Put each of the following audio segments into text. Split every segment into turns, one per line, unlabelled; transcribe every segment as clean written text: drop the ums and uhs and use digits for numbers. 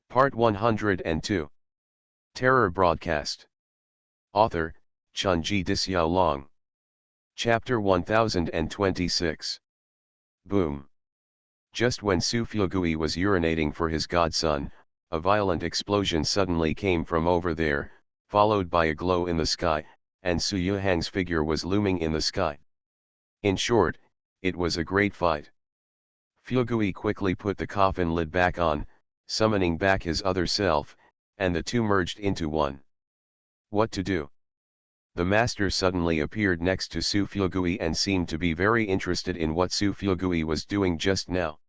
Part 102. Terror Broadcast. Author, Chunji Dixiaolong. Chapter 1026. Boom. Just when Su Fuegui was urinating for his godson, a violent explosion suddenly came from over there, followed by a glow in the sky, and Su Yuhang's figure was looming in the sky. In short, it was a great fight. Fuegui quickly put the coffin lid back on, summoning back his other self, and the two merged into one. What to do? The master suddenly appeared next to Su Fuegui and seemed to be very interested in what Su Fuegui was doing just now.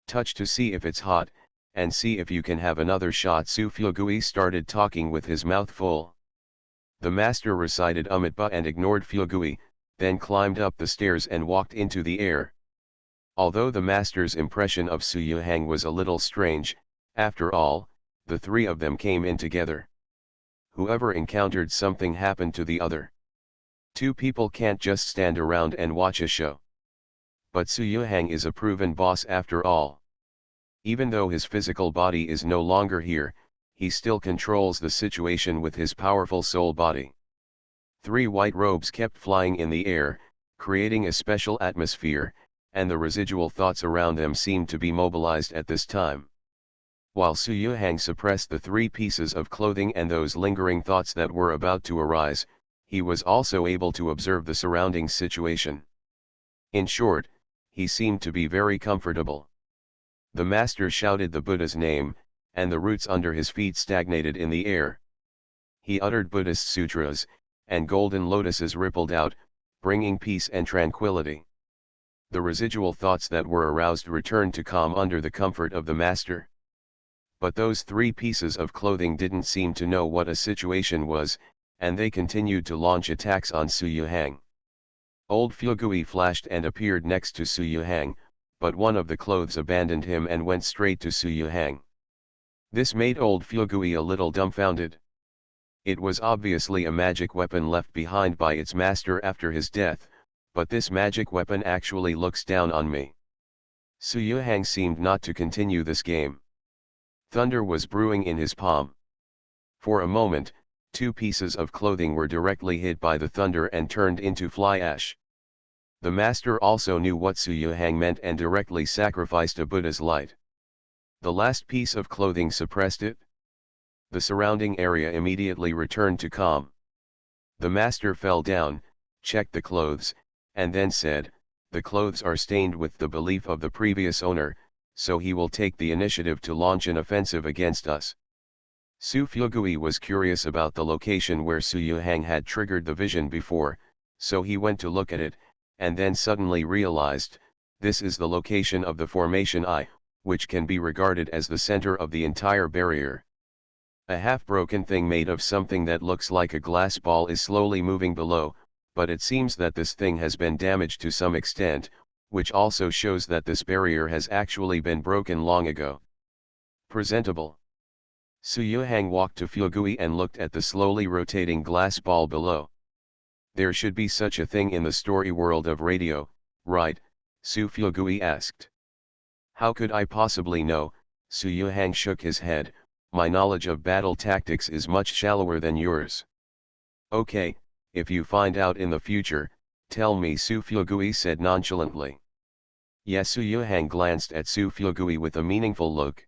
Touch to see if it's hot, and see if you can have another shot. Su Fuegui started talking with his mouth full. The master recited Umitba and ignored Fuegui, then climbed up the stairs and walked into the air. Although the master's impression of Su Yuhang was a little strange, after all, the three of them came in together. Whoever encountered something happened to the other. Two people can't just stand around and watch a show. But Su Yuhang is a proven boss after all. Even though his physical body is no longer here, he still controls the situation with his powerful soul body. Three white robes kept flying in the air, creating a special atmosphere, and the residual thoughts around them seemed to be mobilized at this time. While Su Yuhang suppressed the three pieces of clothing and those lingering thoughts that were about to arise, he was also able to observe the surrounding situation. In short, he seemed to be very comfortable. The master shouted the Buddha's name, and the roots under his feet stagnated in the air. He uttered Buddhist sutras, and golden lotuses rippled out, bringing peace and tranquility. The residual thoughts that were aroused returned to calm under the comfort of the master. But those three pieces of clothing didn't seem to know what a situation was, and they continued to launch attacks on Su Yuhang. Old Fuegui flashed and appeared next to Su Yuhang, but one of the clothes abandoned him and went straight to Su Yuhang. This made old Fuegui a little dumbfounded. It was obviously a magic weapon left behind by its master after his death, but this magic weapon actually looks down on me. Su Yuhang seemed not to continue this game. Thunder was brewing in his palm. For a moment, two pieces of clothing were directly hit by the thunder and turned into fly ash. The master also knew what Su Yuhang meant and directly sacrificed a Buddha's light. The last piece of clothing suppressed it. The surrounding area immediately returned to calm. The master fell down, checked the clothes, and then said, "The clothes are stained with the belief of the previous owner, so he will take the initiative to launch an offensive against us." Su Fuegui was curious about the location where Su Yuhang had triggered the vision before, so he went to look at it, and then suddenly realized, this is the location of the formation I, which can be regarded as the center of the entire barrier. A half-broken thing made of something that looks like a glass ball is slowly moving below, but it seems that this thing has been damaged to some extent, which also shows that this barrier has actually been broken long ago. Presentable. Su Yuhang walked to Fuegui and looked at the slowly rotating glass ball below. There should be such a thing in the story world of radio, right? Su Fuegui asked. How could I possibly know? Su Yuhang shook his head. My knowledge of battle tactics is much shallower than yours. Okay, if you find out in the future, tell me, Su Fuegui said nonchalantly. Yes. Su Yuhang glanced at Su Fuegui with a meaningful look.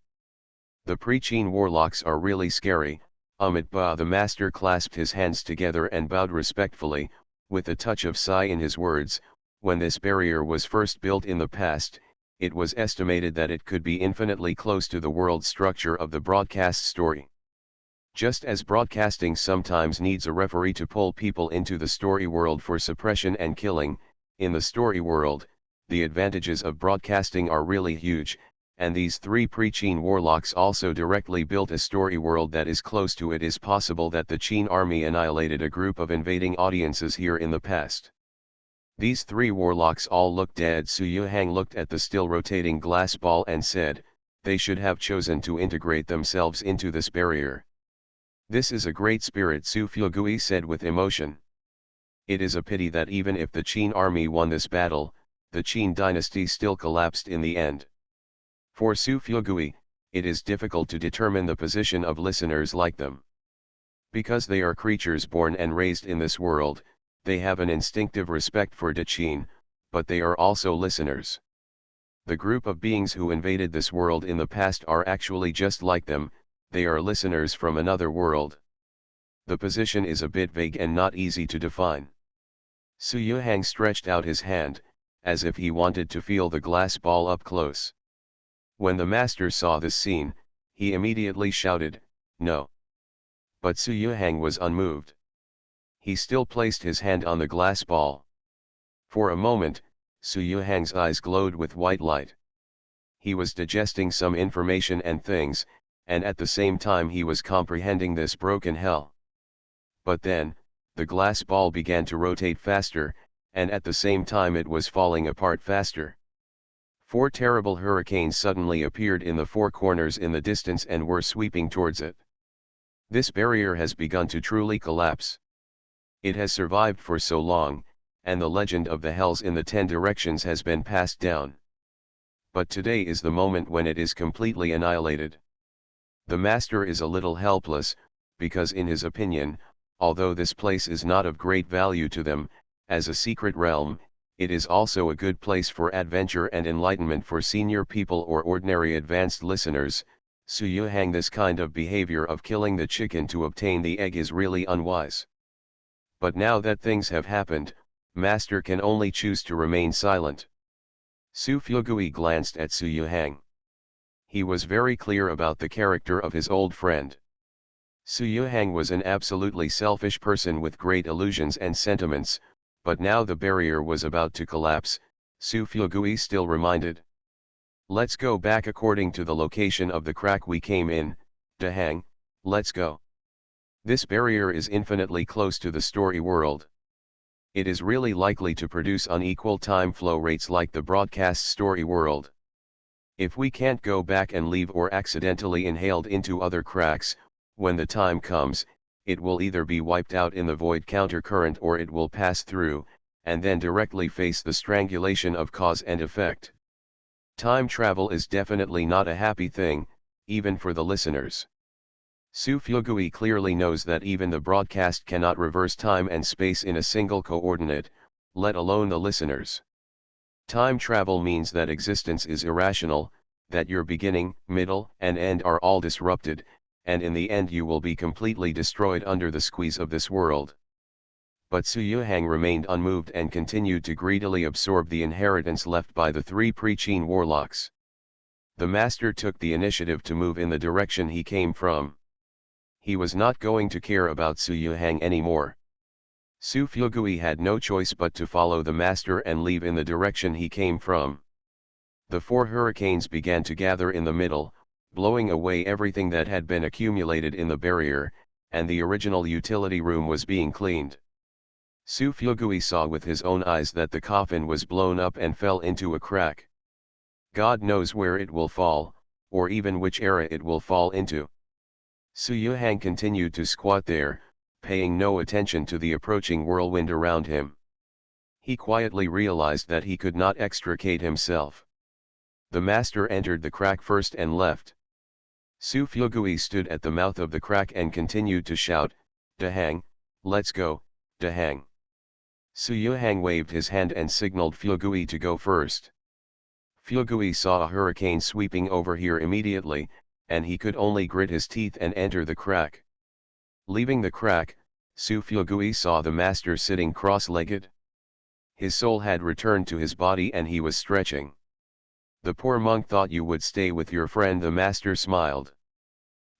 The pre-Qin warlocks are really scary. Umitba the master clasped his hands together and bowed respectfully, with a touch of sigh in his words. When this barrier was first built in the past, it was estimated that it could be infinitely close to the world structure of the broadcast story. Just as broadcasting sometimes needs a referee to pull people into the story world for suppression and killing, in the story world, the advantages of broadcasting are really huge, and these three pre-Qin warlocks also directly built a story world that is close to it. It is possible that the Qin army annihilated a group of invading audiences here in the past. These three warlocks all looked dead. Su Yuhang looked at the still rotating glass ball and said, they should have chosen to integrate themselves into this barrier. This is a great spirit, Su Fuegui said with emotion. It is a pity that even if the Qin army won this battle, the Qin dynasty still collapsed in the end. For Su Fuegui, it is difficult to determine the position of listeners like them. Because they are creatures born and raised in this world, they have an instinctive respect for Dachin, but they are also listeners. The group of beings who invaded this world in the past are actually just like them, they are listeners from another world. The position is a bit vague and not easy to define. Su Yuhang stretched out his hand, as if he wanted to feel the glass ball up close. When the master saw this scene, he immediately shouted, "No." But Su Yuhang was unmoved. He still placed his hand on the glass ball. For a moment, Su Yuhang's eyes glowed with white light. He was digesting some information and things, and at the same time he was comprehending this broken hell. But then, the glass ball began to rotate faster, and at the same time it was falling apart faster. 4 terrible hurricanes suddenly appeared in the 4 corners in the distance and were sweeping towards it. This barrier has begun to truly collapse. It has survived for so long, and the legend of the hells in the 10 directions has been passed down. But today is the moment when it is completely annihilated. The master is a little helpless, because in his opinion, although this place is not of great value to them, as a secret realm, it is also a good place for adventure and enlightenment for senior people or ordinary advanced listeners. Su Yuhang, this kind of behavior of killing the chicken to obtain the egg is really unwise. But now that things have happened, Master can only choose to remain silent. Su Fuegui glanced at Su Yuhang. He was very clear about the character of his old friend. Su Yuhang was an absolutely selfish person with great illusions and sentiments, but now the barrier was about to collapse. Su Fuegui still reminded. "Let's go back according to the location of the crack we came in, Dahang, let's go. This barrier is infinitely close to the story world. It is really likely to produce unequal time flow rates like the broadcast story world. If we can't go back and leave or accidentally inhaled into other cracks, when the time comes, it will either be wiped out in the void countercurrent or it will pass through, and then directly face the strangulation of cause and effect. Time travel is definitely not a happy thing, even for the listeners. Su Fuegui clearly knows that even the broadcast cannot reverse time and space in a single coordinate, let alone the listeners. Time travel means that existence is irrational, that your beginning, middle, and end are all disrupted, and in the end you will be completely destroyed under the squeeze of this world. But Su Yuhang remained unmoved and continued to greedily absorb the inheritance left by the 3 pre-Qin warlocks. The master took the initiative to move in the direction he came from. He was not going to care about Su Yuhang anymore. Su Fuegui had no choice but to follow the master and leave in the direction he came from. The 4 hurricanes began to gather in the middle, blowing away everything that had been accumulated in the barrier, and the original utility room was being cleaned. Su Fuegui saw with his own eyes that the coffin was blown up and fell into a crack. God knows where it will fall, or even which era it will fall into. Su Yuhang continued to squat there, paying no attention to the approaching whirlwind around him. He quietly realized that he could not extricate himself. The master entered the crack first and left. Su Fuegui stood at the mouth of the crack and continued to shout, "Dahang, let's go, Dahang." Su Yuhang waved his hand and signaled Fuegui to go first. Fuegui saw a hurricane sweeping over here immediately, and he could only grit his teeth and enter the crack. Leaving the crack, Su Fuegui saw the master sitting cross-legged. His soul had returned to his body and he was stretching. "The poor monk thought you would stay with your friend," the master smiled.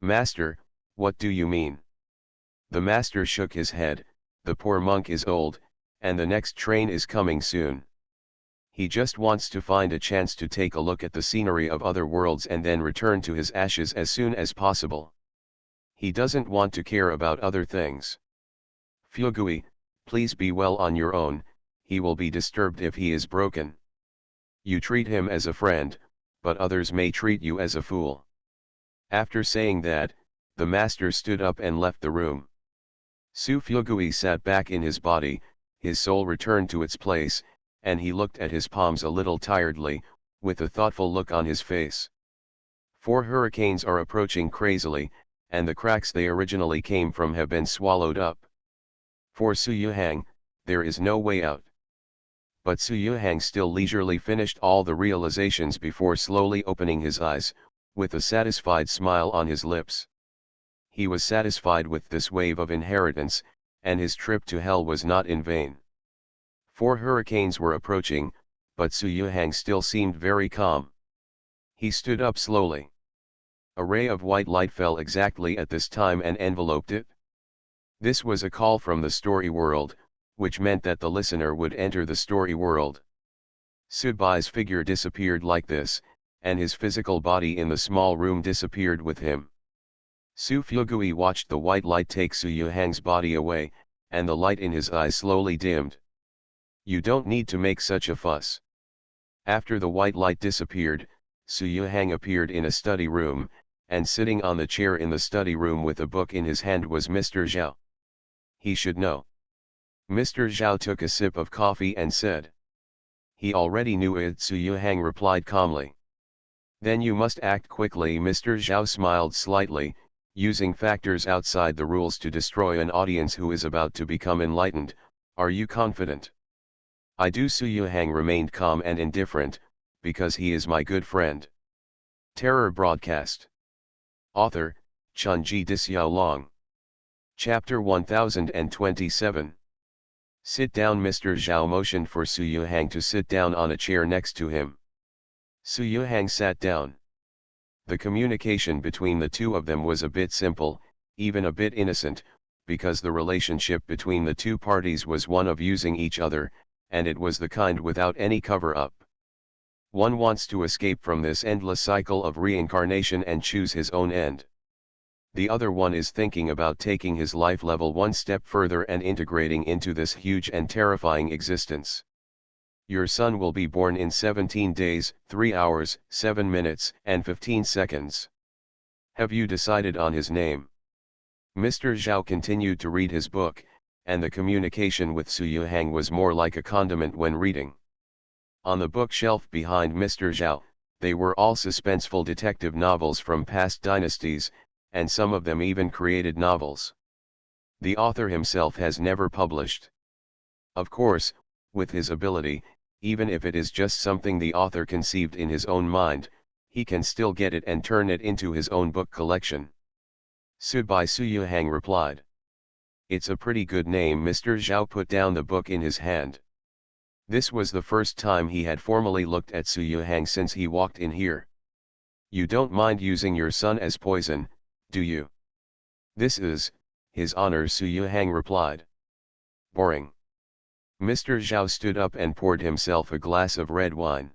"Master, what do you mean?" The master shook his head. "The poor monk is old, and the next train is coming soon. He just wants to find a chance to take a look at the scenery of other worlds and then return to his ashes as soon as possible. He doesn't want to care about other things. Fuegui, please be well on your own, he will be disturbed if he is broken. You treat him as a friend, but others may treat you as a fool." After saying that, the master stood up and left the room. Su Fuegui sat back in his body, his soul returned to its place, and he looked at his palms a little tiredly, with a thoughtful look on his face. 4 hurricanes are approaching crazily, and the cracks they originally came from have been swallowed up. For Su Yuhang, there is no way out. But Su Yuhang still leisurely finished all the realizations before slowly opening his eyes, with a satisfied smile on his lips. He was satisfied with this wave of inheritance, and his trip to hell was not in vain. 4 hurricanes were approaching, but Su Yuhang still seemed very calm. He stood up slowly. A ray of white light fell exactly at this time and enveloped it. This was a call from the story world, which meant that the listener would enter the story world. Subai's figure disappeared like this, and his physical body in the small room disappeared with him. Su Fugui watched the white light take Su Yuhang's body away, and the light in his eyes slowly dimmed. You don't need to make such a fuss. After the white light disappeared, Su Yuhang appeared in a study room, and sitting on the chair in the study room with a book in his hand was Mr. Zhao. He should know. Mr. Zhao took a sip of coffee and said. He already knew it, Su Yuhang replied calmly. Then you must act quickly. Mr. Zhao smiled slightly, using factors outside the rules to destroy an audience who is about to become enlightened. Are you confident? I do. Su Yuhang remained calm and indifferent, because he is my good friend. Terror Broadcast. Author, Chunji Dixiaolong. Chapter 1027. Sit down. Mr. Zhao motioned for Su Yuhang to sit down on a chair next to him. Su Yuhang sat down. The communication between the two of them was a bit simple, even a bit innocent, because the relationship between the two parties was one of using each other, and it was the kind without any cover-up. One wants to escape from this endless cycle of reincarnation and choose his own end. The other one is thinking about taking his life level one step further and integrating into this huge and terrifying existence. Your son will be born in 17 days, 3 hours, 7 minutes, and 15 seconds. Have you decided on his name? Mr. Zhao continued to read his book, and the communication with Su Yuhang was more like a condiment when reading. On the bookshelf behind Mr. Zhao, they were all suspenseful detective novels from past dynasties, and some of them even created novels. The author himself has never published. Of course, with his ability, even if it is just something the author conceived in his own mind, he can still get it and turn it into his own book collection. Subai Su Yuhang replied. It's a pretty good name. Mr. Zhao put down the book in his hand. This was the first time he had formally looked at Su Yuhang since he walked in here. You don't mind using your son as poison, do you? This is, His Honor, Su Yuhang replied. Boring. Mr. Zhao stood up and poured himself a glass of red wine.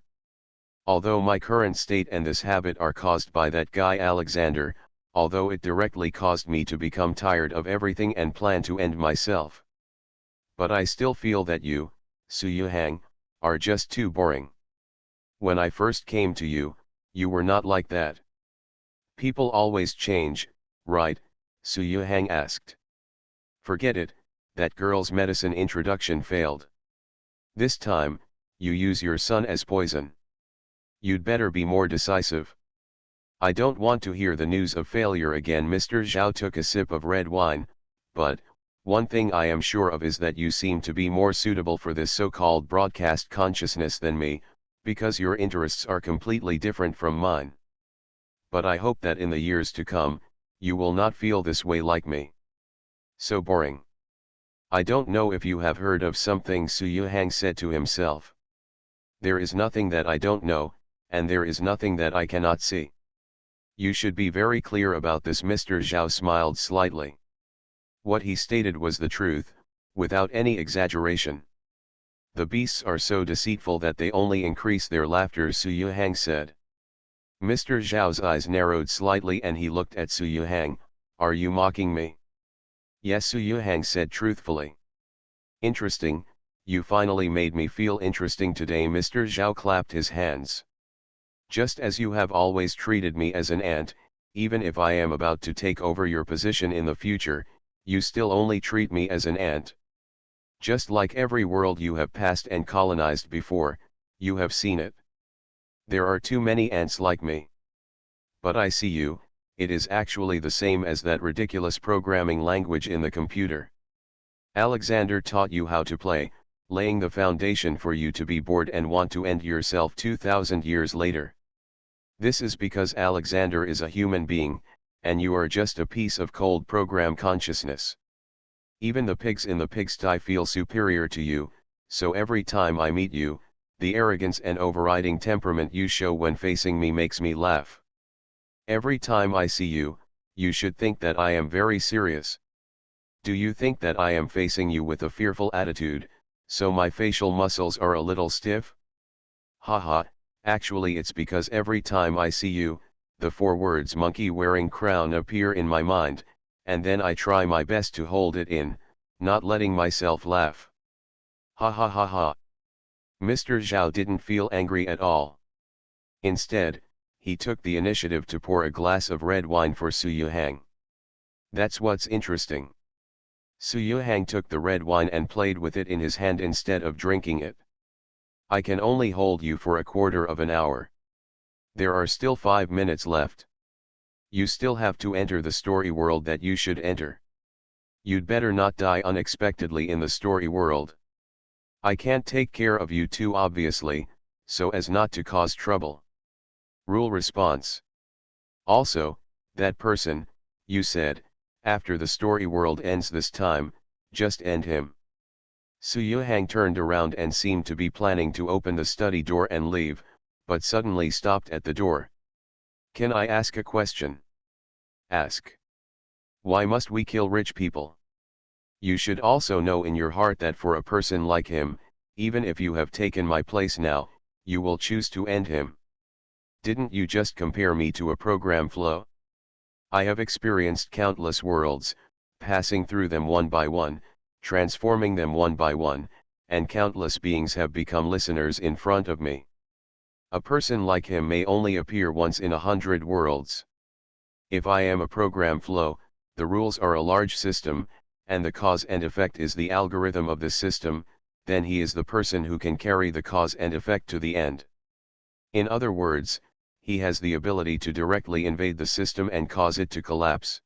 Although my current state and this habit are caused by that guy Alexander, although it directly caused me to become tired of everything and plan to end myself. But I still feel that you, Su Yuhang, are just too boring. When I first came to you, you were not like that. People always change, right? Su Yuhang asked. Forget it, that girl's medicine introduction failed. This time, you use your son as poison. You'd better be more decisive. I don't want to hear the news of failure again. Mr. Zhao took a sip of red wine, but, one thing I am sure of is that you seem to be more suitable for this so-called broadcast consciousness than me, because your interests are completely different from mine. But I hope that in the years to come, you will not feel this way like me. So boring. I don't know if you have heard of something, Su Yuhang said to himself. There is nothing that I don't know, and there is nothing that I cannot see. You should be very clear about this. Mr. Zhao smiled slightly. What he stated was the truth, without any exaggeration. The beasts are so deceitful that they only increase their laughter, Su Yuhang said. Mr. Zhao's eyes narrowed slightly and he looked at Su Yuhang. Are you mocking me? Yes, Su Yuhang said truthfully. Interesting, you finally made me feel interesting today. Mr. Zhao clapped his hands. Just as you have always treated me as an ant, even if I am about to take over your position in the future, you still only treat me as an ant. Just like every world you have passed and colonized before, you have seen it. There are too many ants like me. But I see you, it is actually the same as that ridiculous programming language in the computer. Alexander taught you how to play, laying the foundation for you to be bored and want to end yourself 2000 years later. This is because Alexander is a human being, and you are just a piece of cold program consciousness. Even the pigs in the pigsty feel superior to you, so every time I meet you, the arrogance and overriding temperament you show when facing me makes me laugh. Every time I see you, you should think that I am very serious. Do you think that I am facing you with a fearful attitude, so my facial muscles are a little stiff? Haha, actually it's because every time I see you, the four words monkey wearing crown appear in my mind, and then I try my best to hold it in, not letting myself laugh. Ha ha ha ha. Mr. Zhao didn't feel angry at all. Instead, he took the initiative to pour a glass of red wine for Su Yuhang. That's what's interesting. Su Yuhang took the red wine and played with it in his hand instead of drinking it. I can only hold you for a quarter of an hour. There are still 5 minutes left. You still have to enter the story world that you should enter. You'd better not die unexpectedly in the story world. I can't take care of you too obviously, so as not to cause trouble. Rule response. Also, that person, you said, after the story world ends this time, just end him. Su Yuhang turned around and seemed to be planning to open the study door and leave, but suddenly stopped at the door. Can I ask a question? Ask. Why must we kill rich people? You should also know in your heart that for a person like him, even if you have taken my place now, you will choose to end him. Didn't you just compare me to a program flow? I have experienced countless worlds, passing through them one by one, transforming them one by one, and countless beings have become listeners in front of me. A person like him may only appear once in 100 worlds. If I am a program flow, the rules are a large system, and the cause and effect is the algorithm of the system, then he is the person who can carry the cause and effect to the end. In other words, he has the ability to directly invade the system and cause it to collapse.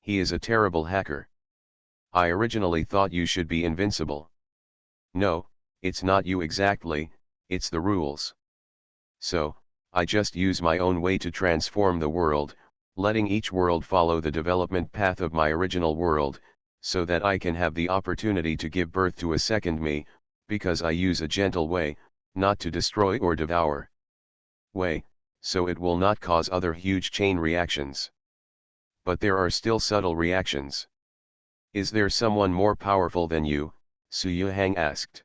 He is a terrible hacker. I originally thought you should be invincible. No, it's not you exactly, it's the rules. So, I just use my own way to transform the world, letting each world follow the development path of my original world, so that I can have the opportunity to give birth to a second me, because I use a gentle way, not to destroy or devour. Way, so it will not cause other huge chain reactions. But there are still subtle reactions. Is there someone more powerful than you? Su Yuhang asked.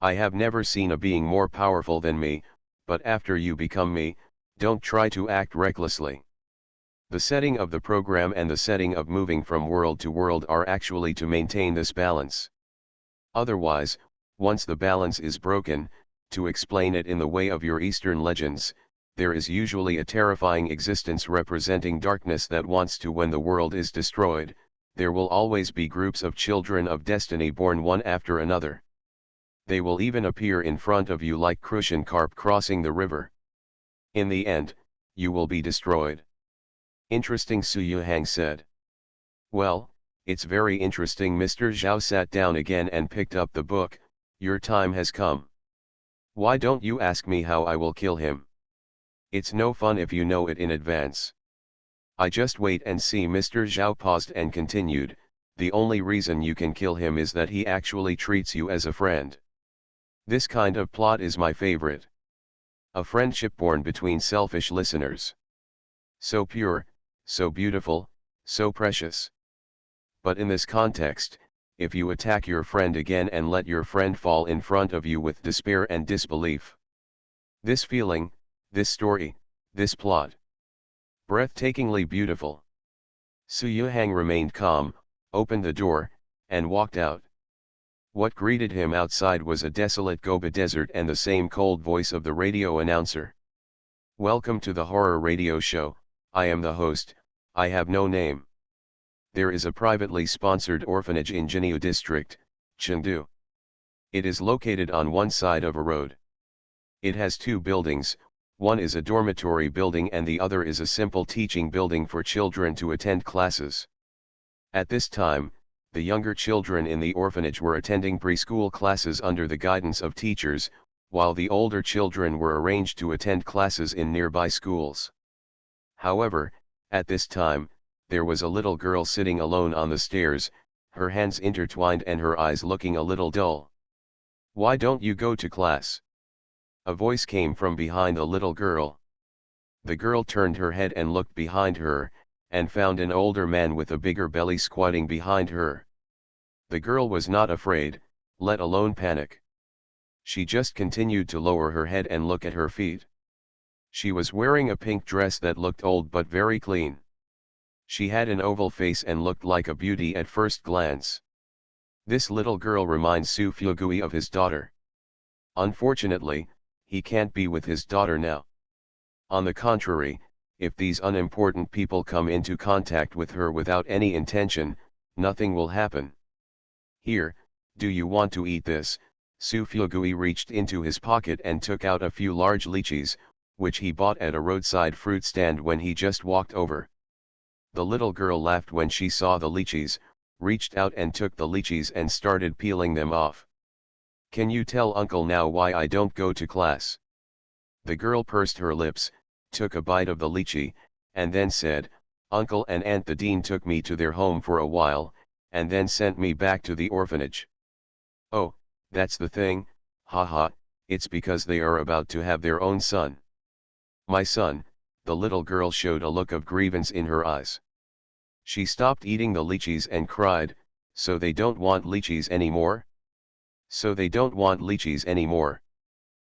I have never seen a being more powerful than me, but after you become me, don't try to act recklessly. The setting of the program and the setting of moving from world to world are actually to maintain this balance. Otherwise, once the balance is broken, to explain it in the way of your Eastern legends, there is usually a terrifying existence representing darkness that wants to. When the world is destroyed, there will always be groups of children of destiny born one after another. They will even appear in front of you like crucian carp crossing the river. In the end, you will be destroyed. Interesting, Su Yuhang said. Well, it's very interesting. Mr. Zhao sat down again and picked up the book. Your time has come. Why don't you ask me how I will kill him? It's no fun if you know it in advance. I just wait and see. Mr. Zhao paused and continued, the only reason you can kill him is that he actually treats you as a friend. This kind of plot is my favorite. A friendship born between selfish listeners. So pure, so beautiful, so precious. But in this context, if you attack your friend again and let your friend fall in front of you with despair and disbelief. This feeling, this story, this plot. Breathtakingly beautiful. Su Yuhang remained calm, opened the door, and walked out. What greeted him outside was a desolate Gobi desert and the same cold voice of the radio announcer. Welcome to the horror radio show, I am the host, I have no name. There is a privately sponsored orphanage in Jinyu district, Chengdu. It is located on one side of a road. It has two buildings, One is a dormitory building and the other is a simple teaching building for children to attend classes. At this time, the younger children in the orphanage were attending preschool classes under the guidance of teachers, while the older children were arranged to attend classes in nearby schools. However, at this time, there was a little girl sitting alone on the stairs, her hands intertwined and her eyes looking a little dull. "Why don't you go to class?" A voice came from behind the little girl. The girl turned her head and looked behind her, and found an older man with a bigger belly squatting behind her. The girl was not afraid, let alone panic. She just continued to lower her head and look at her feet. She was wearing a pink dress that looked old but very clean. She had an oval face and looked like a beauty at first glance. This little girl reminds Su Fyugui of his daughter. Unfortunately, he can't be with his daughter now. On the contrary, if these unimportant people come into contact with her without any intention, nothing will happen. "Here, do you want to eat this?" Su Fyugui reached into his pocket and took out a few large lychees, which he bought at a roadside fruit stand when he just walked over. The little girl laughed when she saw the lychees, reached out and took the lychees and started peeling them off. "Can you tell uncle now why I don't go to class?" The girl pursed her lips, took a bite of the lychee, and then said, "Uncle and Aunt the Dean took me to their home for a while, and then sent me back to the orphanage." "Oh, that's the thing, haha, it's because they are about to have their own son." "My son," the little girl showed a look of grievance in her eyes. She stopped eating the lychees and cried, "So they don't want lychees anymore? So they don't want lychees anymore?"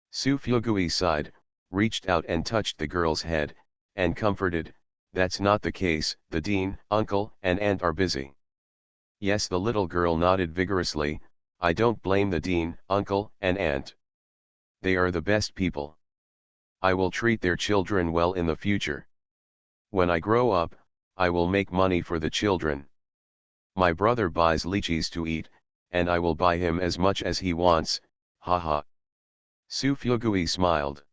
Su Fyugui sighed, reached out and touched the girl's head, and comforted, "That's not the case, the dean, uncle, and aunt are busy." "Yes," the little girl nodded vigorously, "I don't blame the dean, uncle, and aunt. They are the best people. I will treat their children well in the future. When I grow up, I will make money for the children. My brother buys lychees to eat, and I will buy him as much as he wants, haha." Su Fyugui smiled.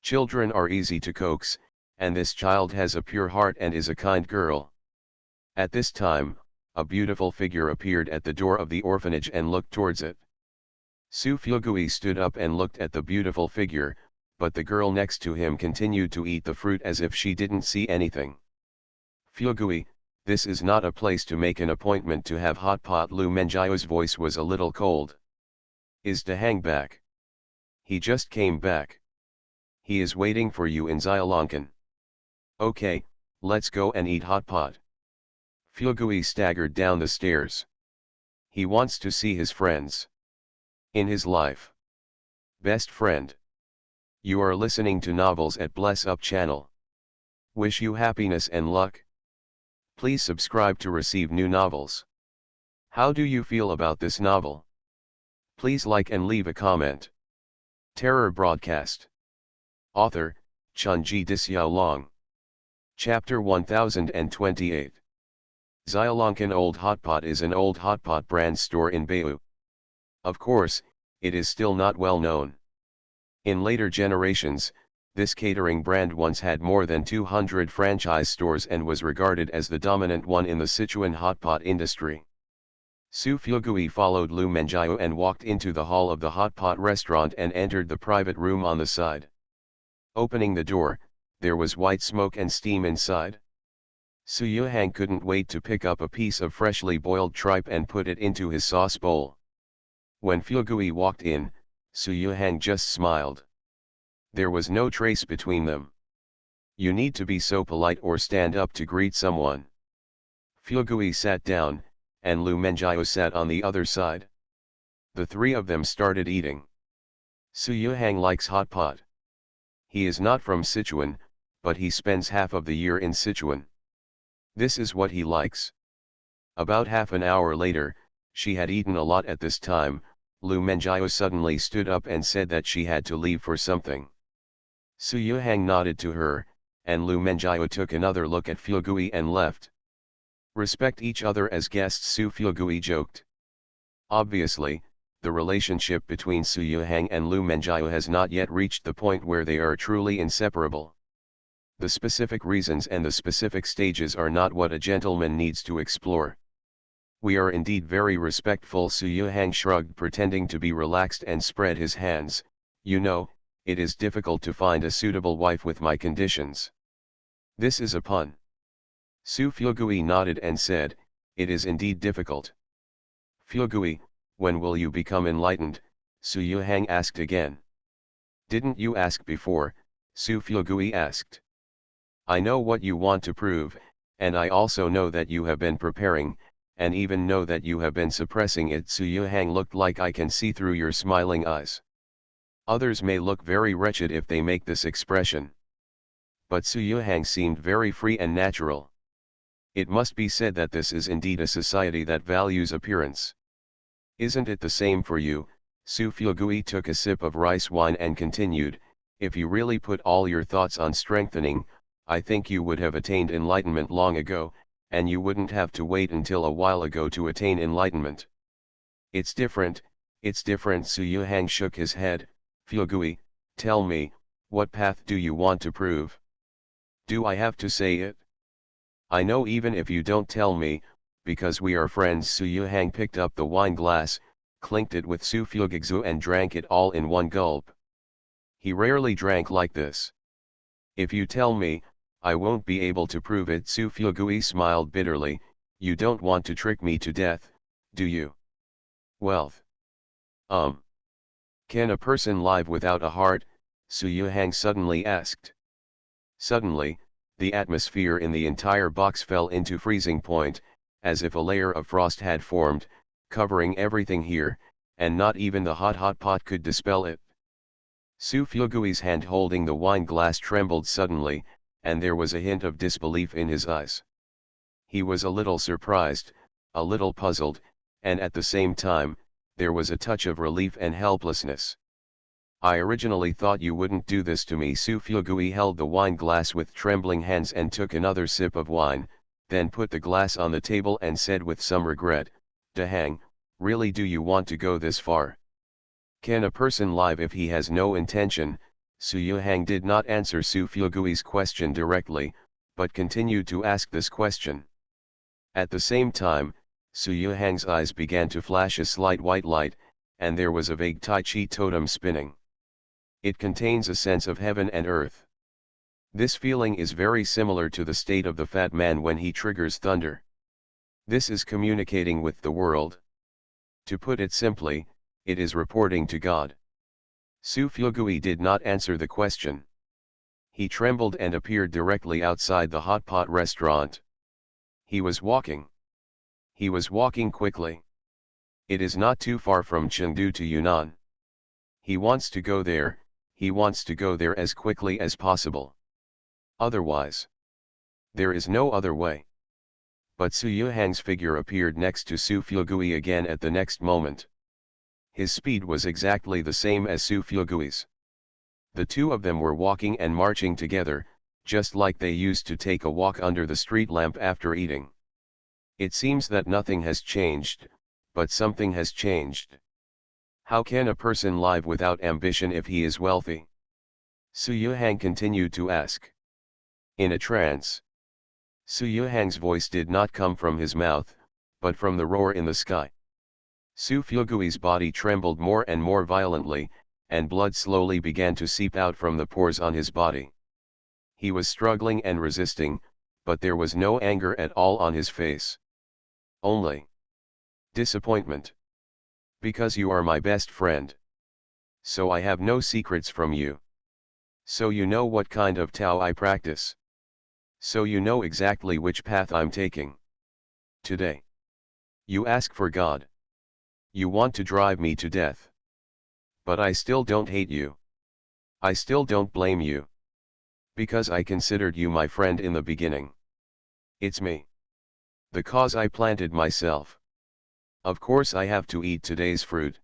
Children are easy to coax, and this child has a pure heart and is a kind girl. At this time, a beautiful figure appeared at the door of the orphanage and looked towards it. Su Fyugui stood up and looked at the beautiful figure, but the girl next to him continued to eat the fruit as if she didn't see anything. "Fyugui, this is not a place to make an appointment to have hot pot." Lu Menjio's voice was a little cold. "Is Dahang back?" "He just came back. He is waiting for you in Xiaolonkan." "Okay, let's go and eat hot pot." Fyugui staggered down the stairs. He wants to see his friends. In his life. Best friend. You are listening to Novels at Bless Up channel. Wish you happiness and luck. Please subscribe to receive new novels. How do you feel about this novel? Please like and leave a comment. Terror Broadcast. Author, Chunji Dixiaolong. Chapter 1028. Xiaolonkan Old Hotpot is an old hotpot brand store in Beiyou. Of course, it is still not well known. In later generations, this catering brand once had more than 200 franchise stores and was regarded as the dominant one in the Sichuan hotpot industry. Su Fyugui followed Lu Menjio and walked into the hall of the hotpot restaurant and entered the private room on the side. Opening the door, there was white smoke and steam inside. Su Yuhang couldn't wait to pick up a piece of freshly boiled tripe and put it into his sauce bowl. When Fyugui walked in, Su Yuhang just smiled. There was no trace between them. You need to be so polite or stand up to greet someone. Fyugui sat down, and Lu Menjio sat on the other side. The three of them started eating. Su Yuhang likes hot pot. He is not from Sichuan, but he spends half of the year in Sichuan. This is what he likes. About half an hour later, she had eaten a lot at this time. Lu Menjio suddenly stood up and said that she had to leave for something. Su Yuhang nodded to her, and Lu Menjio took another look at Fyugui and left. Respect each other as guests, Su Fyugui joked. Obviously, the relationship between Su Yuhang and Lu Menjiu has not yet reached the point where they are truly inseparable. The specific reasons and the specific stages are not what a gentleman needs to explore. We are indeed very respectful. Su Yuhang shrugged, pretending to be relaxed, and spread his hands. You know, it is difficult to find a suitable wife with my conditions. This is a pun. Su Fuegui nodded and said, it is indeed difficult. Fuegui, when will you become enlightened? Su Yuhang asked again. Didn't you ask before? Su Fuegui asked. I know what you want to prove, and I also know that you have been preparing, and even know that you have been suppressing it. Su Yuhang looked like, I can see through your smiling eyes. Others may look very wretched if they make this expression. But Su Yuhang seemed very free and natural. It must be said that this is indeed a society that values appearance. Isn't it the same for you? Su Fuegui took a sip of rice wine and continued, if you really put all your thoughts on strengthening, I think you would have attained enlightenment long ago, and you wouldn't have to wait until a while ago to attain enlightenment. It's different, it's different. Su Yuhang shook his head. Fuegui, tell me, what path do you want to prove? Do I have to say it? I know even if you don't tell me, because we are friends. Su Yuhang picked up the wine glass, clinked it with Su Fuegui and drank it all in one gulp. He rarely drank like this. If you tell me, I won't be able to prove it. Su Fuegui smiled bitterly. You don't want to trick me to death, do you? Wealth. Can a person live without a heart? Su Yuhang suddenly asked. Suddenly, the atmosphere in the entire box fell into freezing point, as if a layer of frost had formed, covering everything here, and not even the hot pot could dispel it. Su Fuegui's hand holding the wine glass trembled suddenly, and there was a hint of disbelief in his eyes. He was a little surprised, a little puzzled, and at the same time, there was a touch of relief and helplessness. I originally thought you wouldn't do this to me. Su Fuegui held the wine glass with trembling hands and took another sip of wine, then put the glass on the table and said with some regret, Dahang, really do you want to go this far? Can a person live if he has no intention? Su Yuhang did not answer Su Fuegui's question directly, but continued to ask this question. At the same time, Su Yuhang's eyes began to flash a slight white light, and there was a vague Tai Chi totem spinning. It contains a sense of heaven and earth. This feeling is very similar to the state of the fat man when he triggers thunder. This is communicating with the world. To put it simply, it is reporting to God. Su Fuegui did not answer the question. He trembled and appeared directly outside the hot pot restaurant. He was walking. He was walking quickly. It is not too far from Chengdu to Yunnan. He wants to go there, he wants to go there as quickly as possible. Otherwise, there is no other way. But Su Yuhang's figure appeared next to Su Fuegui again at the next moment. His speed was exactly the same as Su Fuegui's. The two of them were walking and marching together, just like they used to take a walk under the street lamp after eating. It seems that nothing has changed, but something has changed. How can a person live without ambition if he is wealthy? Su Yuhang continued to ask. In a trance. Su Yuhang's voice did not come from his mouth, but from the roar in the sky. Su Fuegui's body trembled more and more violently, and blood slowly began to seep out from the pores on his body. He was struggling and resisting, but there was no anger at all on his face. Only disappointment. Because you are my best friend. So I have no secrets from you. So you know what kind of Tao I practice. So you know exactly which path I'm taking. Today. You ask for God. You want to drive me to death. But I still don't hate you. I still don't blame you. Because I considered you my friend in the beginning. It's me. The cause I planted myself. Of course I have to eat today's fruit.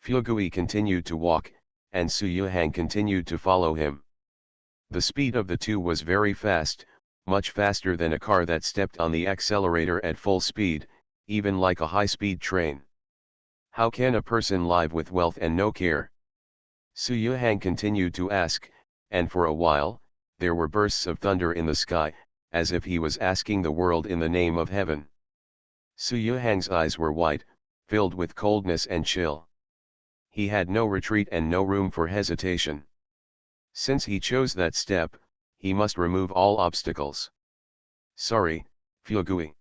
Fuegui continued to walk, and Su Yuhang continued to follow him. The speed of the two was very fast, much faster than a car that stepped on the accelerator at full speed, even like a high-speed train. How can a person live with wealth and no care? Su Yuhang continued to ask, and for a while, there were bursts of thunder in the sky, as if he was asking the world in the name of heaven. Su Yuhang's eyes were white, filled with coldness and chill. He had no retreat and no room for hesitation. Since he chose that step, he must remove all obstacles. Sorry, Fugui.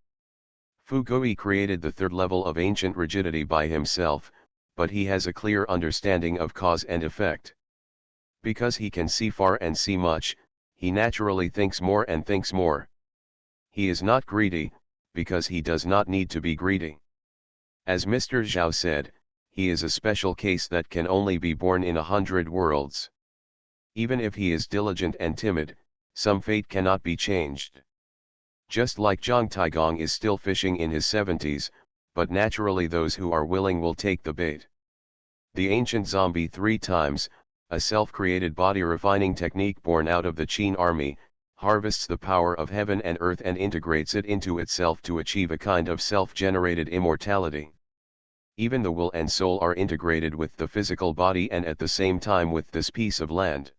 Fugui created the third level of ancient rigidity by himself, but he has a clear understanding of cause and effect. Because he can see far and see much, he naturally thinks more and thinks more. He is not greedy, because he does not need to be greedy. As Mr. Zhao said, he is a special case that can only be born in 100 worlds. Even if he is diligent and timid, some fate cannot be changed. Just like Zhang Taigong is still fishing in his 70s, but naturally those who are willing will take the bait. The ancient zombie 3 times, a self-created body refining technique born out of the Qin army, harvests the power of heaven and earth and integrates it into itself to achieve a kind of self-generated immortality. Even the will and soul are integrated with the physical body and at the same time with this piece of land.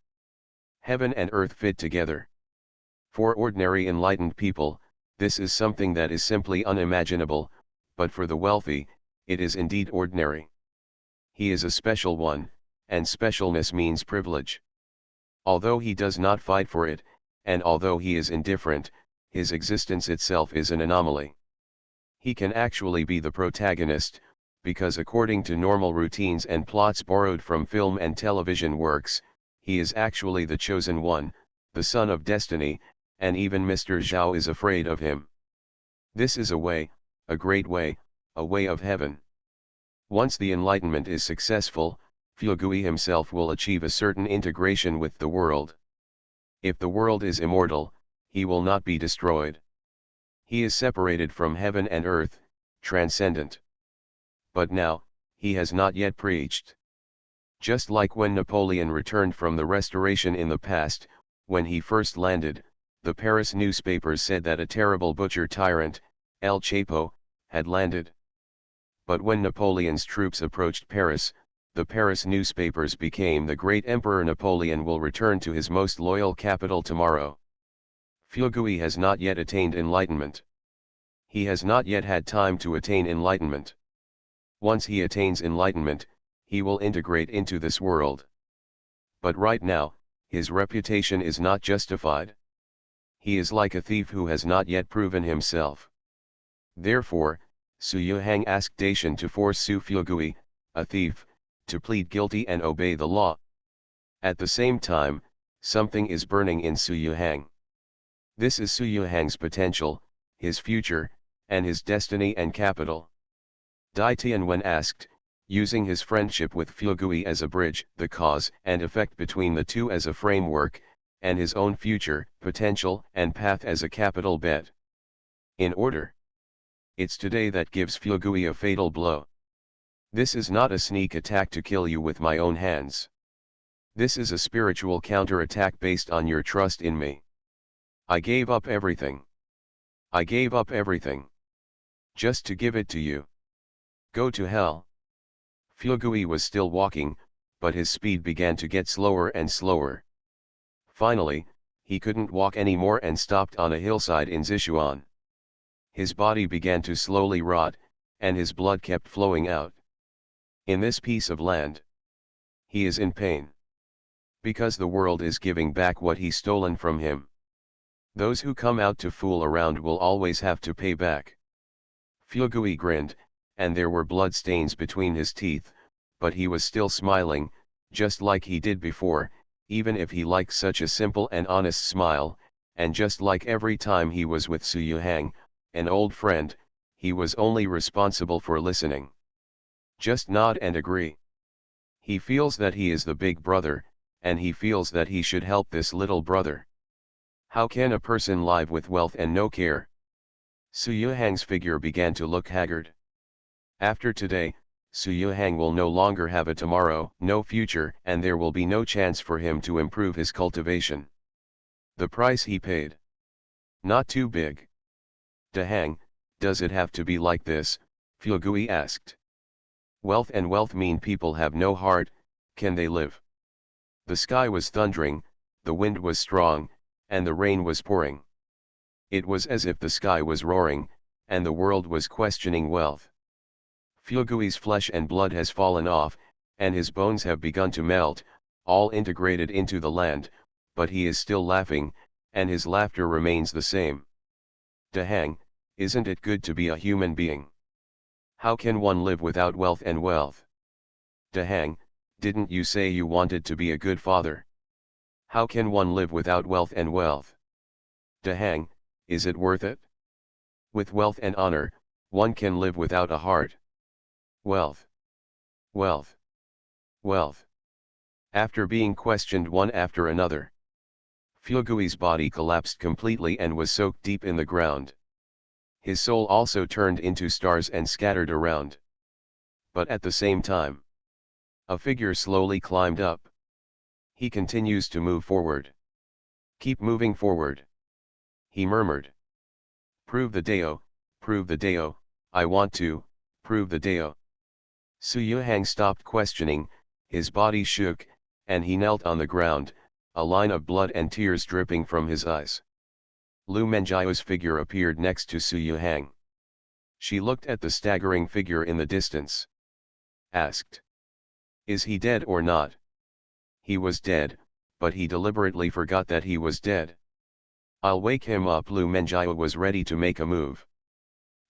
Heaven and earth fit together. For ordinary enlightened people, this is something that is simply unimaginable, but for the wealthy, it is indeed ordinary. He is a special one, and specialness means privilege. Although he does not fight for it, and although he is indifferent, his existence itself is an anomaly. He can actually be the protagonist, because according to normal routines and plots borrowed from film and television works, he is actually the chosen one, the son of destiny, and even Mr. Zhao is afraid of him. This is a way, a great way, a way of heaven. Once the enlightenment is successful, Fugui himself will achieve a certain integration with the world. If the world is immortal, he will not be destroyed. He is separated from heaven and earth, transcendent. But now, he has not yet preached. Just like when Napoleon returned from the Restoration in the past, when he first landed, the Paris newspapers said that a terrible butcher tyrant, El Chapo, had landed. But when Napoleon's troops approached Paris, the Paris newspapers became the great Emperor Napoleon will return to his most loyal capital tomorrow. Fugui has not yet attained enlightenment. He has not yet had time to attain enlightenment. Once he attains enlightenment, he will integrate into this world. But right now, his reputation is not justified. He is like a thief who has not yet proven himself. Therefore, Su Yuhang asked Dacian to force Su Fugui, a thief, to plead guilty and obey the law. At the same time, something is burning in Su Yuhang. This is Su Yuhang's potential, his future, and his destiny and capital. Dai Tian, when asked, using his friendship with Fugui as a bridge, the cause and effect between the two as a framework, and his own future, potential and path as a capital bet. In order. It's today that gives Fugui a fatal blow. This is not a sneak attack to kill you with my own hands. This is a spiritual counterattack based on your trust in me. I gave up everything. I gave up everything. Just to give it to you. Go to hell. Fugui was still walking, but his speed began to get slower and slower. Finally, he couldn't walk anymore and stopped on a hillside in Sichuan. His body began to slowly rot, and his blood kept flowing out. In this piece of land, he is in pain. Because the world is giving back what he's stolen from him. Those who come out to fool around will always have to pay back. Fugui grinned, and there were blood stains between his teeth, but he was still smiling, just like he did before, even if he liked such a simple and honest smile, and just like every time he was with Su Yuhang, an old friend, he was only responsible for listening. Just nod and agree. He feels that he is the big brother, and he feels that he should help this little brother. How can a person live with wealth and no care? Su Yuhang's figure began to look haggard. After today, Su Yuhang will no longer have a tomorrow, no future, and there will be no chance for him to improve his cultivation. The price he paid. Not too big. Dahang, does it have to be like this? Fugui asked. Wealth and wealth mean people have no heart, can they live? The sky was thundering, the wind was strong, and the rain was pouring. It was as if the sky was roaring, and the world was questioning wealth. Fugui's flesh and blood has fallen off, and his bones have begun to melt, all integrated into the land, but he is still laughing, and his laughter remains the same. Dahang, isn't it good to be a human being? How can one live without wealth and wealth? Dahang, didn't you say you wanted to be a good father? How can one live without wealth and wealth? Dahang, is it worth it? With wealth and honor, one can live without a heart. Wealth. Wealth. Wealth. After being questioned one after another, Fugui's body collapsed completely and was soaked deep in the ground. His soul also turned into stars and scattered around. But at the same time, a figure slowly climbed up. He continues to move forward. Keep moving forward. He murmured. Prove the Deo, I want to, prove the Deo. Suyuhang stopped questioning, his body shook, and he knelt on the ground, a line of blood and tears dripping from his eyes. Lu Menjiao's figure appeared next to Suyuhang. She looked at the staggering figure in the distance. Asked. Is he dead or not? He was dead, but he deliberately forgot that he was dead. I'll wake him up. Lu Menjiao was ready to make a move.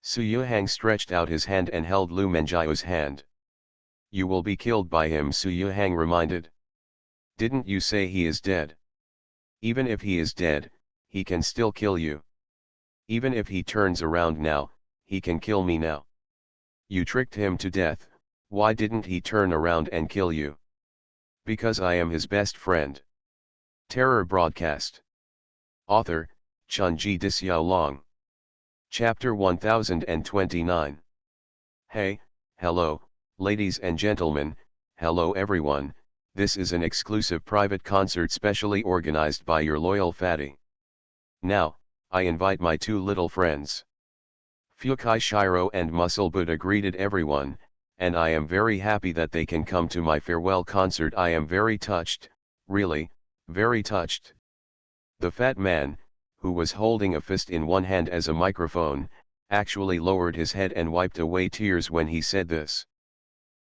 Suyuhang stretched out his hand and held Lu Menjiao's hand. You will be killed by him, Suyuhang reminded. Didn't you say he is dead? Even if he is dead, he can still kill you. Even if he turns around now, he can kill me now. You tricked him to death, why didn't he turn around and kill you? Because I am his best friend. Terror Broadcast. Author, Chunji Dixiaolong. Chapter 1029. Hey, hello, ladies and gentlemen, hello everyone, this is an exclusive private concert specially organized by your loyal fatty. Now, I invite my two little friends. Fukai Shiro and Muscle Buddha greeted everyone, and I am very happy that they can come to my farewell concert. I am very touched, really, very touched. The fat man, who was holding a fist in one hand as a microphone, actually lowered his head and wiped away tears when he said this.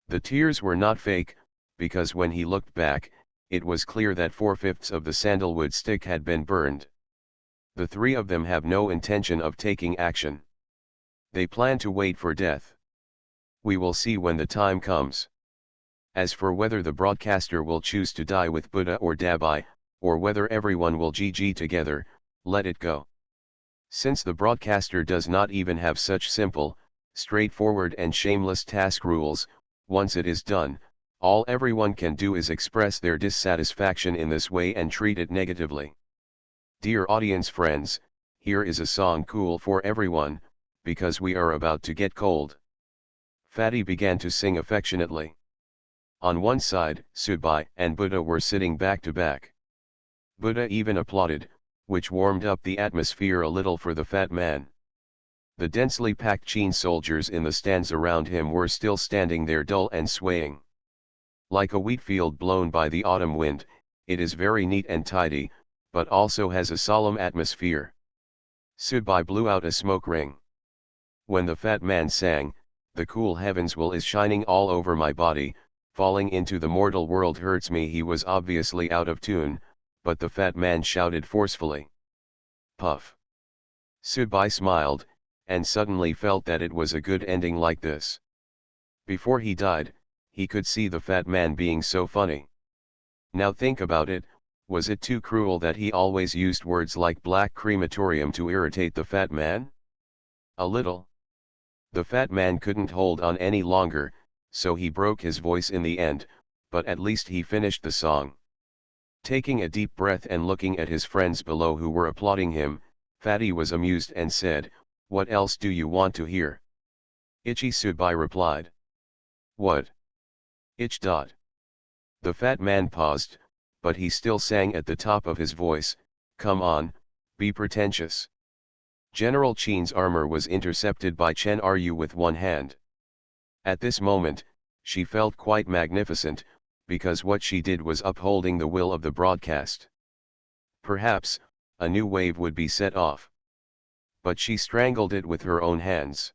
The tears were not fake, because when he looked back, it was clear that 4/5 of the sandalwood stick had been burned. The three of them have no intention of taking action. They plan to wait for death. We will see when the time comes. As for whether the broadcaster will choose to die with Buddha or Dabai, or whether everyone will GG together, let it go. Since the broadcaster does not even have such simple, straightforward and shameless task rules, once it is done, all everyone can do is express their dissatisfaction in this way and treat it negatively. Dear audience friends, here is a song cool for everyone, because we are about to get cold. Fatty began to sing affectionately. On one side, Subai and Buddha were sitting back to back. Buddha even applauded, which warmed up the atmosphere a little for the fat man. The densely packed Qin soldiers in the stands around him were still standing there dull and swaying. Like a wheat field blown by the autumn wind, it is very neat and tidy, but also has a solemn atmosphere. Subai blew out a smoke ring. When the fat man sang, the cool heavens will is shining all over my body, falling into the mortal world hurts me. He was obviously out of tune, but the fat man shouted forcefully. Puff. Subai smiled, and suddenly felt that it was a good ending like this. Before he died, he could see the fat man being so funny. Now think about it, was it too cruel that he always used words like black crematorium to irritate the fat man? A little. The fat man couldn't hold on any longer, so he broke his voice in the end, but at least he finished the song. Taking a deep breath and looking at his friends below who were applauding him, Fatty was amused and said, "What else do you want to hear?" Ichi Subai replied. "What? Ich dot." The fat man paused, but he still sang at the top of his voice, "Come on, be pretentious." General Qin's armor was intercepted by Chen Ryu with one hand. At this moment, She felt quite magnificent, because what she did was upholding the will of the broadcast. Perhaps, a new wave would be set off. But she strangled it with her own hands.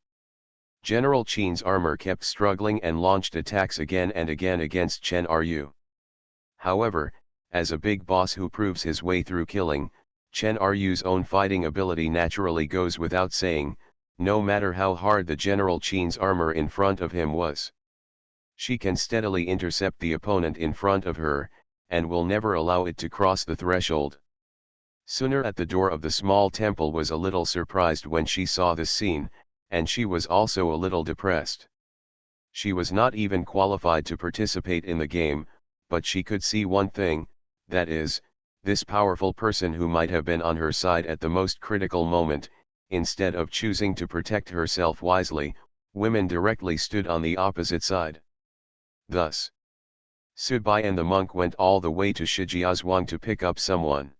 General Qin's armor kept struggling and launched attacks again and again against Chen Ryu. However, as a big boss who proves his way through killing, Chen Ryu's own fighting ability naturally goes without saying, no matter how hard the General Qin's armor in front of him was. She can steadily intercept the opponent in front of her, and will never allow it to cross the threshold. Sooner at the door of the small temple was a little surprised when she saw this scene, and she was also a little depressed. She was not even qualified to participate in the game, but she could see one thing, that is, this powerful person who might have been on her side at the most critical moment, instead of choosing to protect herself wisely, women directly stood on the opposite side. Thus, Subai and the monk went all the way to Shijiazhuang to pick up someone.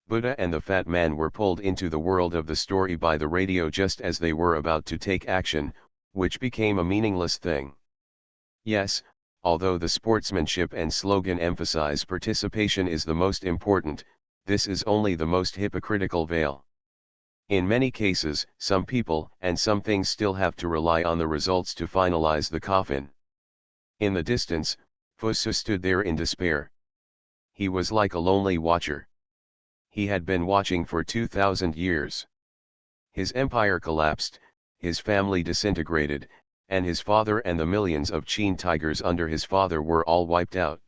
Buddha and the fat man were pulled into the world of the story by the radio just as they were about to take action, which became a meaningless thing. Yes, although the sportsmanship and slogan emphasize participation is the most important, this is only the most hypocritical veil. In many cases, some people and some things still have to rely on the results to finalize the coffin. In the distance, Fusu stood there in despair. He was like a lonely watcher. He had been watching for 2,000 years. His empire collapsed, his family disintegrated, and his father and the millions of Qin tigers under his father were all wiped out.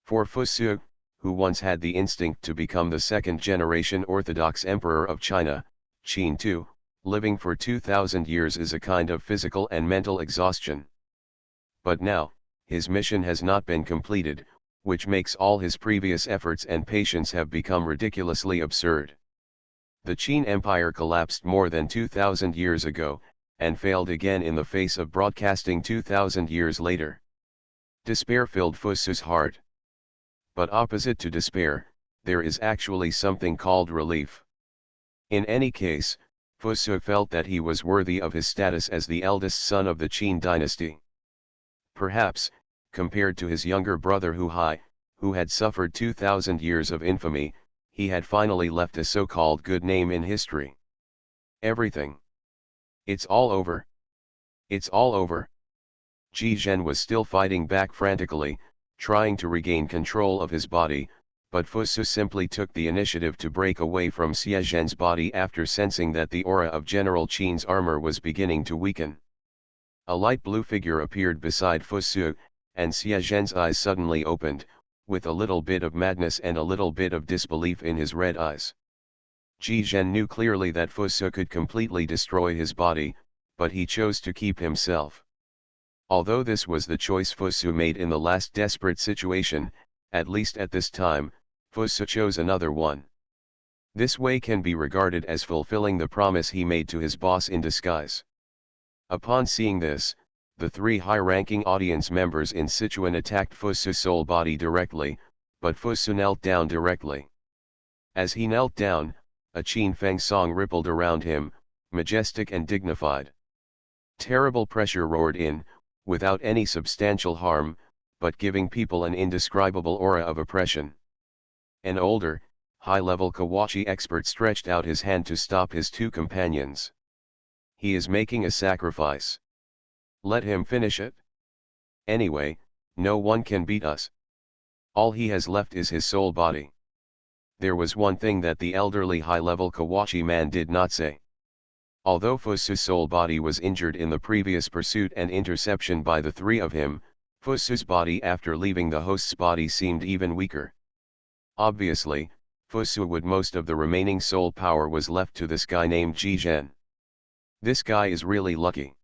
For Fusu, who once had the instinct to become the second-generation Orthodox Emperor of China, Qin too, living for 2,000 years is a kind of physical and mental exhaustion. But now, his mission has not been completed, which makes all his previous efforts and patience have become ridiculously absurd. The Qin Empire collapsed more than 2,000 years ago, and failed again in the face of broadcasting 2,000 years later. Despair filled Fusu's heart. But opposite to despair, there is actually something called relief. In any case, Fusu felt that he was worthy of his status as the eldest son of the Qin dynasty. Perhaps, compared to his younger brother who had suffered 2,000 years of infamy, he had finally left a so-called good name in history. Everything. It's all over. It's all over. Ji Zhen was still fighting back frantically, trying to regain control of his body, but Fusu simply took the initiative to break away from Xie Zhen's body after sensing that the aura of General Qin's armor was beginning to weaken. A light blue figure appeared beside Fusu, and Xie Zhen's eyes suddenly opened, with a little bit of madness and a little bit of disbelief in his red eyes. Ji Zhen knew clearly that Fusu could completely destroy his body, but he chose to keep himself. Although this was the choice Fusu made in the last desperate situation, at least at this time, Fusu chose another one. This way can be regarded as fulfilling the promise he made to his boss in disguise. Upon seeing this, the three high-ranking audience members in Sichuan attacked Fusu's soul body directly, but Fusu knelt down directly. As he knelt down, a Qin Feng song rippled around him, majestic and dignified. Terrible pressure roared in, without any substantial harm, but giving people an indescribable aura of oppression. An older, high-level Kawachi expert stretched out his hand to stop his two companions. He is making a sacrifice. Let him finish it. Anyway, no one can beat us. All he has left is his soul body. There was one thing that the elderly high-level Kawachi man did not say. Although Fusu's soul body was injured in the previous pursuit and interception by the three of him, Fusu's body after leaving the host's body seemed even weaker. Obviously, Fusu would most of the remaining soul power was left to this guy named Ji Zhen. This guy is really lucky.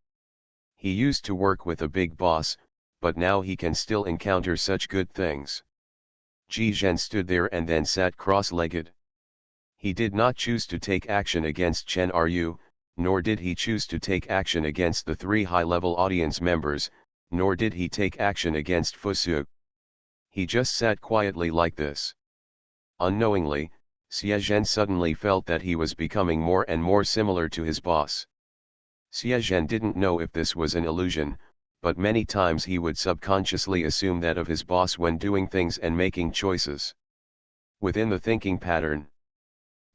He used to work with a big boss, but now he can still encounter such good things. Ji Zhen stood there and then sat cross-legged. He did not choose to take action against Chen Ryu, nor did he choose to take action against the three high-level audience members, nor did he take action against Fusu. He just sat quietly like this. Unknowingly, Xie Zhen suddenly felt that he was becoming more and more similar to his boss. Xie Zhen didn't know if this was an illusion, but many times he would subconsciously assume that of his boss when doing things and making choices. Within the thinking pattern,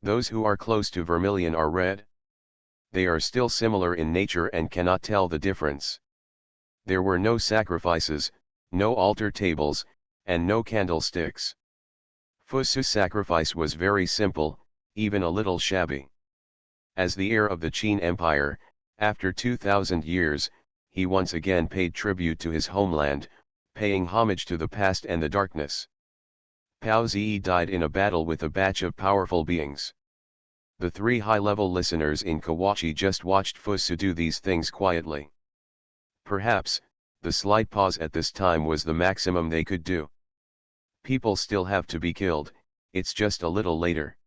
those who are close to vermilion are red. They are still similar in nature and cannot tell the difference. There were no sacrifices, no altar tables, and no candlesticks. Fusu's sacrifice was very simple, even a little shabby. As the heir of the Qin Empire, after 2,000 years, he once again paid tribute to his homeland, paying homage to the past and the darkness. Pao Zi died in a battle with a batch of powerful beings. The three high-level listeners in Kawachi just watched Fusu do these things quietly. Perhaps, the slight pause at this time was the maximum they could do. People still have to be killed, it's just a little later.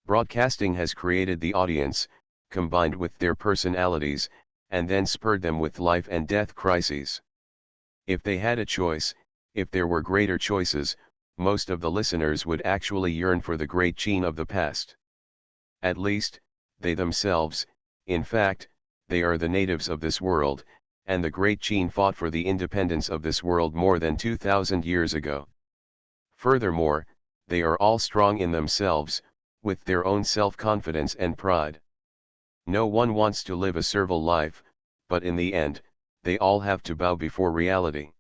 Broadcasting has created the audience, combined with their personalities, and then spurred them with life and death crises. If they had a choice, if there were greater choices, most of the listeners would actually yearn for the great Qin of the past. At least, they themselves, in fact, they are the natives of this world, and the great Qin fought for the independence of this world more than 2,000 years ago. Furthermore, they are all strong in themselves, with their own self-confidence and pride. No one wants to live a servile life, but in the end, they all have to bow before reality.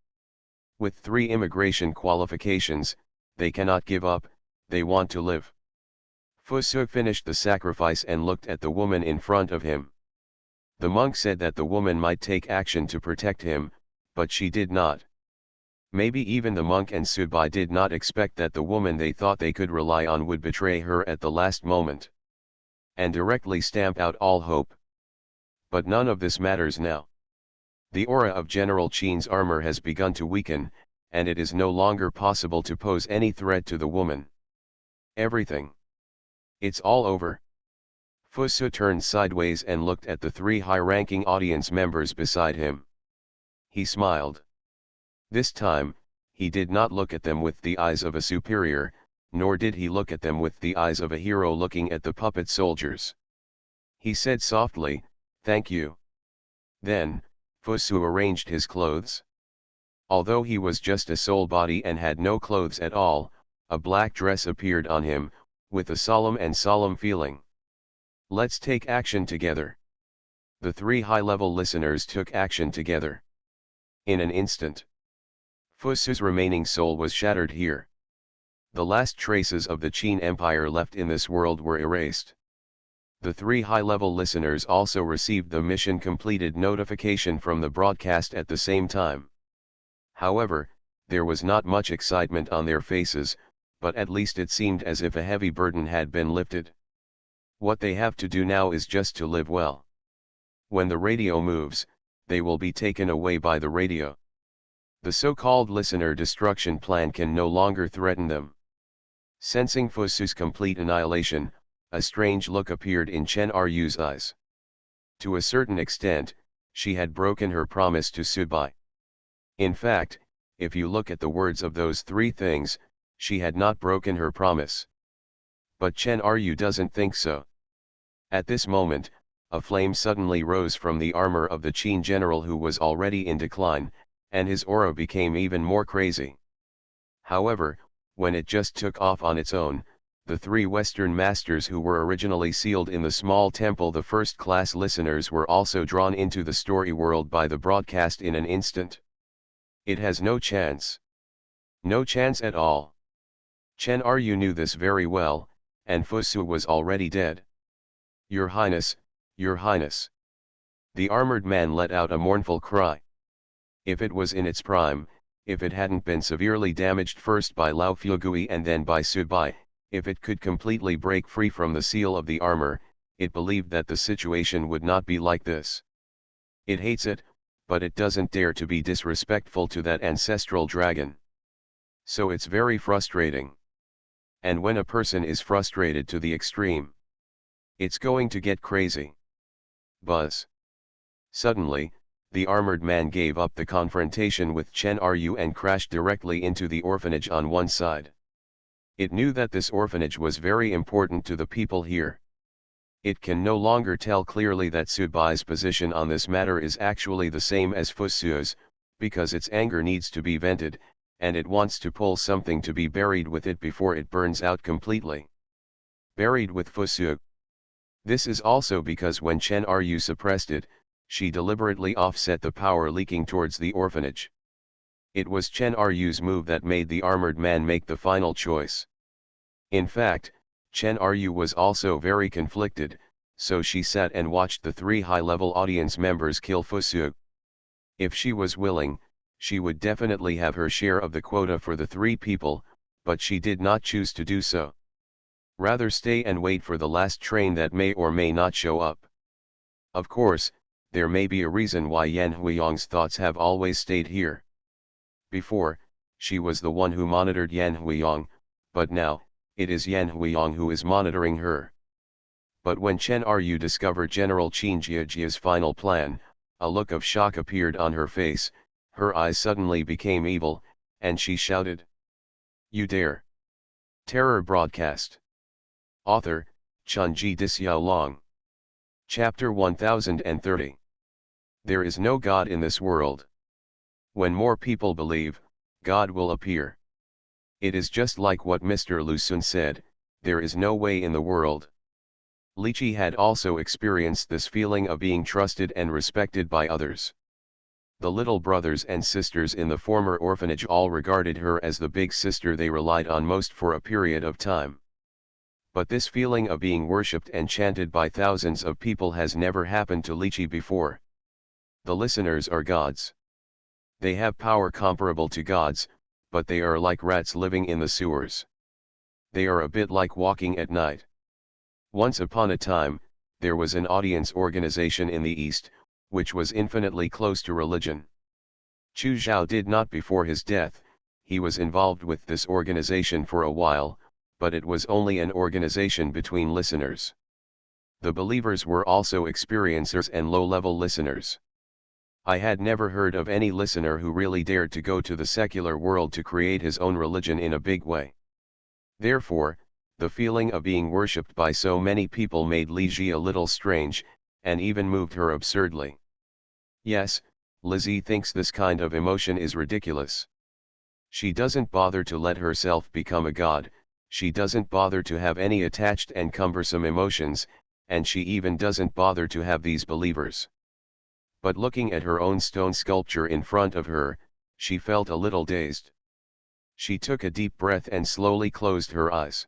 With 3 immigration qualifications, they cannot give up, they want to live. Fusu finished the sacrifice and looked at the woman in front of him. The monk said that the woman might take action to protect him, but she did not. Maybe even the monk and Subai did not expect that the woman they thought they could rely on would betray her at the last moment, and directly stamp out all hope. But none of this matters now. The aura of General Qin's armor has begun to weaken, and it is no longer possible to pose any threat to the woman. Everything. It's all over. Fusu turned sideways and looked at the 3 high-ranking audience members beside him. He smiled. This time, he did not look at them with the eyes of a superior, nor did he look at them with the eyes of a hero looking at the puppet soldiers. He said softly, "Thank you." Then, Fusu arranged his clothes. Although he was just a soul body and had no clothes at all, a black dress appeared on him, with a solemn feeling. Let's take action together. The 3 high-level listeners took action together. In an instant, Fusu's remaining soul was shattered here. The last traces of the Qin Empire left in this world were erased. The 3 high-level listeners also received the mission completed notification from the broadcast at the same time. However, there was not much excitement on their faces, but at least it seemed as if a heavy burden had been lifted. What they have to do now is just to live well. When the radio moves, they will be taken away by the radio. The so-called listener destruction plan can no longer threaten them. Sensing Fusu's complete annihilation, a strange look appeared in Chen Ryu's eyes. To a certain extent, she had broken her promise to Subai. In fact, if you look at the words of those 3 things, she had not broken her promise. But Chen Ryu doesn't think so. At this moment, a flame suddenly rose from the armor of the Qin general who was already in decline, and his aura became even more crazy. However, when it just took off on its own, the 3 Western masters who were originally sealed in the small temple, the first-class listeners, were also drawn into the story world by the broadcast in an instant. It has no chance. No chance at all. Chen Ryu knew this very well, and Fusu was already dead. Your Highness, Your Highness. The armored man let out a mournful cry. If it was in its prime, if it hadn't been severely damaged first by Lao Fugui and then by Subai, if it could completely break free from the seal of the armor, it believed that the situation would not be like this. It hates it, but it doesn't dare to be disrespectful to that ancestral dragon. So it's very frustrating. And when a person is frustrated to the extreme, it's going to get crazy. Buzz. Suddenly, the armored man gave up the confrontation with Chen Ryu and crashed directly into the orphanage on one side. It knew that this orphanage was very important to the people here. It can no longer tell clearly that Subai's position on this matter is actually the same as Fusu's, because its anger needs to be vented, and it wants to pull something to be buried with it before it burns out completely. Buried with Fusug. This is also because when Chen Ryu suppressed it, she deliberately offset the power leaking towards the orphanage. It was Chen Ryu's move that made the armored man make the final choice. In fact, Chen Ryu was also very conflicted, so she sat and watched the 3 high-level audience members kill Fusug. If she was willing, she would definitely have her share of the quota for the 3 people, but she did not choose to do so. Rather stay and wait for the last train that may or may not show up. Of course, there may be a reason why Yan Huiyang's thoughts have always stayed here. Before, she was the one who monitored Yan Huiyang, but now, it is Yan Huiyang who is monitoring her. But when Chen Ryu discovered General Qin Jiajia's final plan, a look of shock appeared on her face, her eyes suddenly became evil, and she shouted, "You dare!" Terror broadcast. Author, Chunji Dixiaolong. Chapter 1030. There is no God in this world. When more people believe, God will appear. It is just like what Mr. Lu Sun said, there is no way in the world. Li Chi had also experienced this feeling of being trusted and respected by others. The little brothers and sisters in the former orphanage all regarded her as the big sister they relied on most for a period of time. But this feeling of being worshipped and chanted by thousands of people has never happened to Li Chi before. The listeners are gods. They have power comparable to gods, but they are like rats living in the sewers. They are a bit like walking at night. Once upon a time, there was an audience organization in the East, which was infinitely close to religion. Chu Zhao did not before his death, he was involved with this organization for a while, but it was only an organization between listeners. The believers were also experiencers and low-level listeners. I had never heard of any listener who really dared to go to the secular world to create his own religion in a big way. Therefore, the feeling of being worshipped by so many people made Li Ji a little strange, and even moved her absurdly. Yes, Lizzie thinks this kind of emotion is ridiculous. She doesn't bother to let herself become a god, she doesn't bother to have any attached and cumbersome emotions, and she even doesn't bother to have these believers. But looking at her own stone sculpture in front of her, she felt a little dazed. She took a deep breath and slowly closed her eyes.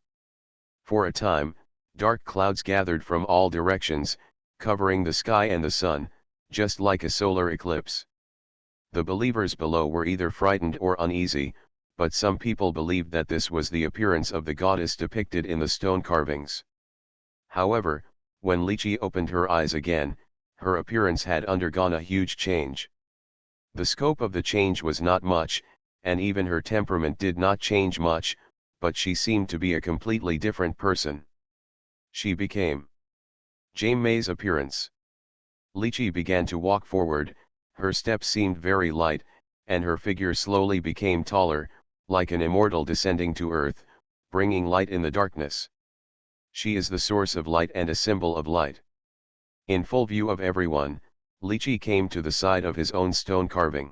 For a time, dark clouds gathered from all directions, covering the sky and the sun, just like a solar eclipse. The believers below were either frightened or uneasy, but some people believed that this was the appearance of the goddess depicted in the stone carvings. However, when Li Chi opened her eyes again, her appearance had undergone a huge change. The scope of the change was not much, and even her temperament did not change much, but she seemed to be a completely different person. She became Jame May's appearance. Li Chi began to walk forward, her steps seemed very light, and her figure slowly became taller, like an immortal descending to earth, bringing light in the darkness. She is the source of light and a symbol of light. In full view of everyone, Li Chi came to the side of his own stone carving.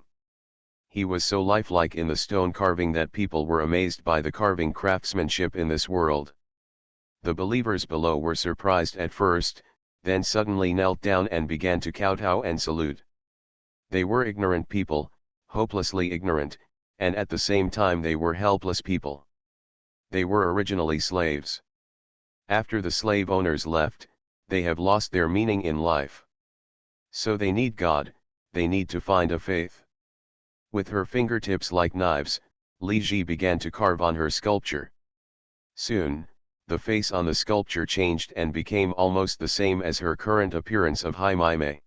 He was so lifelike in the stone carving that people were amazed by the carving craftsmanship in this world. The believers below were surprised at first, then suddenly knelt down and began to kowtow and salute. They were ignorant people, hopelessly ignorant, and at the same time they were helpless people. They were originally slaves. After the slave owners left, they have lost their meaning in life. So they need God, they need to find a faith. With her fingertips like knives, Li Ji began to carve on her sculpture. Soon, the face on the sculpture changed and became almost the same as her current appearance of Hai Mai Mei.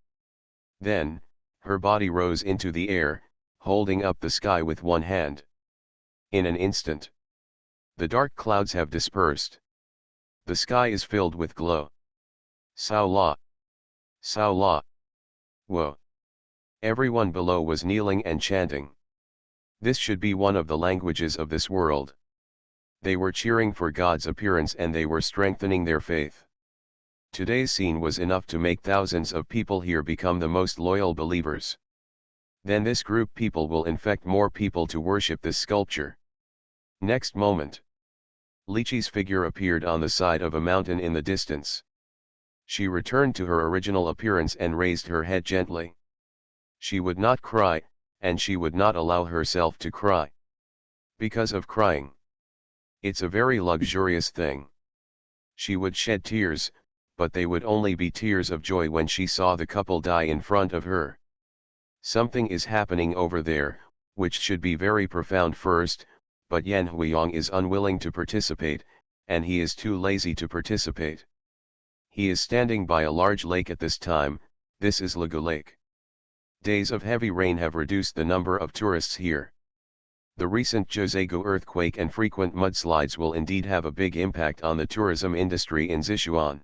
Then, her body rose into the air, holding up the sky with one hand. In an instant, the dark clouds have dispersed. The sky is filled with glow. Sao La! Sao La! Whoa! Everyone below was kneeling and chanting. This should be one of the languages of this world. They were cheering for God's appearance and they were strengthening their faith. Today's scene was enough to make thousands of people here become the most loyal believers. Then this group people will infect more people to worship this sculpture. Next moment, Lichi's figure appeared on the side of a mountain in the distance. She returned to her original appearance and raised her head gently. She would not cry, and she would not allow herself to cry. Because of crying. It's a very luxurious thing. She would shed tears, but they would only be tears of joy when she saw the couple die in front of her. Something is happening over there, which should be very profound first, but Yan Huiyang is unwilling to participate, and he is too lazy to participate. He is standing by a large lake at this time. This is Lagu Lake. Days of heavy rain have reduced the number of tourists here. The recent Zhezhou earthquake and frequent mudslides will indeed have a big impact on the tourism industry in Sichuan.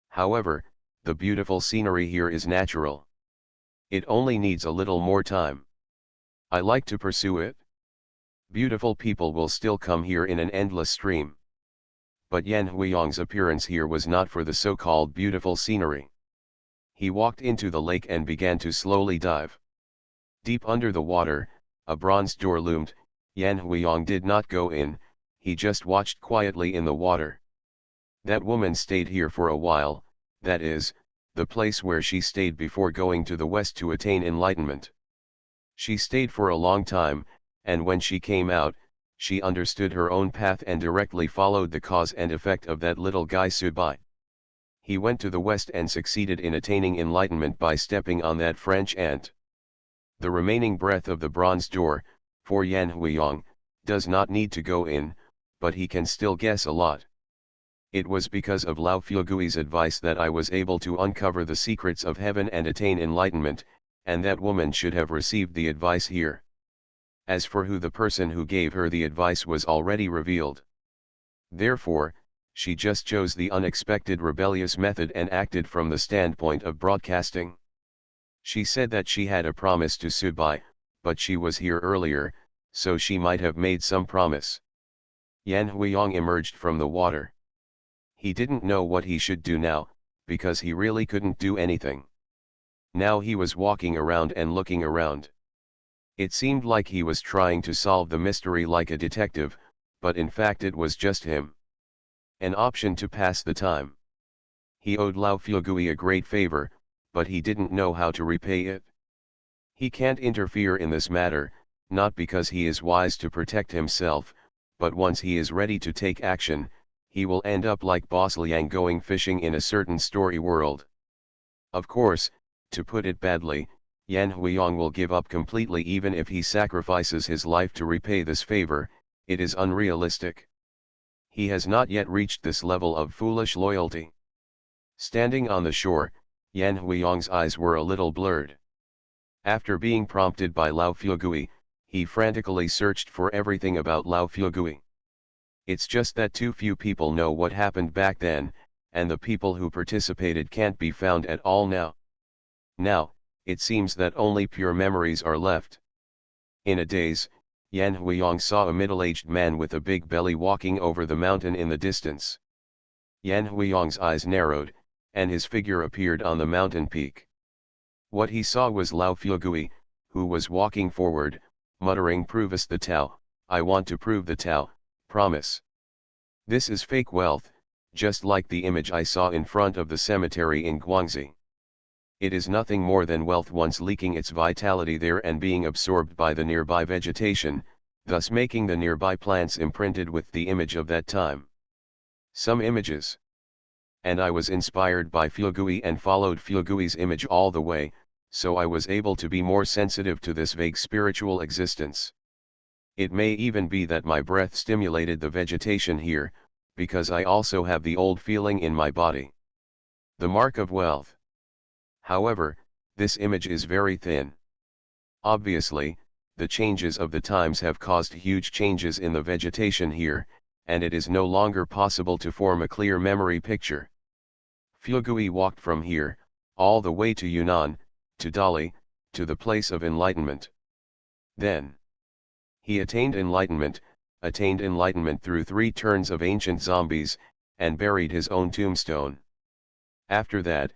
However, the beautiful scenery here is natural. It only needs a little more time. I like to pursue it. Beautiful people will still come here in an endless stream. But Yan Huiyang's appearance here was not for the so-called beautiful scenery. He walked into the lake and began to slowly dive. Deep under the water, a bronze door loomed. Yan Huiyang did not go in, he just watched quietly in the water. That woman stayed here for a while, that is, the place where she stayed before going to the west to attain enlightenment. She stayed for a long time, and when she came out, she understood her own path and directly followed the cause and effect of that little guy Subai. He went to the west and succeeded in attaining enlightenment by stepping on that French ant. The remaining breadth of the bronze door, for Yan Huiyang, does not need to go in, but he can still guess a lot. It was because of Lao Fugui's advice that I was able to uncover the secrets of heaven and attain enlightenment, and that woman should have received the advice here. As for who the person who gave her the advice was already revealed. Therefore, she just chose the unexpected rebellious method and acted from the standpoint of broadcasting. She said that she had a promise to Subai, but she was here earlier, so she might have made some promise. Yan Huiyang emerged from the water. He didn't know what he should do now, because he really couldn't do anything. Now he was walking around and looking around. It seemed like he was trying to solve the mystery like a detective, but in fact it was just him. An option to pass the time. He owed Lao Fugui a great favor, but he didn't know how to repay it. He can't interfere in this matter, not because he is wise to protect himself, but once he is ready to take action, he will end up like Boss Liang going fishing in a certain story world. Of course, to put it badly, Yan Huiyang will give up completely even if he sacrifices his life to repay this favor. It is unrealistic. He has not yet reached this level of foolish loyalty. Standing on the shore, Yan Huiyang's eyes were a little blurred. After being prompted by Lao Fugui, he frantically searched for everything about Lao Fugui. It's just that too few people know what happened back then, and the people who participated can't be found at all now. Now, it seems that only pure memories are left. In a daze, Yan Huiyang saw a middle-aged man with a big belly walking over the mountain in the distance. Yan Huiyang's eyes narrowed, and his figure appeared on the mountain peak. What he saw was Lao Fugui, who was walking forward, muttering, "Prove us the Tao, I want to prove the Tao, promise." This is fake wealth, just like the image I saw in front of the cemetery in Guangxi. It is nothing more than wealth once leaking its vitality there and being absorbed by the nearby vegetation, thus making the nearby plants imprinted with the image of that time. Some images. And I was inspired by Fugui and followed Fugui's image all the way, so I was able to be more sensitive to this vague spiritual existence. It may even be that my breath stimulated the vegetation here, because I also have the old feeling in my body. The mark of wealth. However, this image is very thin. Obviously, the changes of the times have caused huge changes in the vegetation here, and it is no longer possible to form a clear memory picture. Fugui walked from here, all the way to Yunnan, to Dali, to the place of enlightenment. Then, he attained enlightenment through 3 turns of ancient zombies, and buried his own tombstone. After that,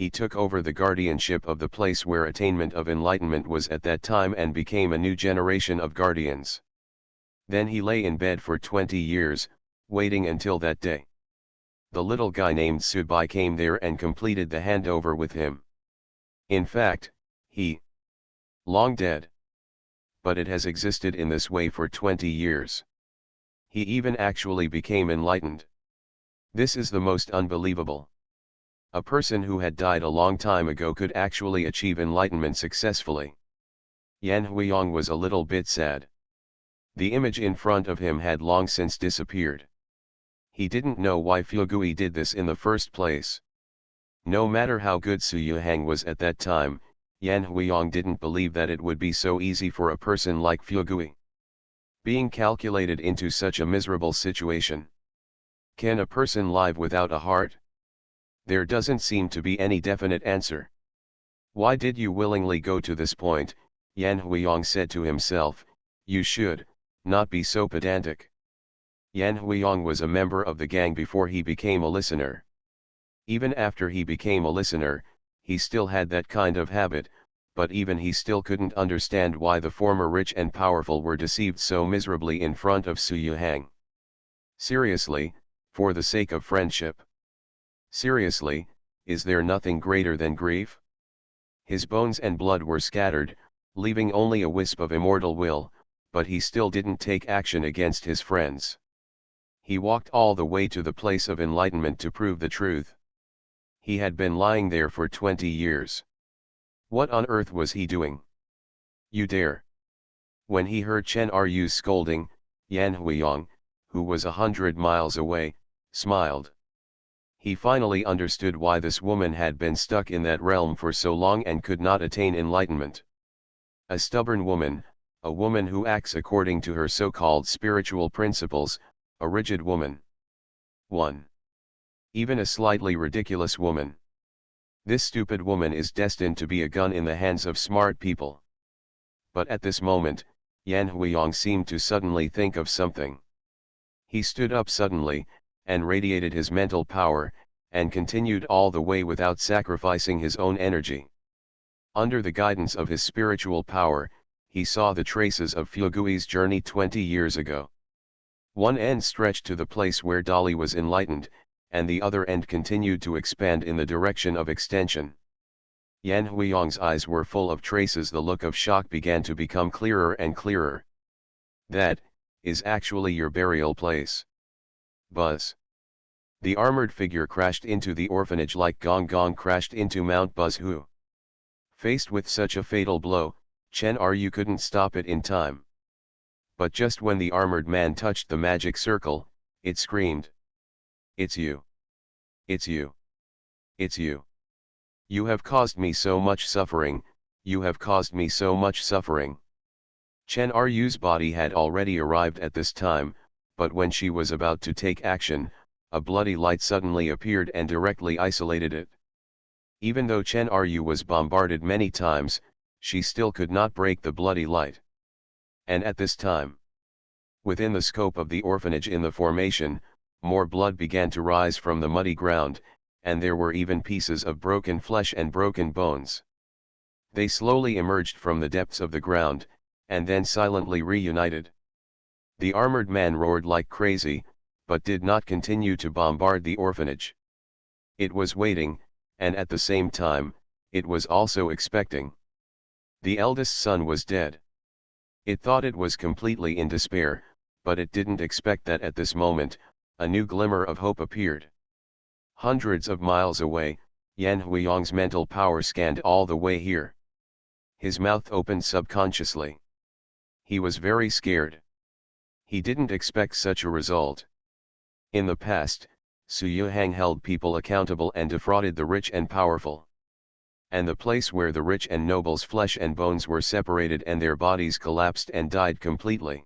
he took over the guardianship of the place where attainment of enlightenment was at that time and became a new generation of guardians. Then he lay in bed for 20 years, waiting until that day. The little guy named Subai came there and completed the handover with him. In fact, he long dead. But it has existed in this way for 20 years. He even actually became enlightened. This is the most unbelievable. A person who had died a long time ago could actually achieve enlightenment successfully. Yan Huiyang was a little bit sad. The image in front of him had long since disappeared. He didn't know why Fugui did this in the first place. No matter how good Su Yuhang was at that time, Yan Huiyang didn't believe that it would be so easy for a person like Fugui being calculated into such a miserable situation. Can a person live without a heart? There doesn't seem to be any definite answer. Why did you willingly go to this point? Yan Huiyang said to himself. You should not be so pedantic. Yan Huiyang was a member of the gang before he became a listener. Even after he became a listener, he still had that kind of habit, but even he still couldn't understand why the former rich and powerful were deceived so miserably in front of Su Yuhang. Seriously, for the sake of friendship. Seriously, is there nothing greater than grief? His bones and blood were scattered, leaving only a wisp of immortal will, but he still didn't take action against his friends. He walked all the way to the place of enlightenment to prove the truth. He had been lying there for 20 years. What on earth was he doing? You dare! When he heard Chen Ru's scolding, Yan Huiyang, who was 100 miles away, smiled. He finally understood why this woman had been stuck in that realm for so long and could not attain enlightenment. A stubborn woman, a woman who acts according to her so-called spiritual principles, a rigid woman. 1. Even a slightly ridiculous woman. This stupid woman is destined to be a gun in the hands of smart people. But at this moment, Yan Huiyang seemed to suddenly think of something. He stood up suddenly, and radiated his mental power, and continued all the way without sacrificing his own energy. Under the guidance of his spiritual power, he saw the traces of Fugui's journey 20 years ago. One end stretched to the place where Dali was enlightened, and the other end continued to expand in the direction of extension. Yan Huiyang's eyes were full of traces. The look of shock began to become clearer and clearer. That is actually your burial place. Buzz. The armored figure crashed into the orphanage like Gong Gong crashed into Mount Buzhu. Faced with such a fatal blow, Chen Ru couldn't stop it in time. But just when the armored man touched the magic circle, it screamed. It's you. It's you. It's you. You have caused me so much suffering, you have caused me so much suffering. Chen Ru's body had already arrived at this time, but when she was about to take action, a bloody light suddenly appeared and directly isolated it. Even though Chen Ru was bombarded many times, she still could not break the bloody light. And at this time, within the scope of the orphanage in the formation, more blood began to rise from the muddy ground, and there were even pieces of broken flesh and broken bones. They slowly emerged from the depths of the ground, and then silently reunited. The armored man roared like crazy, but did not continue to bombard the orphanage. It was waiting, and at the same time, it was also expecting. The eldest son was dead. It thought it was completely in despair, but it didn't expect that at this moment, a new glimmer of hope appeared. Hundreds of miles away, Yan Huiyang's mental power scanned all the way here. His mouth opened subconsciously. He was very scared. He didn't expect such a result. In the past, Su Yuhang held people accountable and defrauded the rich and powerful. And the place where the rich and noble's flesh and bones were separated and their bodies collapsed and died completely.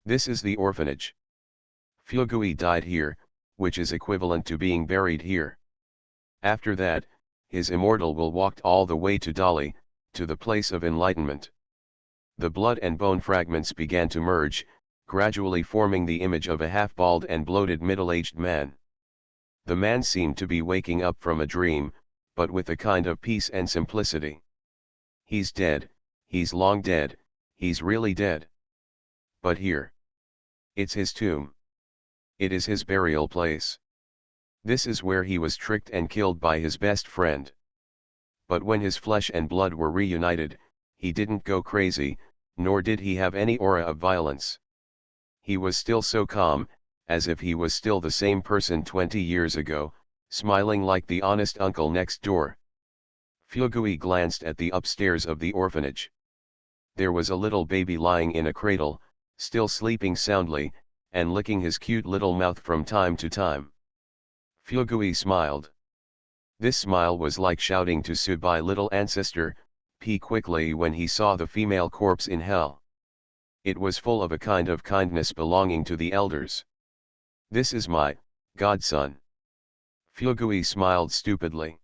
This is the orphanage. Fugui died here, which is equivalent to being buried here. After that, his immortal will walked all the way to Dali, to the place of enlightenment. The blood and bone fragments began to merge, gradually forming the image of a half-bald and bloated middle-aged man. The man seemed to be waking up from a dream, but with a kind of peace and simplicity. He's dead, he's long dead, he's really dead. But here. It's his tomb. It is his burial place. This is where he was tricked and killed by his best friend. But when his flesh and blood were reunited, he didn't go crazy, nor did he have any aura of violence. He was still so calm, as if he was still the same person 20 years ago, smiling like the honest uncle next door. Fugui glanced at the upstairs of the orphanage. There was a little baby lying in a cradle, still sleeping soundly, and licking his cute little mouth from time to time. Fugui smiled. This smile was like shouting to Subai, little ancestor, pee quickly, when he saw the female corpse in hell. It was full of a kind of kindness belonging to the elders. This is my godson. Fugui smiled stupidly.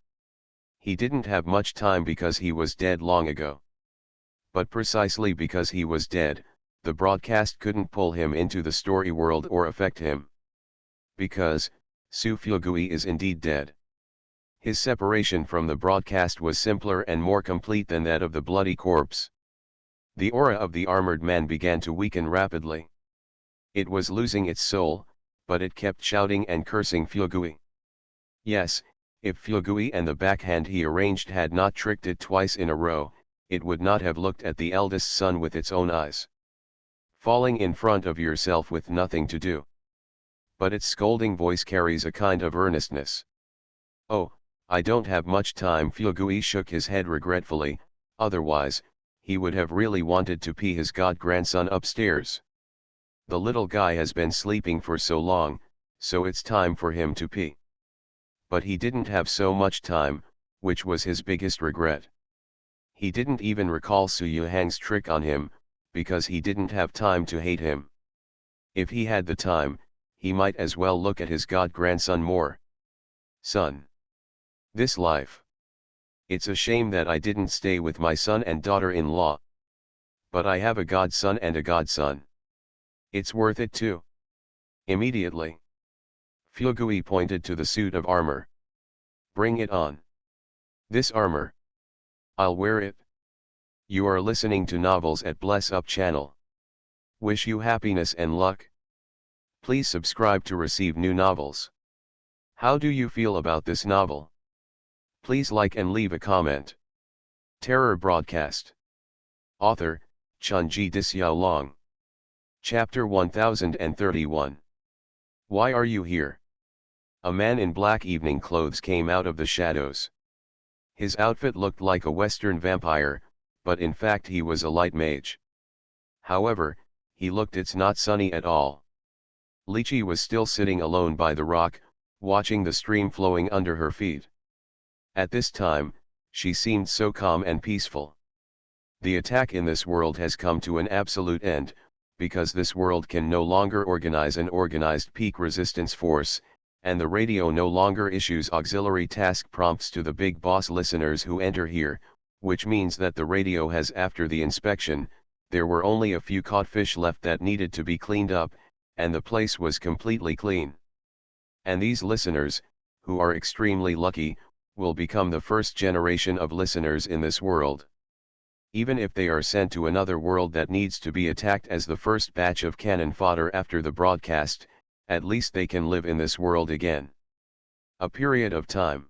He didn't have much time because he was dead long ago. But precisely because he was dead, the broadcast couldn't pull him into the story world or affect him. Because, Su Fugui is indeed dead. His separation from the broadcast was simpler and more complete than that of the bloody corpse. The aura of the armored man began to weaken rapidly. It was losing its soul, but it kept shouting and cursing Fugui. Yes, if Fugui and the backhand he arranged had not tricked it twice in a row, it would not have looked at the eldest son with its own eyes. Falling in front of yourself with nothing to do. But its scolding voice carries a kind of earnestness. Oh, I don't have much time. Fugui shook his head regretfully, otherwise, he would have really wanted to pee his god-grandson upstairs. The little guy has been sleeping for so long, so it's time for him to pee. But he didn't have so much time, which was his biggest regret. He didn't even recall Su Yuhang's trick on him, because he didn't have time to hate him. If he had the time, he might as well look at his god-grandson more. Son. This life. It's a shame that I didn't stay with my son and daughter-in-law. But I have a godson and a godson. It's worth it too. Immediately. Fugui pointed to the suit of armor. Bring it on. This armor. I'll wear it. You are listening to Novels at Bless Up channel. Wish you happiness and luck. Please subscribe to receive new novels. How do you feel about this novel? Please like and leave a comment. Terror Broadcast. Author, Chunji Disyao. Chapter 1031. Why are you here? A man in black evening clothes came out of the shadows. His outfit looked like a Western vampire, but in fact he was a light mage. However, he looked it's not sunny at all. Lychee was still sitting alone by the rock, watching the stream flowing under her feet. At this time, she seemed so calm and peaceful. The attack in this world has come to an absolute end, because this world can no longer organize an organized peak resistance force, and the radio no longer issues auxiliary task prompts to the big boss listeners who enter here, which means that the radio has, after the inspection, there were only a few caught fish left that needed to be cleaned up, and the place was completely clean. And these listeners, who are extremely lucky, will become the first generation of listeners in this world. Even if they are sent to another world that needs to be attacked as the first batch of cannon fodder after the broadcast, at least they can live in this world again. A period of time.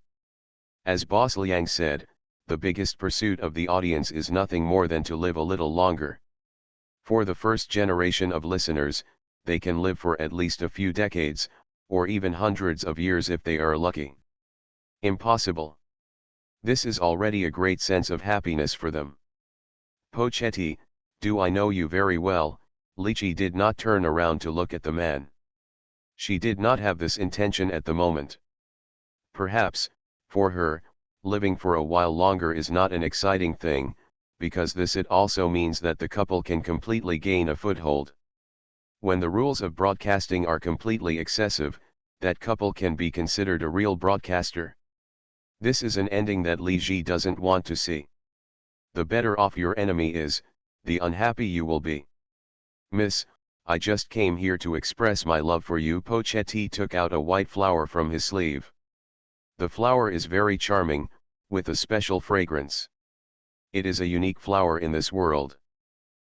As Boss Liang said, the biggest pursuit of the audience is nothing more than to live a little longer. For the first generation of listeners, they can live for at least a few decades, or even hundreds of years if they are lucky. Impossible. This is already a great sense of happiness for them. Pochetti, do I know you very well? Lychee did not turn around to look at the man. She did not have this intention at the moment. Perhaps, for her, living for a while longer is not an exciting thing, because this it also means that the couple can completely gain a foothold. When the rules of broadcasting are completely excessive, that couple can be considered a real broadcaster. This is an ending that Li Ji doesn't want to see. The better off your enemy is, the unhappy you will be. Miss, I just came here to express my love for you. Pochetti took out a white flower from his sleeve. The flower is very charming, with a special fragrance. It is a unique flower in this world.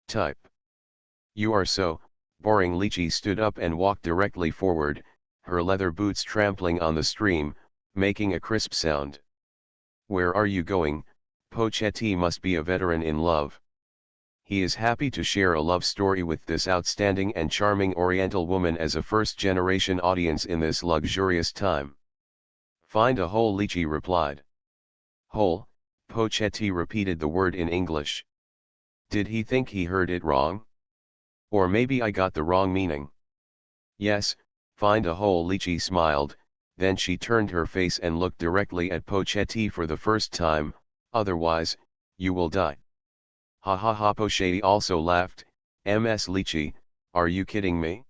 Type. You are so boring. Lychee stood up and walked directly forward, her leather boots trampling on the stream, making a crisp sound. Where are you going? Pochetti must be a veteran in love. He is happy to share a love story with this outstanding and charming Oriental woman as a first-generation audience in this luxurious time. Find a hole, Lychee replied. Hole, Pochetti repeated the word in English. Did he think he heard it wrong? Or maybe I got the wrong meaning. Yes, find a hole, Lychee smiled, then she turned her face and looked directly at Pochetti for the first time, otherwise, you will die. Ha ha ha. Pochetti also laughed. Ms. Lychee, are you kidding me?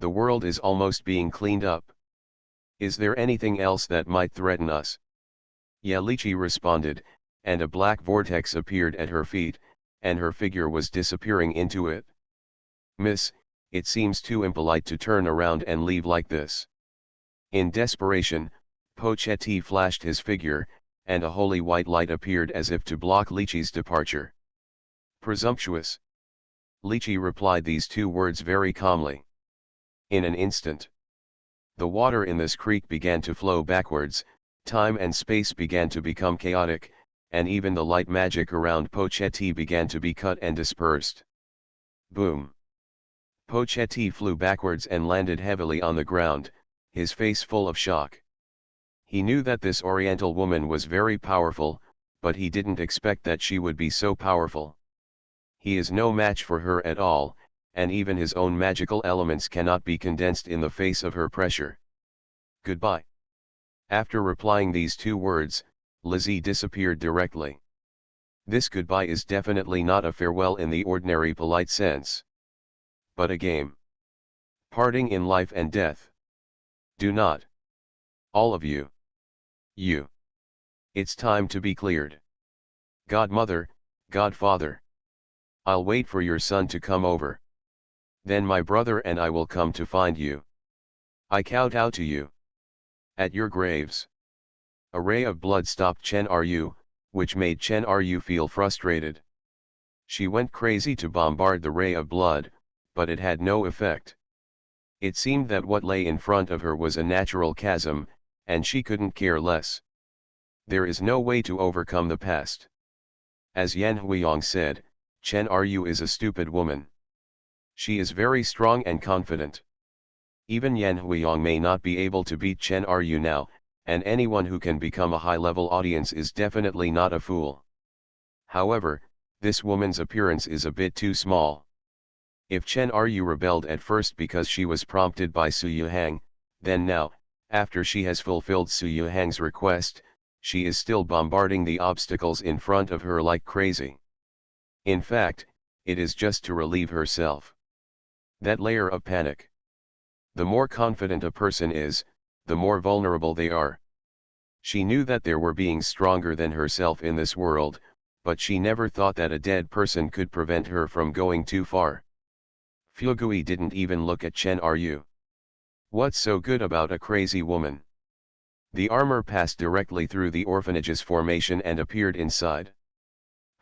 The world is almost being cleaned up. Is there anything else that might threaten us? Yeah, Lychee responded, and a black vortex appeared at her feet, and her figure was disappearing into it. Miss, it seems too impolite to turn around and leave like this. In desperation, Pochetti flashed his figure, and a holy white light appeared as if to block Lychee's departure. Presumptuous. Lychee replied these two words very calmly. In an instant, the water in this creek began to flow backwards, time and space began to become chaotic, and even the light magic around Pochetti began to be cut and dispersed. Boom! Pochetti flew backwards and landed heavily on the ground, his face full of shock. He knew that this Oriental woman was very powerful, but he didn't expect that she would be so powerful. He is no match for her at all, and even his own magical elements cannot be condensed in the face of her pressure. Goodbye. After replying these two words, Lizzie disappeared directly. This goodbye is definitely not a farewell in the ordinary polite sense, but a game. Parting in life and death. Do not. All of you. You. It's time to be cleared. Godmother, Godfather. I'll wait for your son to come over. Then my brother and I will come to find you. I kowtow to you. At your graves. A ray of blood stopped Chen Ryu, which made Chen Ryu feel frustrated. She went crazy to bombard the ray of blood, but it had no effect. It seemed that what lay in front of her was a natural chasm, and she couldn't care less. There is no way to overcome the past. As Yan Huiyang said, Chen Ryu is a stupid woman. She is very strong and confident. Even Yan Huiyang may not be able to beat Chen Ryu now, and anyone who can become a high-level audience is definitely not a fool. However, this woman's appearance is a bit too small. If Chen Ryu rebelled at first because she was prompted by Su Yuhang, then now, after she has fulfilled Su Yuhang's request, she is still bombarding the obstacles in front of her like crazy. In fact, it is just to relieve herself. That layer of panic. The more confident a person is, the more vulnerable they are. She knew that there were beings stronger than herself in this world, but she never thought that a dead person could prevent her from going too far. Fugui didn't even look at Chen Ryu. What's so good about a crazy woman? The armor passed directly through the orphanage's formation and appeared inside.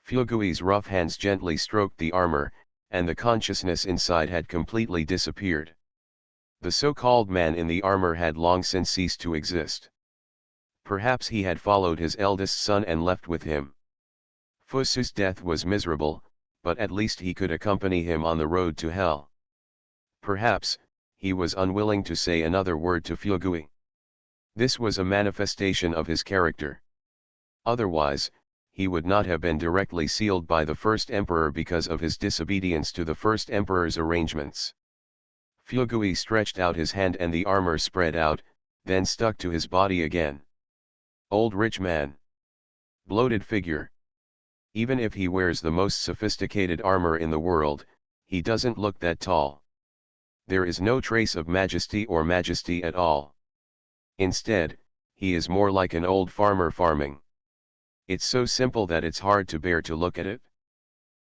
Fugui's rough hands gently stroked the armor, and the consciousness inside had completely disappeared. The so-called man in the armor had long since ceased to exist. Perhaps he had followed his eldest son and left with him. Fusu's death was miserable, but at least he could accompany him on the road to hell. Perhaps, he was unwilling to say another word to Fugui. This was a manifestation of his character. Otherwise, he would not have been directly sealed by the first emperor because of his disobedience to the first emperor's arrangements. Fugui stretched out his hand and the armor spread out, then stuck to his body again. Old rich man. Bloated figure. Even if he wears the most sophisticated armor in the world, he doesn't look that tall. There is no trace of majesty or majesty at all. Instead, he is more like an old farmer farming. It's so simple that it's hard to bear to look at it.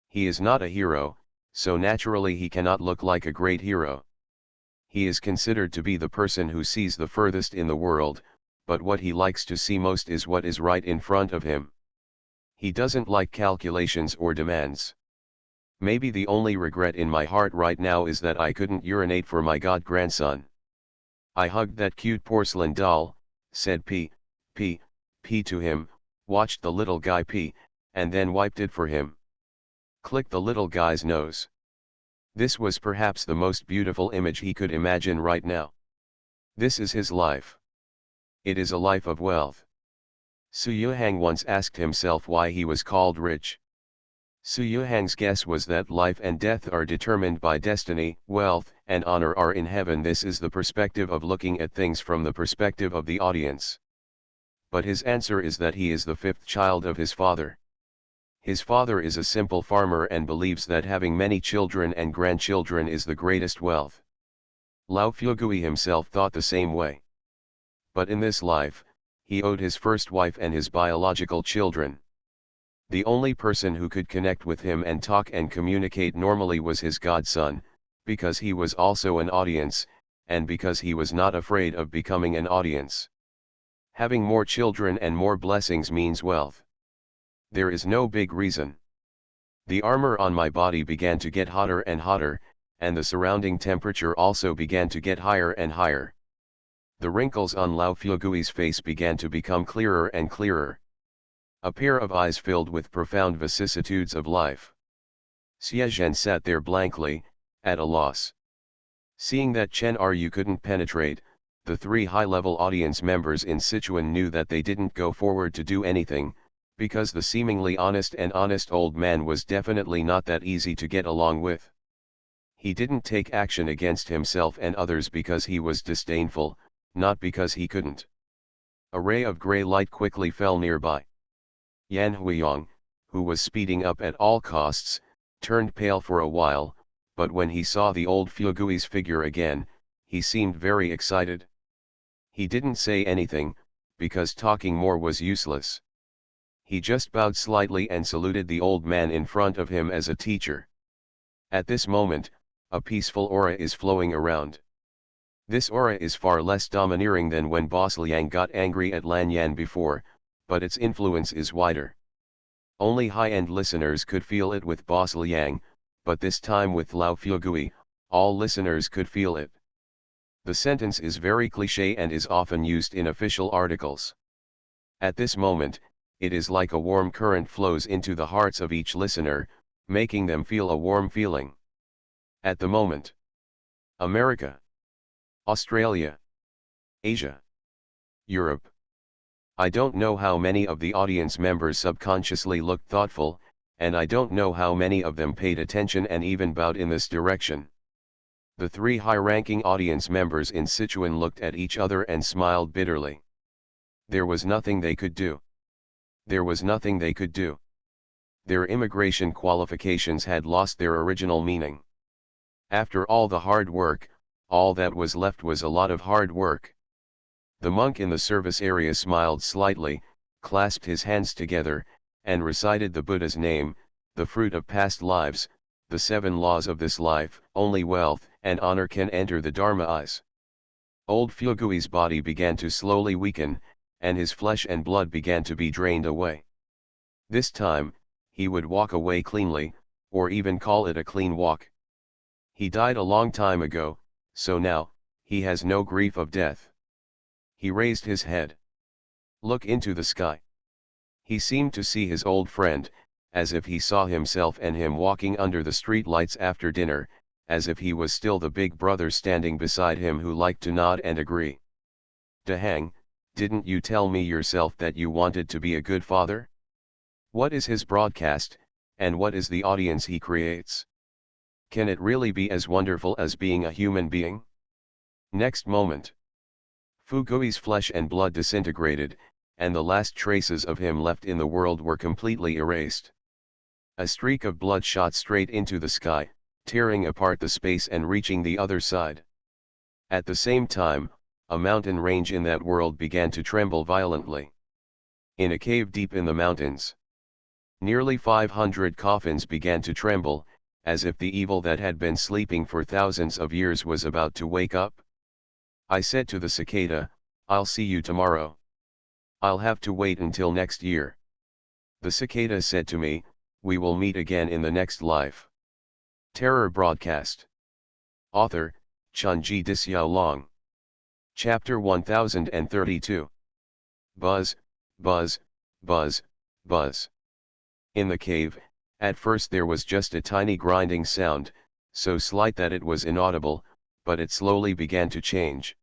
He is not a hero, so naturally he cannot look like a great hero. He is considered to be the person who sees the furthest in the world, but what he likes to see most is what is right in front of him. He doesn't like calculations or demands. Maybe the only regret in my heart right now is that I couldn't urinate for my god-grandson. I hugged that cute porcelain doll, said pee, pee, pee to him, watched the little guy pee, and then wiped it for him. Clicked the little guy's nose. This was perhaps the most beautiful image he could imagine right now. This is his life. It is a life of wealth. Su Yuhang once asked himself why he was called rich. Su Yuhang's guess was that life and death are determined by destiny, wealth and honor are in heaven. This is the perspective of looking at things from the perspective of the audience. But his answer is that he is the fifth child of his father. His father is a simple farmer and believes that having many children and grandchildren is the greatest wealth. Lao Fugui himself thought the same way. But in this life, he owed his first wife and his biological children. The only person who could connect with him and talk and communicate normally was his godson, because he was also an audience, and because he was not afraid of becoming an audience. Having more children and more blessings means wealth. There is no big reason. The armor on my body began to get hotter and hotter, and the surrounding temperature also began to get higher and higher. The wrinkles on Lao Fugui's face began to become clearer and clearer. A pair of eyes filled with profound vicissitudes of life. Xie Zhen sat there blankly, at a loss. Seeing that Chen Ryu couldn't penetrate, the three high-level audience members in Sichuan knew that they didn't go forward to do anything, because the seemingly honest old man was definitely not that easy to get along with. He didn't take action against himself and others because he was disdainful, not because he couldn't. A ray of gray light quickly fell nearby. Yan Huiyang, who was speeding up at all costs, turned pale for a while, but when he saw the old Fugui's figure again, he seemed very excited. He didn't say anything, because talking more was useless. He just bowed slightly and saluted the old man in front of him as a teacher. At this moment, a peaceful aura is flowing around. This aura is far less domineering than when Boss Liang got angry at Lan Yan before, but its influence is wider. Only high-end listeners could feel it with Boss Liang, but this time with Lao Fugui, all listeners could feel it. The sentence is very cliché and is often used in official articles. At this moment, it is like a warm current flows into the hearts of each listener, making them feel a warm feeling. At the moment, America, Australia, Asia, Europe. I don't know how many of the audience members subconsciously looked thoughtful, and I don't know how many of them paid attention and even bowed in this direction. The three high-ranking audience members in Sichuan looked at each other and smiled bitterly. There was nothing they could do. There was nothing they could do. Their immigration qualifications had lost their original meaning. After all the hard work, all that was left was a lot of hard work. The monk in the service area smiled slightly, clasped his hands together, and recited the Buddha's name, the fruit of past lives, the 7 laws of this life. Only wealth and honor can enter the Dharma eyes. Old Fugui's body began to slowly weaken, and his flesh and blood began to be drained away. This time, he would walk away cleanly, or even call it a clean walk. He died a long time ago, so now, he has no grief of death. He raised his head. Look into the sky. He seemed to see his old friend, as if he saw himself and him walking under the street lights after dinner, as if he was still the big brother standing beside him who liked to nod and agree. Dahang, didn't you tell me yourself that you wanted to be a good father? What is his broadcast, and what is the audience he creates? Can it really be as wonderful as being a human being? Next moment, Fugui's flesh and blood disintegrated, and the last traces of him left in the world were completely erased. A streak of blood shot straight into the sky, tearing apart the space and reaching the other side. At the same time, a mountain range in that world began to tremble violently. In a cave deep in the mountains, nearly 500 coffins began to tremble, as if the evil that had been sleeping for thousands of years was about to wake up. I said to the cicada, "I'll see you tomorrow." I'll have to wait until next year. The cicada said to me, we will meet again in the next life. Terror Broadcast. Author, Chunji Dixiaolong. Chapter 1032. Buzz, buzz, buzz, buzz. In the cave, at first there was just a tiny grinding sound, so slight that it was inaudible, but it slowly began to change.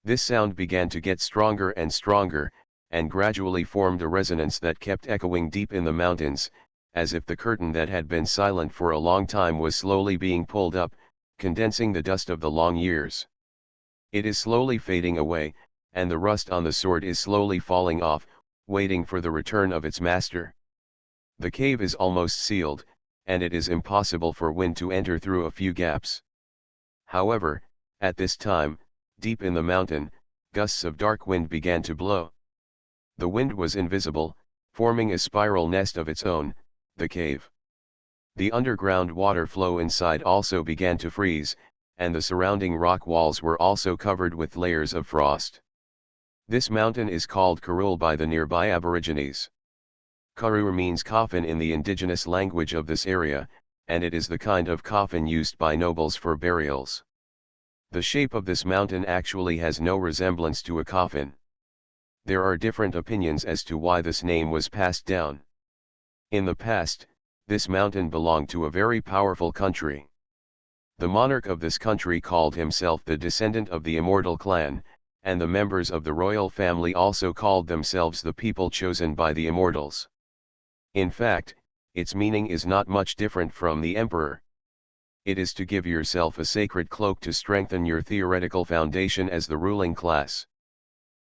This sound began to get stronger and stronger, and gradually formed a resonance that kept echoing deep in the mountains, as if the curtain that had been silent for a long time was slowly being pulled up, condensing the dust of the long years. It is slowly fading away, and the rust on the sword is slowly falling off, waiting for the return of its master. The cave is almost sealed, and it is impossible for wind to enter through a few gaps. However, at this time, deep in the mountain, gusts of dark wind began to blow. The wind was invisible, forming a spiral nest of its own, the cave. The underground water flow inside also began to freeze, and the surrounding rock walls were also covered with layers of frost. This mountain is called Karul by the nearby Aborigines. Karur means coffin in the indigenous language of this area, and it is the kind of coffin used by nobles for burials. The shape of this mountain actually has no resemblance to a coffin. There are different opinions as to why this name was passed down. In the past, this mountain belonged to a very powerful country. The monarch of this country called himself the descendant of the immortal clan, and the members of the royal family also called themselves the people chosen by the immortals. In fact, its meaning is not much different from the emperor. It is to give yourself a sacred cloak to strengthen your theoretical foundation as the ruling class.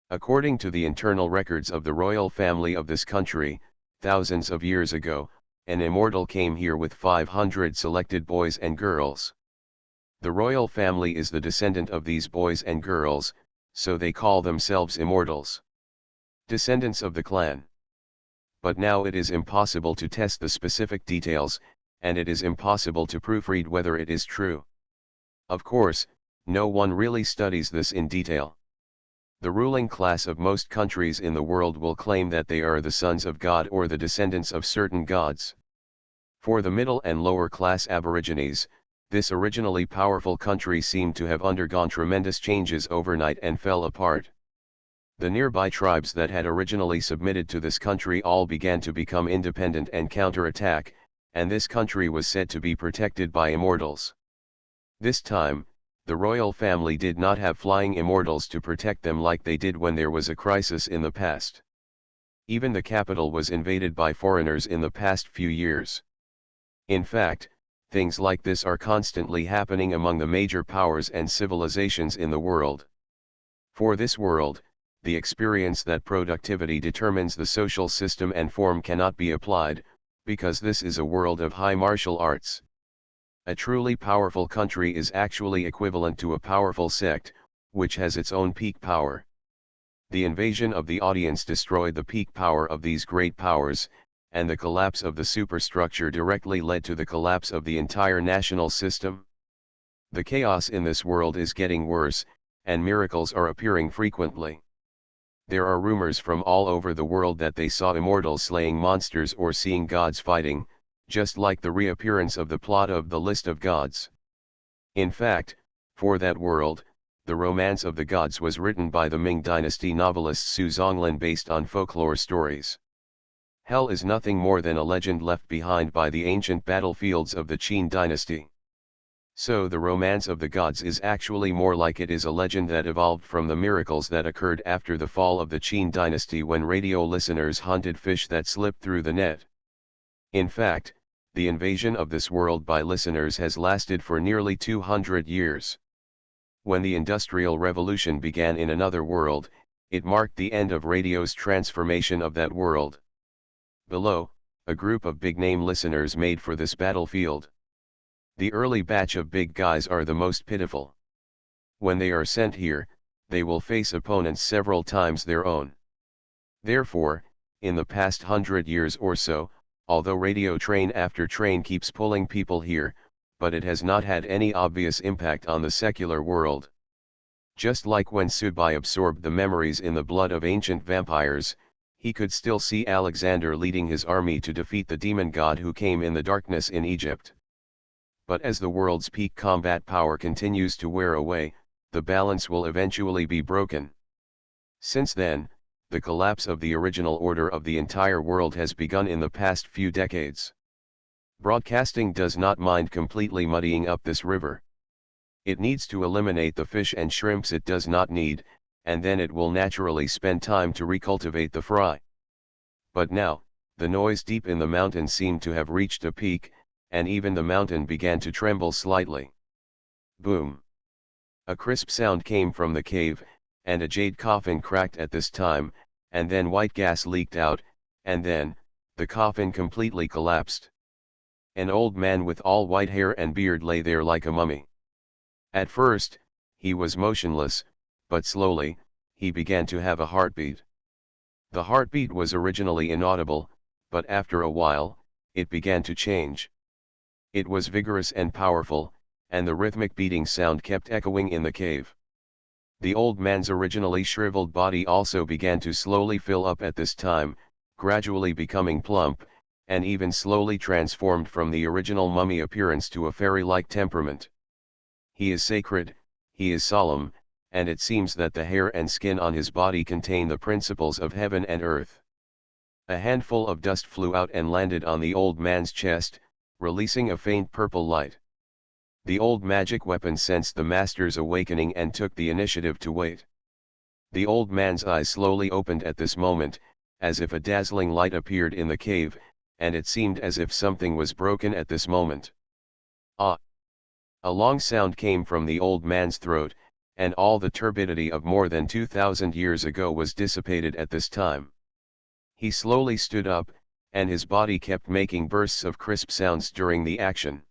According to the internal records of the royal family of this country, thousands of years ago, an immortal came here with 500 selected boys and girls. The royal family is the descendant of these boys and girls, so they call themselves immortals. Descendants of the clan. But now it is impossible to test the specific details, and it is impossible to proofread whether it is true. Of course, no one really studies this in detail. The ruling class of most countries in the world will claim that they are the sons of God or the descendants of certain gods. For the middle and lower class Aborigines, this originally powerful country seemed to have undergone tremendous changes overnight and fell apart. The nearby tribes that had originally submitted to this country all began to become independent and counterattack, and this country was said to be protected by immortals. This time, the royal family did not have flying immortals to protect them like they did when there was a crisis in the past. Even the capital was invaded by foreigners in the past few years. In fact, things like this are constantly happening among the major powers and civilizations in the world. For this world, the experience that productivity determines the social system and form cannot be applied, because this is a world of high martial arts. A truly powerful country is actually equivalent to a powerful sect, which has its own peak power. The invasion of the audience destroyed the peak power of these great powers, and the collapse of the superstructure directly led to the collapse of the entire national system. The chaos in this world is getting worse, and miracles are appearing frequently. There are rumors from all over the world that they saw immortals slaying monsters or seeing gods fighting, just like the reappearance of the plot of the List of Gods. In fact, for that world, the Romance of the Gods was written by the Ming Dynasty novelist Su Zonglin based on folklore stories. Hell is nothing more than a legend left behind by the ancient battlefields of the Qin dynasty. So the Romance of the Gods is actually more like it is a legend that evolved from the miracles that occurred after the fall of the Qin dynasty when radio listeners hunted fish that slipped through the net. In fact, the invasion of this world by listeners has lasted for nearly 200 years. When the Industrial Revolution began in another world, it marked the end of radio's transformation of that world. Below, a group of big-name listeners made for this battlefield. The early batch of big guys are the most pitiful. When they are sent here, they will face opponents several times their own. Therefore, in the past 100 years or so, although radio train after train keeps pulling people here, but it has not had any obvious impact on the secular world. Just like when Subai absorbed the memories in the blood of ancient vampires, he could still see Alexander leading his army to defeat the demon god who came in the darkness in Egypt. But as the world's peak combat power continues to wear away, the balance will eventually be broken. Since then, the collapse of the original order of the entire world has begun in the past few decades. Broadcasting does not mind completely muddying up this river. It needs to eliminate the fish and shrimps it does not need, and then it will naturally spend time to recultivate the fry. But now, the noise deep in the mountain seemed to have reached a peak, and even the mountain began to tremble slightly. Boom! A crisp sound came from the cave, and a jade coffin cracked at this time, and then white gas leaked out, and then, the coffin completely collapsed. An old man with all white hair and beard lay there like a mummy. At first, he was motionless, but slowly, he began to have a heartbeat. The heartbeat was originally inaudible, but after a while, it began to change. It was vigorous and powerful, and the rhythmic beating sound kept echoing in the cave. The old man's originally shriveled body also began to slowly fill up at this time, gradually becoming plump, and even slowly transformed from the original mummy appearance to a fairy-like temperament. He is sacred, he is solemn, and it seems that the hair and skin on his body contain the principles of heaven and earth. A handful of dust flew out and landed on the old man's chest, releasing a faint purple light. The old magic weapon sensed the master's awakening and took the initiative to wait. The old man's eyes slowly opened at this moment, as if a dazzling light appeared in the cave, and it seemed as if something was broken at this moment. Ah! A long sound came from the old man's throat, and all the turbidity of more than 2,000 years ago was dissipated at this time. He slowly stood up, and his body kept making bursts of crisp sounds during the action.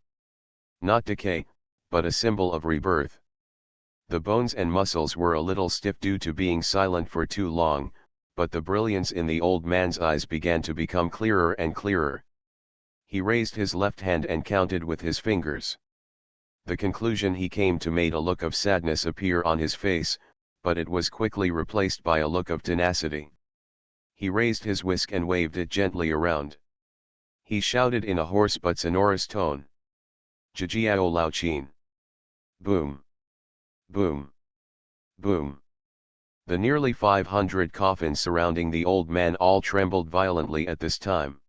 Not decay, but a symbol of rebirth. The bones and muscles were a little stiff due to being silent for too long, but the brilliance in the old man's eyes began to become clearer and clearer. He raised his left hand and counted with his fingers. The conclusion he came to made a look of sadness appear on his face, but it was quickly replaced by a look of tenacity. He raised his whisk and waved it gently around. He shouted in a hoarse but sonorous tone. Jijiao Lao Chin. Boom. Boom. Boom. The nearly 500 coffins surrounding the old man all trembled violently at this time.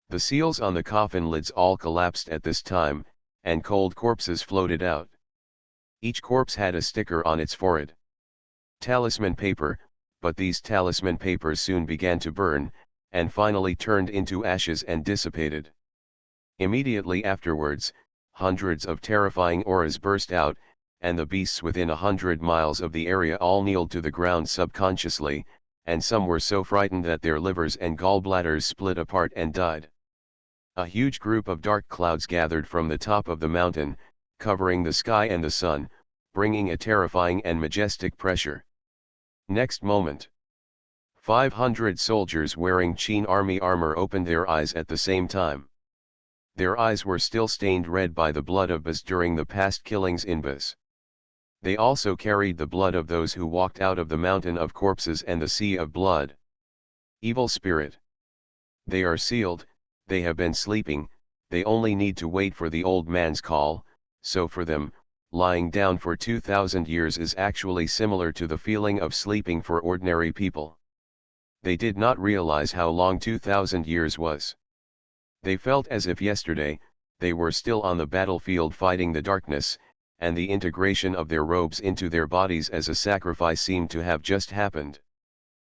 The seals on the coffin lids all collapsed at this time, and cold corpses floated out. Each corpse had a sticker on its forehead. Talisman paper, but these talisman papers soon began to burn, and finally turned into ashes and dissipated. Immediately afterwards, hundreds of terrifying auras burst out, and the beasts within 100 miles of the area all kneeled to the ground subconsciously, and some were so frightened that their livers and gallbladders split apart and died. A huge group of dark clouds gathered from the top of the mountain, covering the sky and the sun, bringing a terrifying and majestic pressure. Next moment, 500 soldiers wearing Qin army armor opened their eyes at the same time. Their eyes were still stained red by the blood of Bas during the past killings in Bas. They also carried the blood of those who walked out of the mountain of corpses and the sea of blood. Evil spirit. They are sealed, they have been sleeping, they only need to wait for the old man's call, so for them, lying down for 2,000 years is actually similar to the feeling of sleeping for ordinary people. They did not realize how long 2,000 years was. They felt as if yesterday, they were still on the battlefield fighting the darkness, and the integration of their robes into their bodies as a sacrifice seemed to have just happened.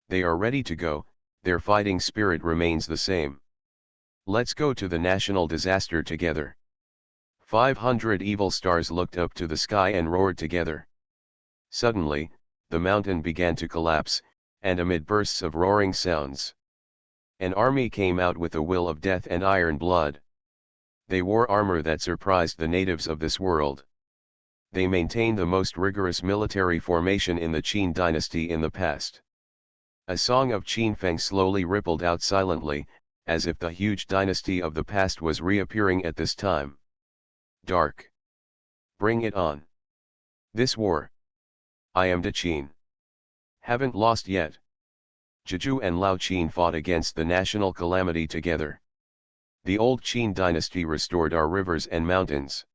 They are ready to go, their fighting spirit remains the same. Let's go to the national disaster together. 500 evil stars looked up to the sky and roared together. Suddenly, the mountain began to collapse, and amid bursts of roaring sounds, an army came out with a will of death and iron blood. They wore armor that surprised the natives of this world. They maintained the most rigorous military formation in the Qin dynasty in the past. A song of Qin Feng slowly rippled out silently, as if the huge dynasty of the past was reappearing at this time. Dark. Bring it on. This war. I am De Qin. Haven't lost yet. Jeju and Lao Qin fought against the national calamity together. The old Qin dynasty restored our rivers and mountains.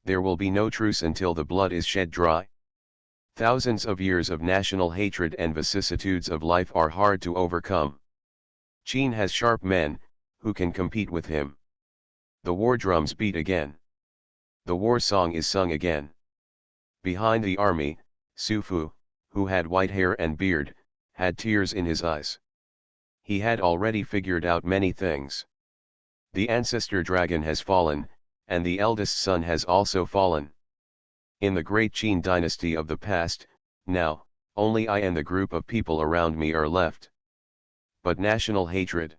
There will be no truce until the blood is shed dry. Thousands of years of national hatred and vicissitudes of life are hard to overcome. Qin has sharp men, who can compete with him. The war drums beat again. The war song is sung again. Behind the army, Su Fu, who had white hair and beard, had tears in his eyes. He had already figured out many things. The ancestor dragon has fallen, and the eldest son has also fallen. In the great Qin dynasty of the past, now, only I and the group of people around me are left. But national hatred.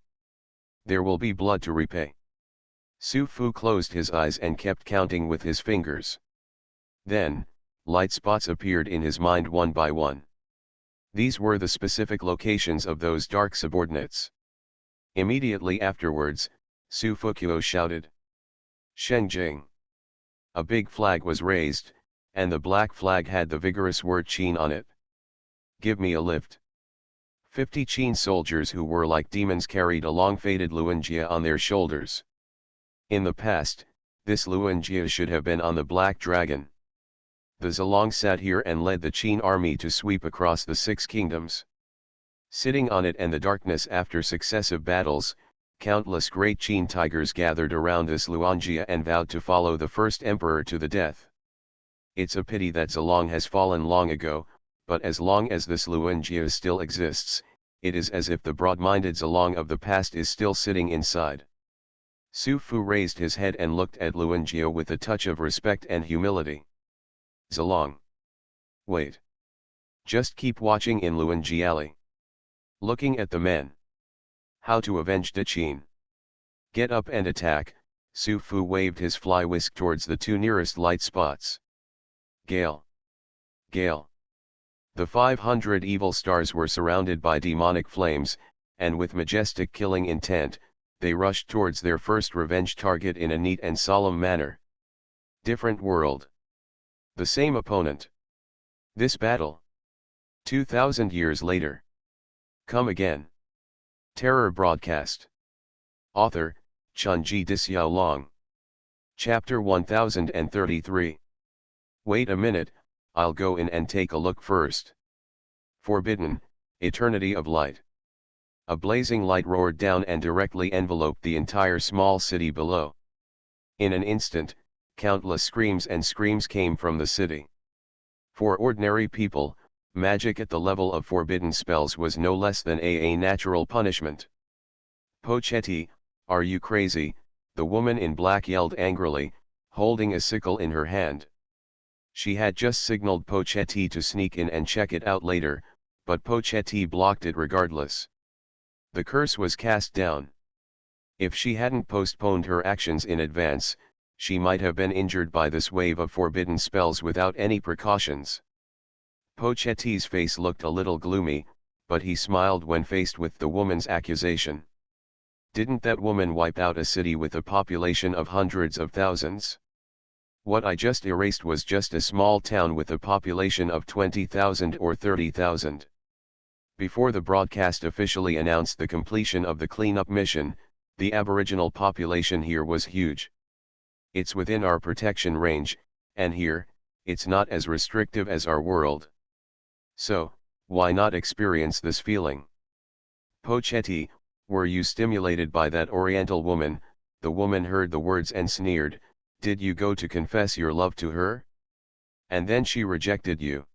There will be blood to repay. Su Fu closed his eyes and kept counting with his fingers. Then, light spots appeared in his mind one by one. These were the specific locations of those dark subordinates. Immediately afterwards, Su Fuqiu shouted, "Shengjing!" A big flag was raised, and the black flag had the vigorous word Qin on it. "Give me a lift." 50 Qin soldiers who were like demons carried a long faded luanjia on their shoulders. In the past, this luanjia should have been on the Black Dragon. The Zilong sat here and led the Qin army to sweep across the 6 kingdoms. Sitting on it and the darkness after successive battles, countless great Qin tigers gathered around this luanjia and vowed to follow the first emperor to the death. It's a pity that Zilong has fallen long ago, but as long as this luanjia still exists, it is as if the broad-minded Zilong of the past is still sitting inside. Su Fu raised his head and looked at luanjia with a touch of respect and humility. "Zilong. Wait. Just keep watching in Luanjiali." Looking at the men. "How to avenge De Qin. Get up and attack." Su Fu waved his fly whisk towards the 2 nearest light spots. "Gale. Gale." The 500 evil stars were surrounded by demonic flames, and with majestic killing intent, they rushed towards their first revenge target in a neat and solemn manner. Different world. The same opponent. This battle. 2000 years later. Come again. Terror broadcast. Author, Chunji Dixiaolong. Chapter 1033. Wait a minute, I'll go in and take a look first. Forbidden, eternity of light. A blazing light roared down and directly enveloped the entire small city below. In an instant, countless screams and screams came from the city. For ordinary people, magic at the level of forbidden spells was no less than a natural punishment. "Pochetti, are you crazy?" the woman in black yelled angrily, holding a sickle in her hand. She had just signaled Pochetti to sneak in and check it out later, but Pochetti blocked it regardless. The curse was cast down. If she hadn't postponed her actions in advance, she might have been injured by this wave of forbidden spells without any precautions. Pochetti's face looked a little gloomy, but he smiled when faced with the woman's accusation. Didn't that woman wipe out a city with a population of hundreds of thousands? What I just erased was just a small town with a population of 20,000 or 30,000. Before the broadcast officially announced the completion of the cleanup mission, the Aboriginal population here was huge. It's within our protection range, and here, it's not as restrictive as our world. So, why not experience this feeling? Pochetti, were you stimulated by that Oriental woman? The woman heard the words and sneered. Did you go to confess your love to her? And then she rejected you.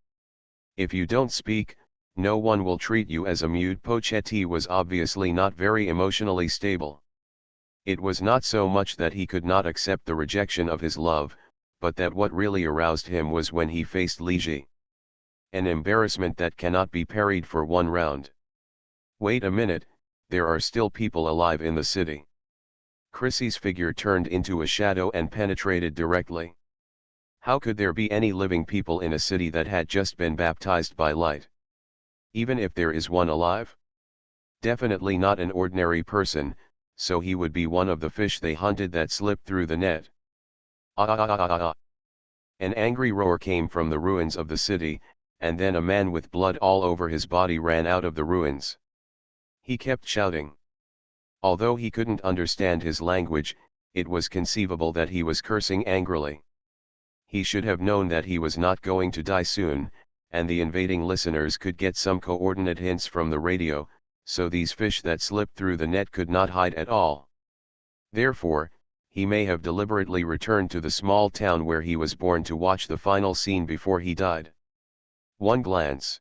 If you don't speak, no one will treat you as a mute. Pochetti was obviously not very emotionally stable. It was not so much that he could not accept the rejection of his love, but that what really aroused him was when he faced Li Ji. An embarrassment that cannot be parried for one round. Wait a minute, there are still people alive in the city. Chrissy's figure turned into a shadow and penetrated directly. How could there be any living people in a city that had just been baptized by light? Even if there is one alive? Definitely not an ordinary person, so he would be one of the fish they hunted that slipped through the net. Ah ah ah ah ah ah. An angry roar came from the ruins of the city, and then a man with blood all over his body ran out of the ruins. He kept shouting. Although he couldn't understand his language, it was conceivable that he was cursing angrily. He should have known that he was not going to die soon, and the invading listeners could get some coordinate hints from the radio, so these fish that slipped through the net could not hide at all. Therefore, he may have deliberately returned to the small town where he was born to watch the final scene before he died. One glance.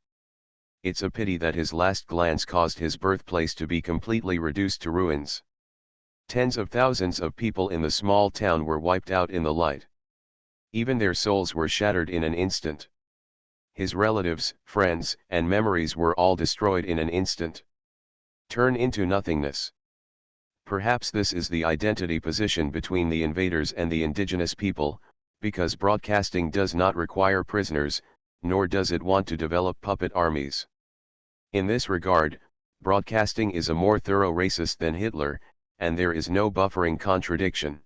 It's a pity that his last glance caused his birthplace to be completely reduced to ruins. Tens of thousands of people in the small town were wiped out in the light. Even their souls were shattered in an instant. His relatives, friends, and memories were all destroyed in an instant. Turn into nothingness. Perhaps this is the identity position between the invaders and the indigenous people, because broadcasting does not require prisoners, nor does it want to develop puppet armies. In this regard, broadcasting is a more thorough racist than Hitler, and there is no buffering contradiction.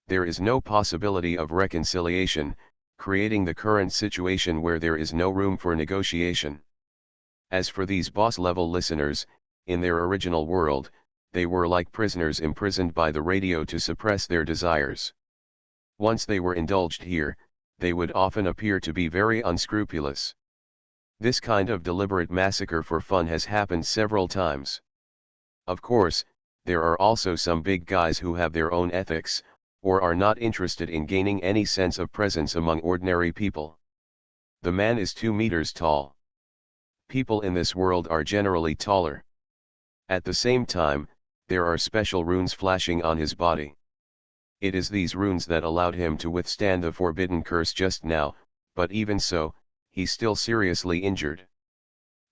There is no possibility of reconciliation, creating the current situation where there is no room for negotiation. As for these boss-level listeners, in their original world, they were like prisoners imprisoned by the radio to suppress their desires. Once they were indulged here, they would often appear to be very unscrupulous. This kind of deliberate massacre for fun has happened several times. Of course, there are also some big guys who have their own ethics, or are not interested in gaining any sense of presence among ordinary people. The man is 2 meters tall. People in this world are generally taller. At the same time, there are special runes flashing on his body. It is these runes that allowed him to withstand the forbidden curse just now, but even so, he's still seriously injured.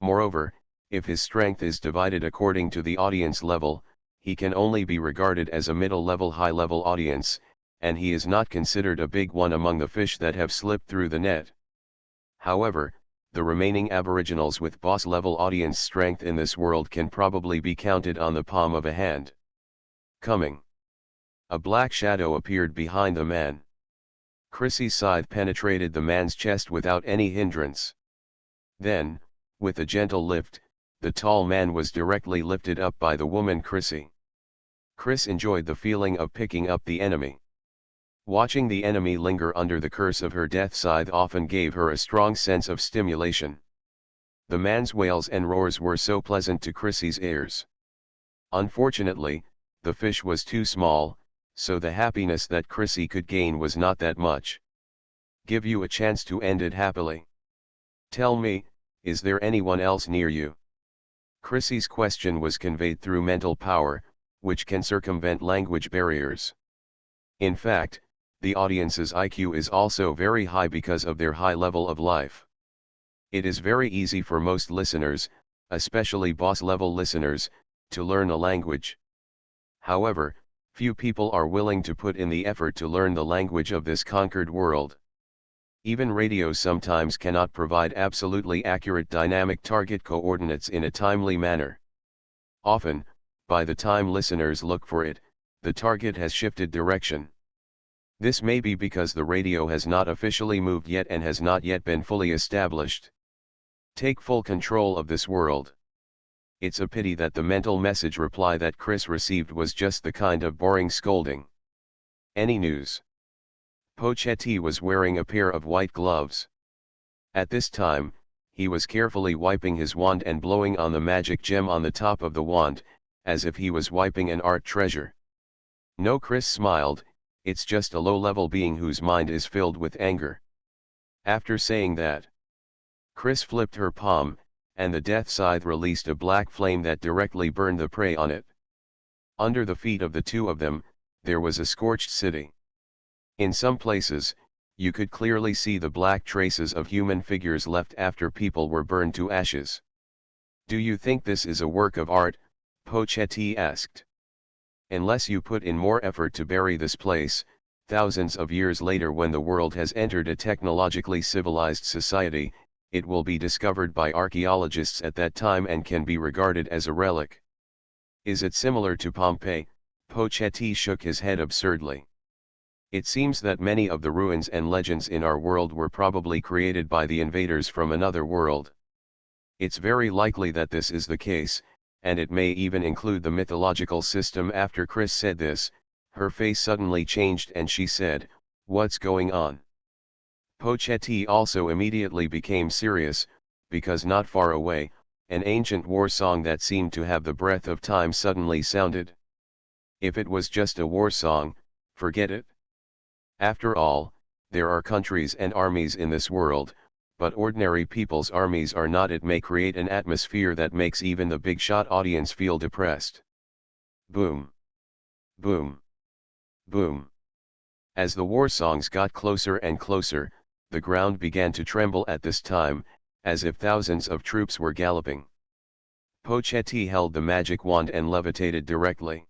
Moreover, if his strength is divided according to the audience level, he can only be regarded as a middle-level high-level audience, and he is not considered a big one among the fish that have slipped through the net. However, the remaining aboriginals with boss-level audience strength in this world can probably be counted on the palm of a hand. Coming. A black shadow appeared behind the man. Chrissy's scythe penetrated the man's chest without any hindrance. Then, with a gentle lift, the tall man was directly lifted up by the woman Chrissy. Chris enjoyed the feeling of picking up the enemy. Watching the enemy linger under the curse of her death scythe often gave her a strong sense of stimulation. The man's wails and roars were so pleasant to Chrissy's ears. Unfortunately, the fish was too small, so the happiness that Chrissy could gain was not that much. Give you a chance to end it happily. Tell me, is there anyone else near you? Chrissy's question was conveyed through mental power, which can circumvent language barriers. In fact, the audience's IQ is also very high because of their high level of life. It is very easy for most listeners, especially boss-level listeners, to learn a language. However, few people are willing to put in the effort to learn the language of this conquered world. Even radio sometimes cannot provide absolutely accurate dynamic target coordinates in a timely manner. Often, by the time listeners look for it, the target has shifted direction. This may be because the radio has not officially moved yet and has not yet been fully established. Take full control of this world. It's a pity that the mental message reply that Chris received was just the kind of boring scolding. Any news? Pochetti was wearing a pair of white gloves. At this time, he was carefully wiping his wand and blowing on the magic gem on the top of the wand, as if he was wiping an art treasure. No, Chris smiled, it's just a low-level being whose mind is filled with anger. After saying that, Chris flipped her palm, and the death scythe released a black flame that directly burned the prey on it. Under the feet of the two of them, there was a scorched city. In some places, you could clearly see the black traces of human figures left after people were burned to ashes. Do you think this is a work of art? Pochetti asked. Unless you put in more effort to bury this place, thousands of years later when the world has entered a technologically civilized society, it will be discovered by archaeologists at that time and can be regarded as a relic. Is it similar to Pompeii? Pochetti shook his head absurdly. It seems that many of the ruins and legends in our world were probably created by the invaders from another world. It's very likely that this is the case, and it may even include the mythological system. After Chris said this, her face suddenly changed and she said, "What's going on?" Pochetti also immediately became serious, because not far away, an ancient war song that seemed to have the breath of time suddenly sounded. If it was just a war song, forget it. After all, there are countries and armies in this world, but ordinary people's armies are not. It may create an atmosphere that makes even the big shot audience feel depressed. Boom. Boom. Boom. As the war songs got closer and closer, the ground began to tremble at this time, as if thousands of troops were galloping. Pochetti held the magic wand and levitated directly.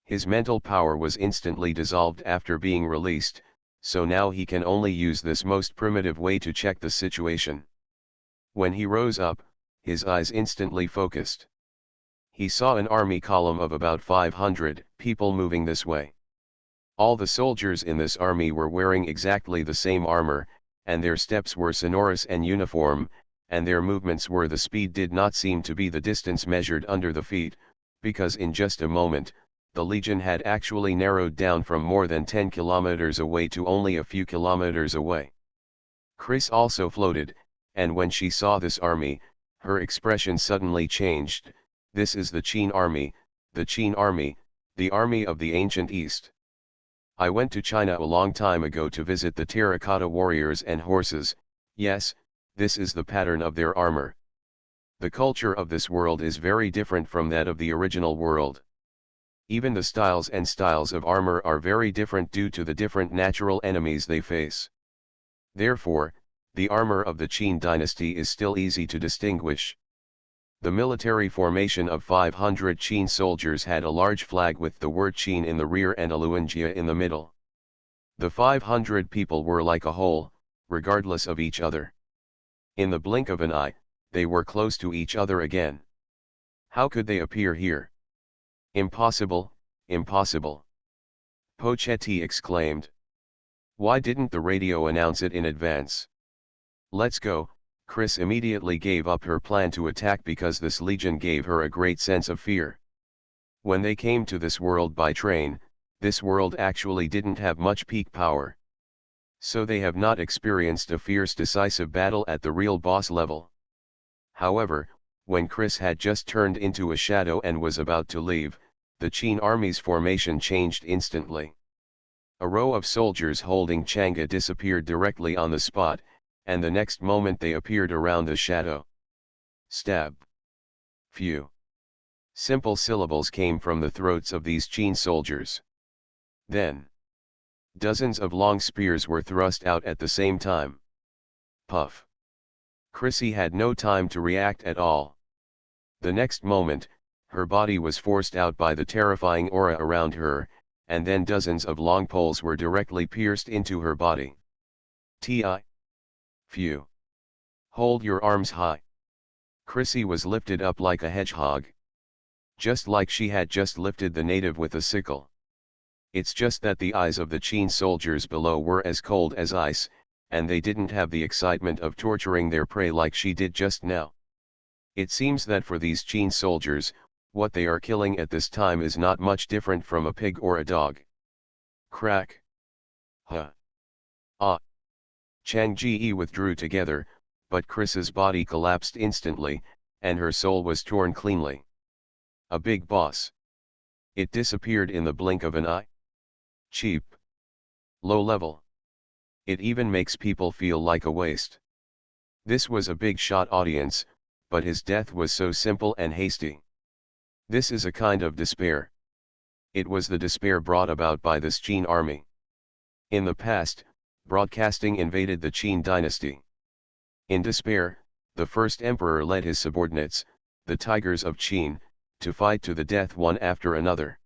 His mental power was instantly dissolved after being released, so now he can only use this most primitive way to check the situation. When he rose up, his eyes instantly focused. He saw an army column of about 500 people moving this way. All the soldiers in this army were wearing exactly the same armor, and their steps were sonorous and uniform, and their movements were. The speed did not seem to be the distance measured under the feet, because in just a moment, the legion had actually narrowed down from more than 10 kilometers away to only a few kilometers away. Chris also floated, and when she saw this army, her expression suddenly changed. This is the Qin army, the Qin army, the army of the ancient East. I went to China a long time ago to visit the terracotta warriors and horses. Yes, this is the pattern of their armor. The culture of this world is very different from that of the original world. Even the styles of armor are very different due to the different natural enemies they face. Therefore, the armor of the Qin dynasty is still easy to distinguish. The military formation of 500 Qin soldiers had a large flag with the word Qin in the rear and a luanjia in the middle. The 500 people were like a whole, regardless of each other. In the blink of an eye, they were close to each other again. How could they appear here? Impossible, impossible. Pochetti exclaimed. Why didn't the radio announce it in advance? Let's go. Chris immediately gave up her plan to attack because this legion gave her a great sense of fear. When they came to this world by train, this world actually didn't have much peak power. So they have not experienced a fierce decisive battle at the real boss level. However, when Chris had just turned into a shadow and was about to leave, the Qin army's formation changed instantly. A row of soldiers holding Chang'e disappeared directly on the spot, and the next moment they appeared around the shadow. Stab. Phew. Simple syllables came from the throats of these Qin soldiers. Then, dozens of long spears were thrust out at the same time. Puff. Chrissy had no time to react at all. The next moment, her body was forced out by the terrifying aura around her, and then dozens of long poles were directly pierced into her body. Phew. Hold your arms high. Chrissy was lifted up like a hedgehog. Just like she had just lifted the native with a sickle. It's just that the eyes of the Qin soldiers below were as cold as ice, and they didn't have the excitement of torturing their prey like she did just now. It seems that for these Qin soldiers, what they are killing at this time is not much different from a pig or a dog. Crack. Huh. Ah. Chang Ji withdrew together, but Chris's body collapsed instantly, and her soul was torn cleanly. A big boss. It disappeared in the blink of an eye. Cheap. Low level. It even makes people feel like a waste. This was a big shot audience, but his death was so simple and hasty. This is a kind of despair. It was the despair brought about by this Qin army. In the past, broadcasting invaded the Qin dynasty. In despair, the first emperor led his subordinates, the tigers of Qin, to fight to the death one after another.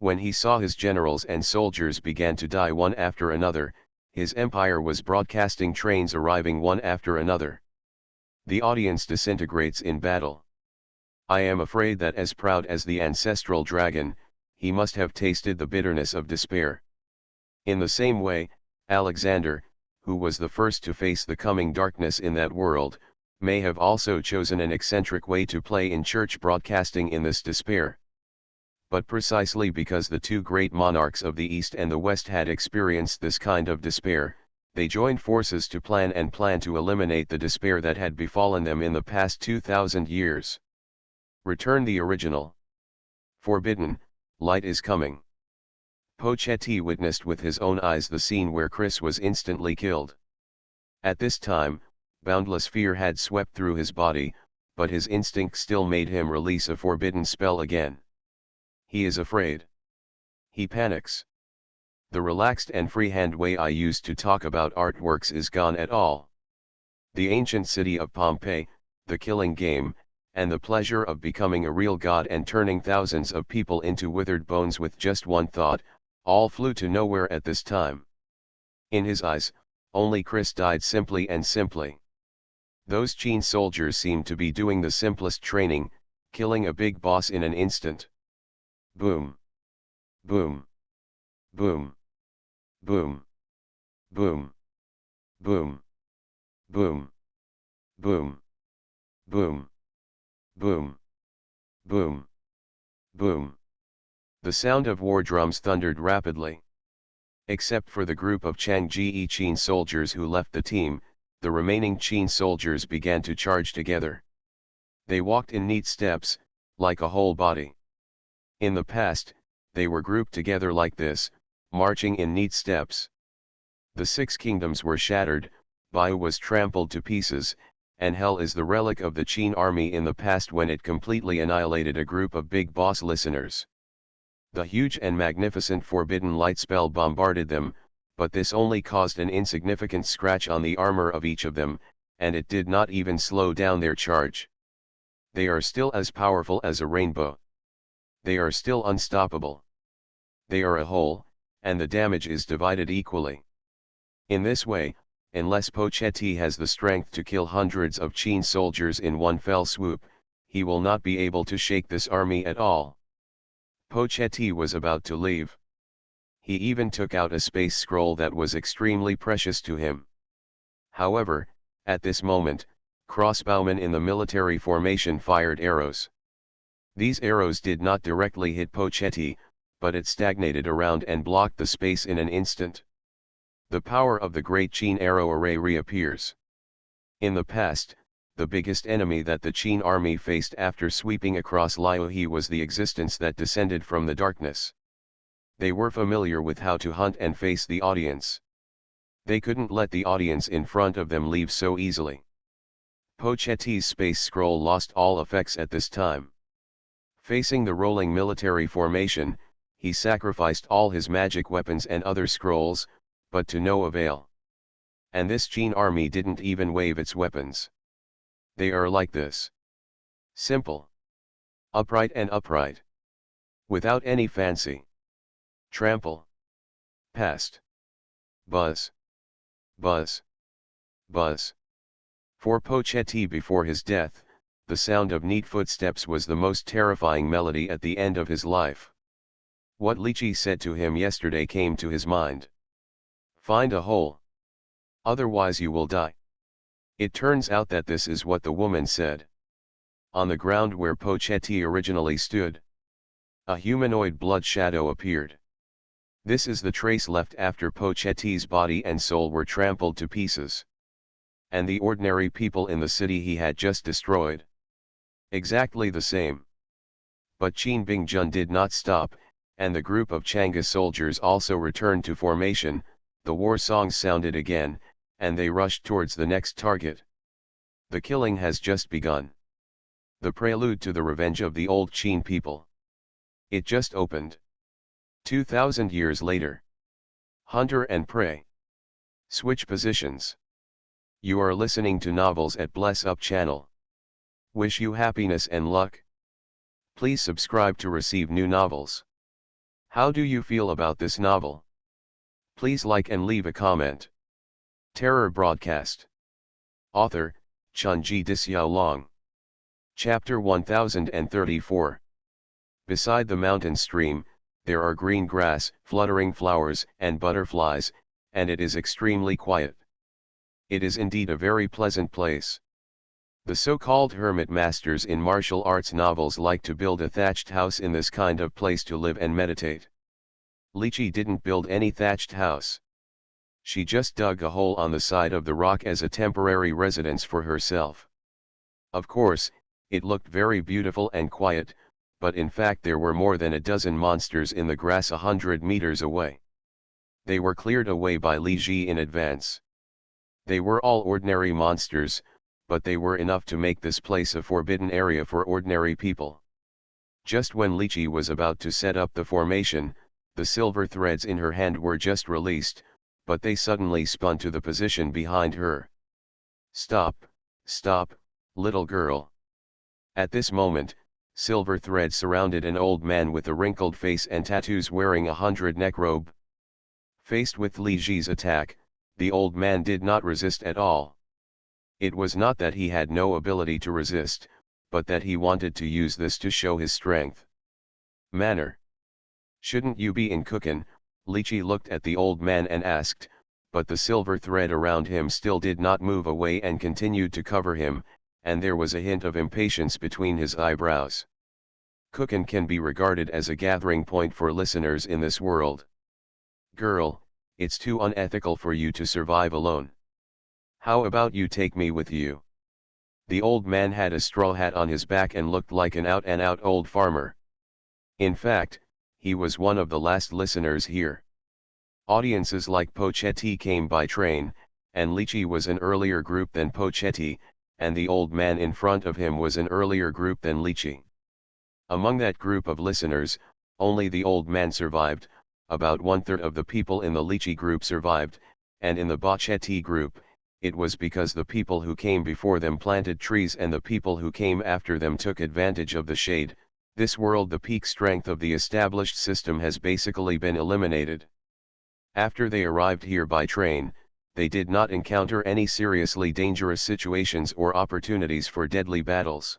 When he saw his generals and soldiers began to die one after another, his empire was broadcasting trains arriving one after another. The audience disintegrates in battle. I am afraid that as proud as the ancestral dragon, he must have tasted the bitterness of despair. In the same way, Alexander, who was the first to face the coming darkness in that world, may have also chosen an eccentric way to play in church broadcasting in this despair. But precisely because the two great monarchs of the East and the West had experienced this kind of despair, they joined forces to plan to eliminate the despair that had befallen them in the past 2,000 years. Return the original. Forbidden, light is coming. Pochetti witnessed with his own eyes the scene where Chris was instantly killed. At this time, boundless fear had swept through his body, but his instinct still made him release a forbidden spell again. He is afraid. He panics. The relaxed and freehand way I used to talk about artworks is gone at all. The ancient city of Pompeii, the killing game, and the pleasure of becoming a real god and turning thousands of people into withered bones with just one thought, all flew to nowhere at this time. In his eyes, only Chris died simply and simply. Those Qin soldiers seemed to be doing the simplest training, killing a big boss in an instant. Boom. Boom. Boom. Boom. Boom. Boom. Boom. Boom. Boom. Boom. Boom. Boom. The sound of war drums thundered rapidly. Except for the group of Changji Qin soldiers who left the team, the remaining Qin soldiers began to charge together. They walked in neat steps, like a whole body. In the past, they were grouped together like this, marching in neat steps. The six kingdoms were shattered, Baiyu was trampled to pieces, and hell is the relic of the Qin army in the past when it completely annihilated a group of big boss listeners. The huge and magnificent forbidden light spell bombarded them, but this only caused an insignificant scratch on the armor of each of them, and it did not even slow down their charge. They are still as powerful as a rainbow. They are still unstoppable. They are a whole, and the damage is divided equally. In this way, unless Pochetti has the strength to kill hundreds of Qin soldiers in one fell swoop, he will not be able to shake this army at all. Pochetti was about to leave. He even took out a space scroll that was extremely precious to him. However, at this moment, crossbowmen in the military formation fired arrows. These arrows did not directly hit Pochetti, but it stagnated around and blocked the space in an instant. The power of the great Qin arrow array reappears. In the past, the biggest enemy that the Qin army faced after sweeping across Liuhe was the existence that descended from the darkness. They were familiar with how to hunt and face the audience. They couldn't let the audience in front of them leave so easily. Pochetti's space scroll lost all effects at this time. Facing the rolling military formation, he sacrificed all his magic weapons and other scrolls, but to no avail. And this Qin army didn't even wave its weapons. They are like this. Simple. Upright and upright. Without any fancy. Trample. Past. Buzz. Buzz. Buzz. For Pochetti before his death, the sound of neat footsteps was the most terrifying melody at the end of his life. What Lichi said to him yesterday came to his mind. Find a hole. Otherwise you will die. It turns out that this is what the woman said. On the ground where Pochetti originally stood, a humanoid blood shadow appeared. This is the trace left after Pochetti's body and soul were trampled to pieces. And the ordinary people in the city he had just destroyed. Exactly the same. But Qin Bingjun did not stop, and the group of Chang'e soldiers also returned to formation. The war songs sounded again, and they rushed towards the next target. The killing has just begun. The prelude to the revenge of the old Qin people. It just opened. 2,000 years later. Hunter and prey. Switch positions. You are listening to Novels at Bless Up channel. Wish you happiness and luck. Please subscribe to receive new novels. How do you feel about this novel? Please like and leave a comment. Terror Broadcast. Author, Chunji Dixiaolong. Chapter 1034. Beside the mountain stream, There are green grass, fluttering flowers, and butterflies, and it is extremely quiet. It is indeed a very pleasant place. The so-called hermit masters in martial arts novels like to build a thatched house in this kind of place to live and meditate. Lychee didn't build any thatched house. She just dug a hole on the side of the rock as a temporary residence for herself. Of course, it looked very beautiful and quiet, but in fact there were more than a dozen monsters in the grass 100 meters away. They were cleared away by Lychee in advance. They were all ordinary monsters, but they were enough to make this place a forbidden area for ordinary people. Just when Lychee was about to set up the formation, the silver threads in her hand were just released, but they suddenly spun to the position behind her. "Stop, stop, little girl." At this moment, silver threads surrounded an old man with a wrinkled face and tattoos wearing a 100-neck robe. Faced with Lychee's attack, the old man did not resist at all. It was not that he had no ability to resist, but that he wanted to use this to show his strength. "Manner. Shouldn't you be in cookin'?" Lychee looked at the old man and asked, but the silver thread around him still did not move away and continued to cover him, and there was a hint of impatience between his eyebrows. Cookin' can be regarded as a gathering point for listeners in this world. "Girl, it's too unethical for you to survive alone. How about you take me with you?" The old man had a straw hat on his back and looked like an out-and-out old farmer. In fact, he was one of the last listeners here. Audiences like Pochetti came by train, and Lychee was an earlier group than Pochetti, and the old man in front of him was an earlier group than Lychee. Among that group of listeners, only the old man survived, about 1/3 of the people in the Lychee group survived, and in the Pochetti group, it was because the people who came before them planted trees and the people who came after them took advantage of the shade. This world, the peak strength of the established system has basically been eliminated. After they arrived here by train, they did not encounter any seriously dangerous situations or opportunities for deadly battles.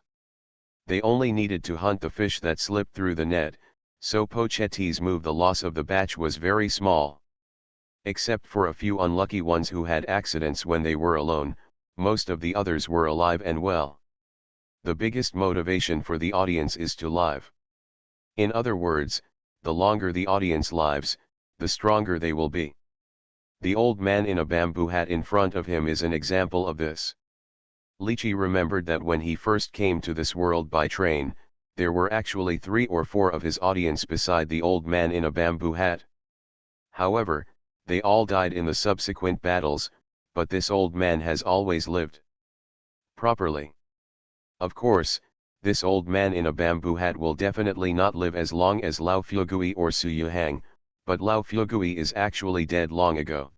They only needed to hunt the fish that slipped through the net, so Pochetti's move, the loss of the batch was very small. Except for a few unlucky ones who had accidents when they were alone, most of the others were alive and well. The biggest motivation for the audience is to live. In other words, the longer the audience lives, the stronger they will be. The old man in a bamboo hat in front of him is an example of this. Lychee remembered that when he first came to this world by train, there were actually 3 or 4 of his audience beside the old man in a bamboo hat. However, they all died in the subsequent battles, but this old man has always lived properly. Of course, this old man in a bamboo hat will definitely not live as long as Lao Fugui or Su Yuhang, but Lao Fugui is actually dead long ago.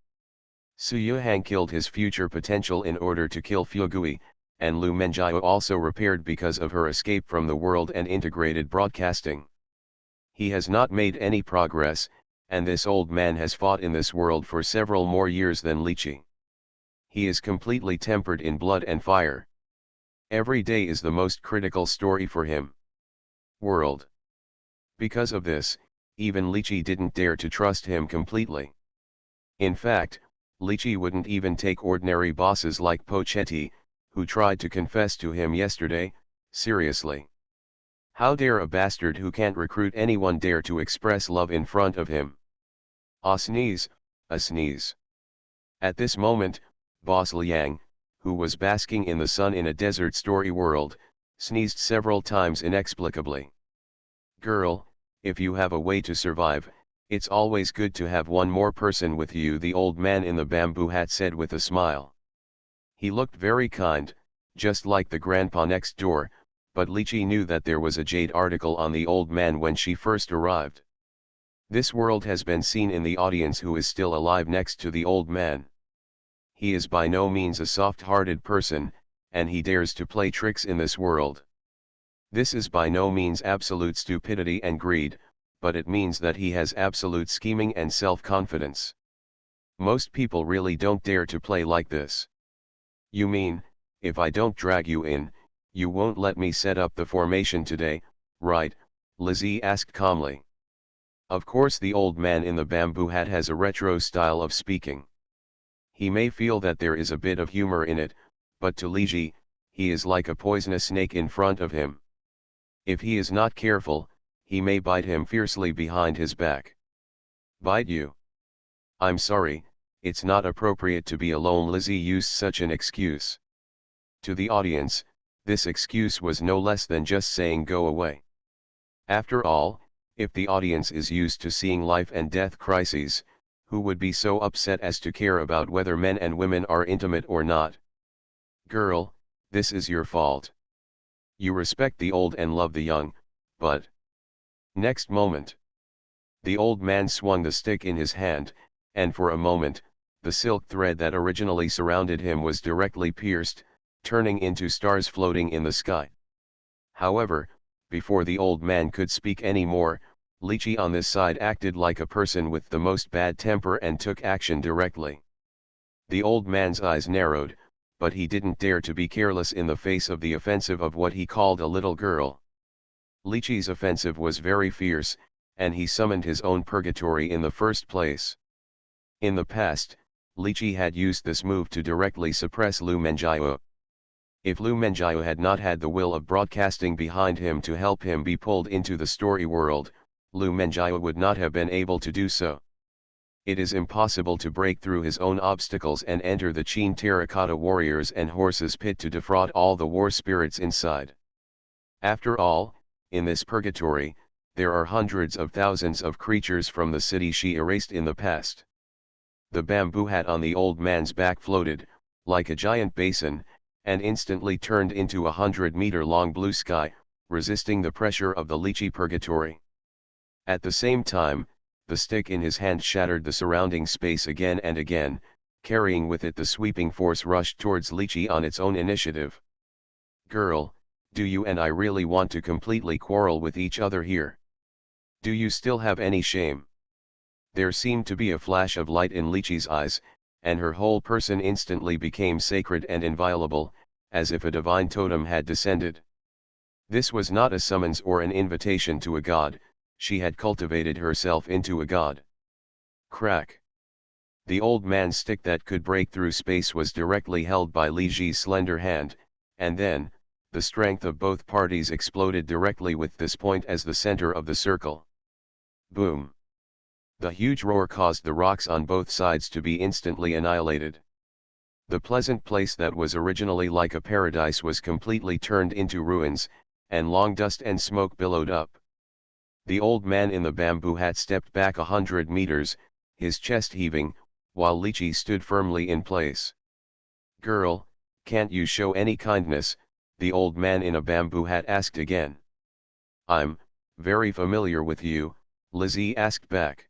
Su Yuhang killed his future potential in order to kill Fugui, and Lu Menjiao also repaired because of her escape from the world and integrated broadcasting. He has not made any progress, and this old man has fought in this world for several more years than Lychee. He is completely tempered in blood and fire. Every day is the most critical story for him. World. Because of this, even Lychee didn't dare to trust him completely. In fact, Lychee wouldn't even take ordinary bosses like Pochetti, who tried to confess to him yesterday, seriously. How dare a bastard who can't recruit anyone dare to express love in front of him? A sneeze, a sneeze. At this moment, Boss Liang, who was basking in the sun in a desert story world, sneezed several times inexplicably. "Girl, if you have a way to survive, it's always good to have one more person with you," the old man in the bamboo hat said with a smile. He looked very kind, just like the grandpa next door, but Lychee knew that there was a jade article on the old man when she first arrived. This world has been seen in the audience who is still alive next to the old man. He is by no means a soft-hearted person, and he dares to play tricks in this world. This is by no means absolute stupidity and greed, but it means that he has absolute scheming and self-confidence. Most people really don't dare to play like this. "You mean, if I don't drag you in, you won't let me set up the formation today, right?" Lizzie asked calmly. Of course the old man in the bamboo hat has a retro style of speaking. He may feel that there is a bit of humor in it, but to Liji, he is like a poisonous snake in front of him. If he is not careful, he may bite him fiercely behind his back. Bite you? I'm sorry, it's not appropriate to be alone. Lizzie used such an excuse. To the audience, this excuse was no less than just saying go away. After all, if the audience is used to seeing life and death crises, who would be so upset as to care about whether men and women are intimate or not? Girl, this is your fault. You respect the old and love the young, but... Next moment, the old man swung the stick in his hand, and for a moment, the silk thread that originally surrounded him was directly pierced, turning into stars floating in the sky. However, before the old man could speak any more, Lychee on this side acted like a person with the most bad temper and took action directly. The old man's eyes narrowed, but he didn't dare to be careless in the face of the offensive of what he called a little girl. Lychee's offensive was very fierce, and he summoned his own purgatory in the first place. In the past, Lychee had used this move to directly suppress Lu Menjiao. If Lu Menjiao had not had the will of broadcasting behind him to help him be pulled into the story world, Lu Menjiao would not have been able to do so. It is impossible to break through his own obstacles and enter the Qin Terracotta Warriors and Horses pit to defraud all the war spirits inside. After all, in this purgatory, there are hundreds of thousands of creatures from the city she erased in the past. The bamboo hat on the old man's back floated, like a giant basin, and instantly turned into 100-meter-long blue sky, resisting the pressure of the Lychee purgatory. At the same time, the stick in his hand shattered the surrounding space again and again, carrying with it the sweeping force rushed towards Lychee on its own initiative. Girl, do you and I really want to completely quarrel with each other here? Do you still have any shame? There seemed to be a flash of light in Lychee's eyes, and her whole person instantly became sacred and inviolable, as if a divine totem had descended. This was not a summons or an invitation to a god, she had cultivated herself into a god. Crack. The old man's stick that could break through space was directly held by Li Ji's slender hand, and then, the strength of both parties exploded directly with this point as the center of the circle. Boom. The huge roar caused the rocks on both sides to be instantly annihilated. The pleasant place that was originally like a paradise was completely turned into ruins, and long dust and smoke billowed up. The old man in the bamboo hat stepped back 100 meters, his chest heaving, while Lychee stood firmly in place. Girl, can't you show any kindness? The old man in a bamboo hat asked again. I'm very familiar with you, Lizzie asked back.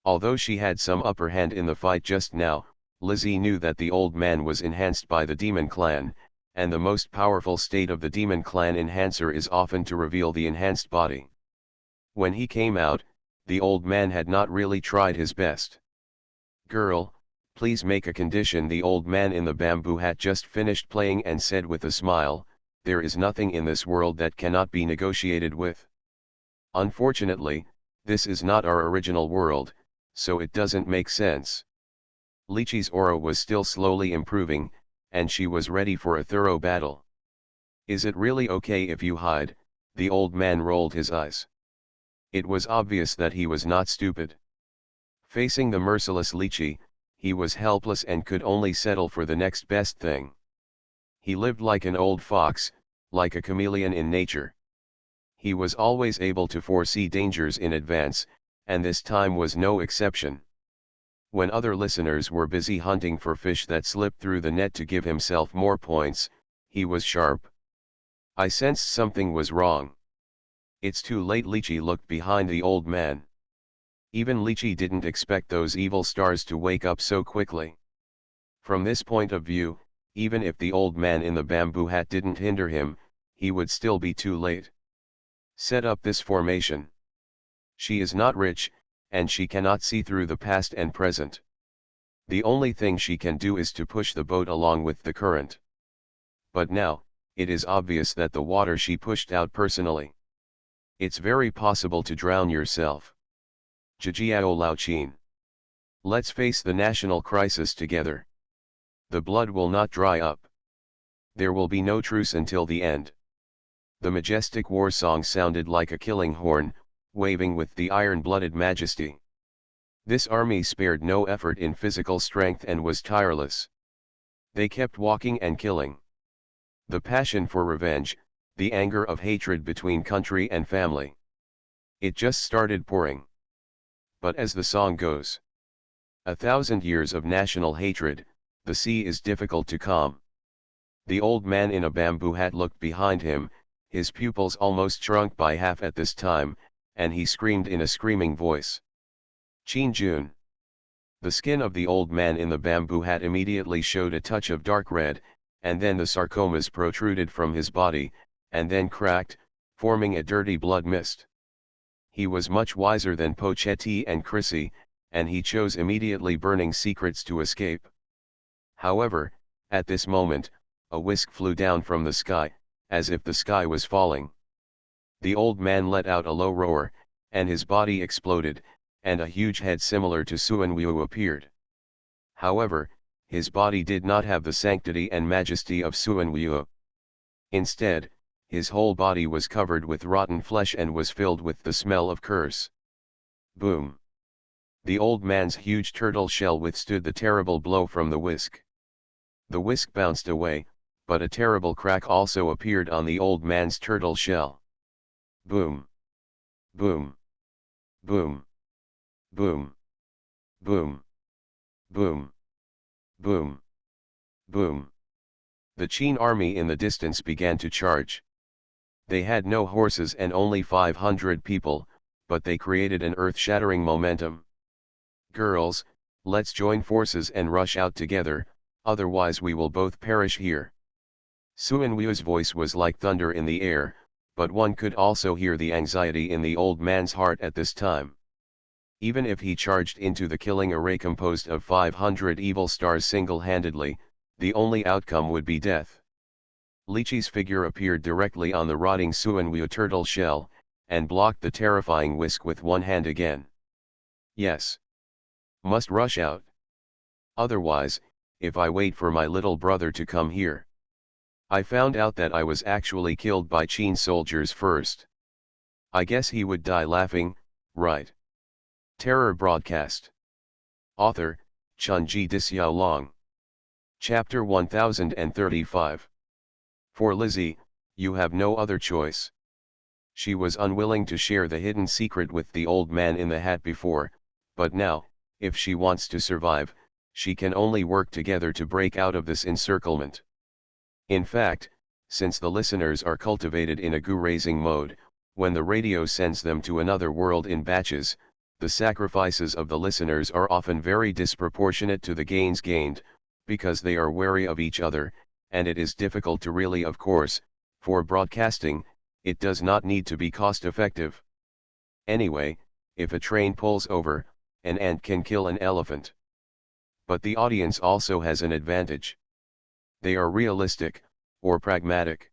Although she had some upper hand in the fight just now, Lizzie knew that the old man was enhanced by the demon clan, and the most powerful state of the demon clan enhancer is often to reveal the enhanced body. When he came out, the old man had not really tried his best. Girl, please make a condition. The old man in the bamboo hat just finished playing and said with a smile, there is nothing in this world that cannot be negotiated with. Unfortunately, this is not our original world, so it doesn't make sense. Lychee's aura was still slowly improving, and she was ready for a thorough battle. Is it really okay if you hide? The old man rolled his eyes. It was obvious that he was not stupid. Facing the merciless Lychee, he was helpless and could only settle for the next best thing. He lived like an old fox, like a chameleon in nature. He was always able to foresee dangers in advance, and this time was no exception. When other listeners were busy hunting for fish that slipped through the net to give himself more points, he was sharp. I sensed something was wrong. It's too late. Lychee looked behind the old man. Even Lychee didn't expect those evil stars to wake up so quickly. From this point of view, even if the old man in the bamboo hat didn't hinder him, he would still be too late. Set up this formation. She is not rich, and she cannot see through the past and present. The only thing she can do is to push the boat along with the current. But now, it is obvious that the water she pushed out personally. It's very possible to drown yourself. Jijiao Lao Qin. Let's face the national crisis together. The blood will not dry up. There will be no truce until the end. The majestic war song sounded like a killing horn, waving with the iron-blooded majesty. This army spared no effort in physical strength and was tireless. They kept walking and killing. The passion for revenge, the anger of hatred between country and family. It just started pouring. But as the song goes, 1,000 years of national hatred, the sea is difficult to calm. The old man in a bamboo hat looked behind him, his pupils almost shrunk by half at this time, and he screamed in a screaming voice. Qin Jun. The skin of the old man in the bamboo hat immediately showed a touch of dark red, and then the sarcomas protruded from his body, and then cracked, forming a dirty blood mist. He was much wiser than Pochetti and Chrissy, and he chose immediately burning secrets to escape. However, at this moment, a whisk flew down from the sky, as if the sky was falling. The old man let out a low roar, and his body exploded, and a huge head similar to Suanwu appeared. However, his body did not have the sanctity and majesty of Suanwu. Instead, his whole body was covered with rotten flesh and was filled with the smell of curse. Boom! The old man's huge turtle shell withstood the terrible blow from the whisk. The whisk bounced away, but a terrible crack also appeared on the old man's turtle shell. Boom! Boom! Boom! Boom! Boom! Boom! Boom! Boom! The Qin army in the distance began to charge. They had no horses and only 500 people, but they created an earth-shattering momentum. Girls, let's join forces and rush out together, otherwise we will both perish here. Suanwu's voice was like thunder in the air, but one could also hear the anxiety in the old man's heart at this time. Even if he charged into the killing array composed of 500 evil stars single-handedly, the only outcome would be death. Liqi's figure appeared directly on the rotting Suanwu turtle shell, and blocked the terrifying whisk with one hand again. Yes. Must rush out. Otherwise, if I wait for my little brother to come here. I found out that I was actually killed by Qin soldiers first. I guess he would die laughing, right? Terror Broadcast. Author, Chunji Dixiaolong. Chapter 1035. For Lizzie, you have no other choice. She was unwilling to share the hidden secret with the old man in the hat before, but now, if she wants to survive, she can only work together to break out of this encirclement. In fact, since the listeners are cultivated in a gu-raising mode, when the radio sends them to another world in batches, the sacrifices of the listeners are often very disproportionate to the gains gained, because they are wary of each other, and it is difficult to really, of course, for broadcasting, it does not need to be cost-effective. Anyway, if a train pulls over, an ant can kill an elephant. But the audience also has an advantage. They are realistic, or pragmatic.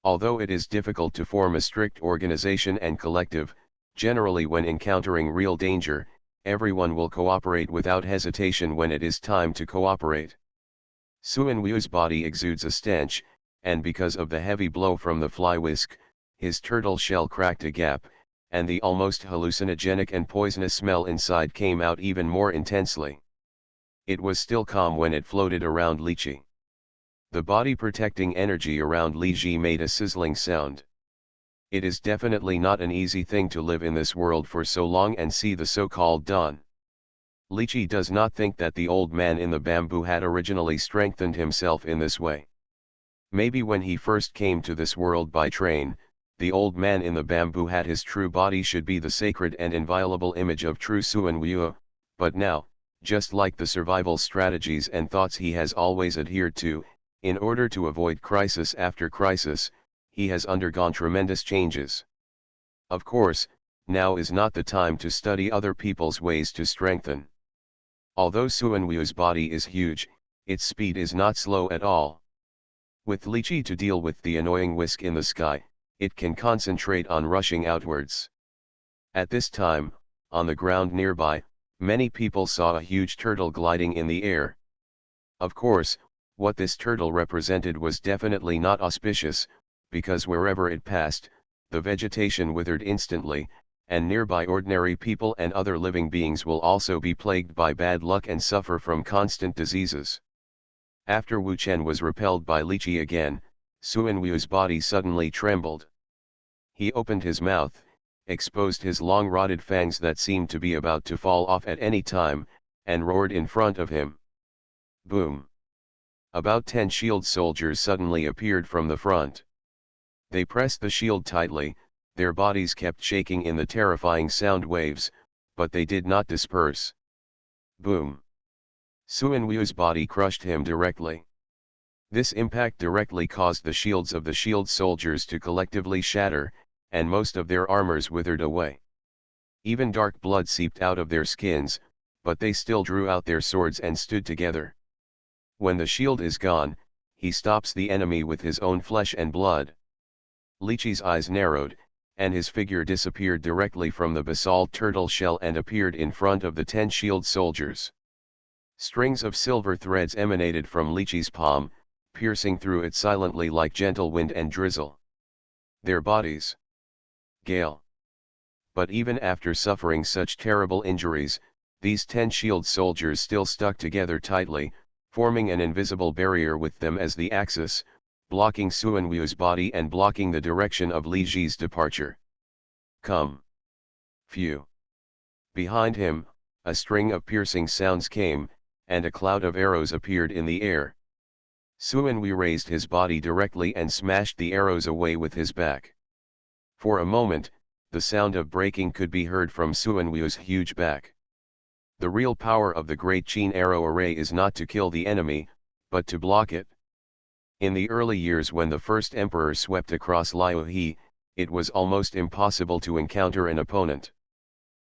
Although it is difficult to form a strict organization and collective, generally when encountering real danger, everyone will cooperate without hesitation when it is time to cooperate. Suanwu's body exudes a stench, and because of the heavy blow from the fly whisk, his turtle shell cracked a gap, and the almost hallucinogenic and poisonous smell inside came out even more intensely. It was still calm when it floated around Liqi. The body protecting energy around Liqi made a sizzling sound. It is definitely not an easy thing to live in this world for so long and see the so-called dawn. Liqi does not think that the old man in the bamboo hat originally strengthened himself in this way. Maybe when he first came to this world by train, the old man in the bamboo hat, his true body should be the sacred and inviolable image of true Suanwu, but now, just like the survival strategies and thoughts he has always adhered to, in order to avoid crisis after crisis, he has undergone tremendous changes. Of course, now is not the time to study other people's ways to strengthen. Although Suanwu's body is huge, its speed is not slow at all. With Liqi to deal with the annoying whisk in the sky, it can concentrate on rushing outwards. At this time, on the ground nearby, many people saw a huge turtle gliding in the air. Of course, what this turtle represented was definitely not auspicious, because wherever it passed, the vegetation withered instantly, and nearby ordinary people and other living beings will also be plagued by bad luck and suffer from constant diseases. After Wu Chen was repelled by Li Qi again, Suen Wu's body suddenly trembled. He opened his mouth, exposed his long rotted fangs that seemed to be about to fall off at any time, and roared in front of him. Boom! About 10 shield soldiers suddenly appeared from the front. They pressed the shield tightly, their bodies kept shaking in the terrifying sound waves, but they did not disperse. Boom! Suen Wu's body crushed him directly. This impact directly caused the shields of the shield soldiers to collectively shatter, and most of their armors withered away. Even dark blood seeped out of their skins, but they still drew out their swords and stood together. When the shield is gone, he stops the enemy with his own flesh and blood. Li Qi's eyes narrowed, and his figure disappeared directly from the basalt turtle shell and appeared in front of the 10 shield soldiers. Strings of silver threads emanated from Li Qi's palm, piercing through it silently like gentle wind and drizzle. Their bodies. Gale. But even after suffering such terrible injuries, these 10 shield soldiers still stuck together tightly, forming an invisible barrier with them as the axis, blocking Suen Wu's body and blocking the direction of Li Ji's departure. Come! Phew! Behind him, a string of piercing sounds came, and a cloud of arrows appeared in the air. Suen Wu raised his body directly and smashed the arrows away with his back. For a moment, the sound of breaking could be heard from Suen Wu's huge back. The real power of the Great Qin arrow array is not to kill the enemy, but to block it. In the early years when the first emperor swept across Liuhe, it was almost impossible to encounter an opponent.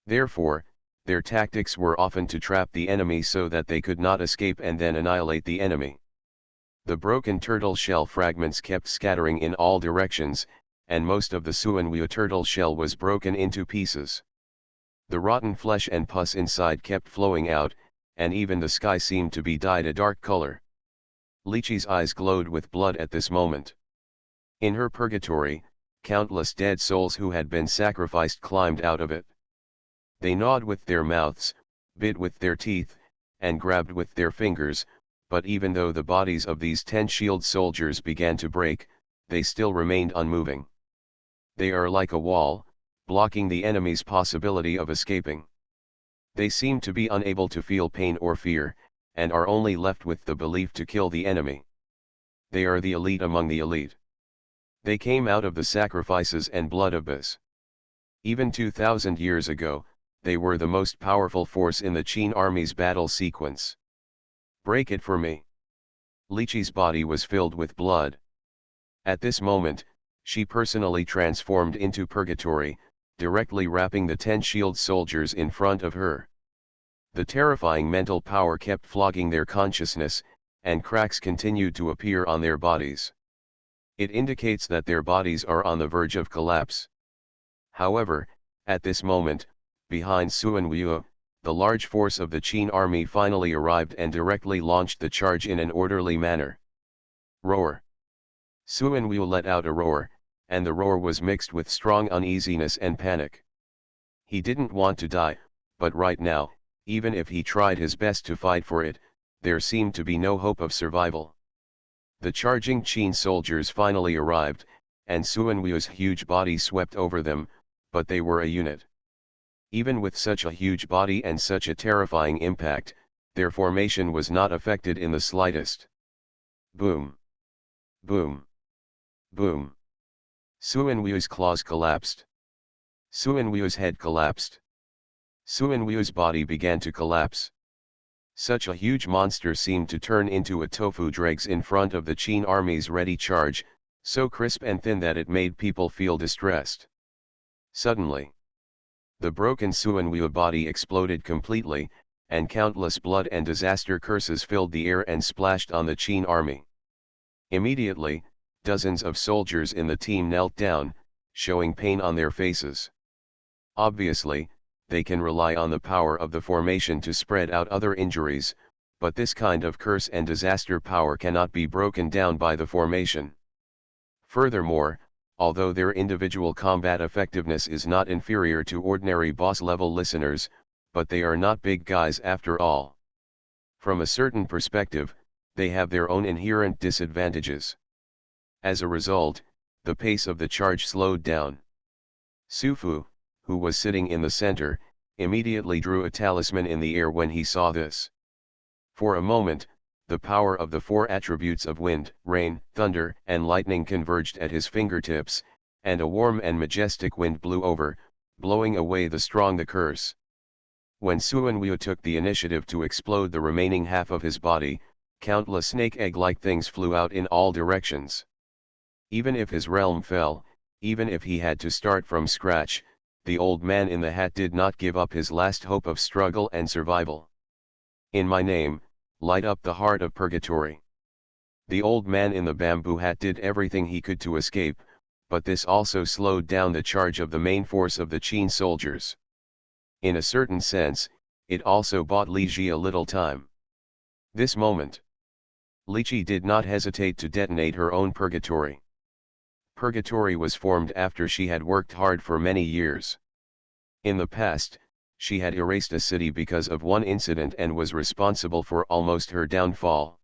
Therefore, their tactics were often to trap the enemy so that they could not escape and then annihilate the enemy. The broken turtle shell fragments kept scattering in all directions, and most of the Suen Wu turtle shell was broken into pieces. The rotten flesh and pus inside kept flowing out, and even the sky seemed to be dyed a dark color. Li Qi's eyes glowed with blood at this moment. In her purgatory, countless dead souls who had been sacrificed climbed out of it. They gnawed with their mouths, bit with their teeth, and grabbed with their fingers, but even though the bodies of these 10 shield soldiers began to break, they still remained unmoving. They are like a wall, blocking the enemy's possibility of escaping. They seem to be unable to feel pain or fear, and are only left with the belief to kill the enemy. They are the elite among the elite. They came out of the sacrifices and blood abyss. Even 2,000 years ago, they were the most powerful force in the Qin army's battle sequence. Break it for me. Li Qi's body was filled with blood. At this moment, she personally transformed into purgatory, directly wrapping the 10 shield soldiers in front of her. The terrifying mental power kept flogging their consciousness, and cracks continued to appear on their bodies. It indicates that their bodies are on the verge of collapse. However, at this moment, behind Suen Wu, the large force of the Qin army finally arrived and directly launched the charge in an orderly manner. Roar! Suen Wu let out a roar, and the roar was mixed with strong uneasiness and panic. He didn't want to die, but right now, even if he tried his best to fight for it, there seemed to be no hope of survival. The charging Qin soldiers finally arrived, and Suen Wu's huge body swept over them, but they were a unit. Even with such a huge body and such a terrifying impact, their formation was not affected in the slightest. Boom! Boom! Boom! Suen Wu's claws collapsed. Suen Wu's head collapsed. Suen Wu's body began to collapse. Such a huge monster seemed to turn into a tofu dregs in front of the Qin army's ready charge, so crisp and thin that it made people feel distressed. Suddenly, the broken Suen Wu body exploded completely, and countless blood and disaster curses filled the air and splashed on the Qin army. Immediately, dozens of soldiers in the team knelt down, showing pain on their faces. Obviously, they can rely on the power of the formation to spread out other injuries, but this kind of curse and disaster power cannot be broken down by the formation. Furthermore, although their individual combat effectiveness is not inferior to ordinary boss-level listeners, but they are not big guys after all. From a certain perspective, they have their own inherent disadvantages. As a result, the pace of the charge slowed down. Sufu, who was sitting in the center, immediately drew a talisman in the air when he saw this. For a moment, the power of the four attributes of wind, rain, thunder, and lightning converged at his fingertips, and a warm and majestic wind blew over, blowing away the curse. When Suanweo took the initiative to explode the remaining half of his body, countless snake egg-like things flew out in all directions. Even if his realm fell, even if he had to start from scratch, the old man in the hat did not give up his last hope of struggle and survival. In my name, light up the heart of purgatory. The old man in the bamboo hat did everything he could to escape, but this also slowed down the charge of the main force of the Qin soldiers. In a certain sense, it also bought Li Ji a little time. This moment, Li Ji did not hesitate to detonate her own purgatory. Purgatory was formed after she had worked hard for many years. In the past, she had erased a city because of one incident and was responsible for almost her downfall.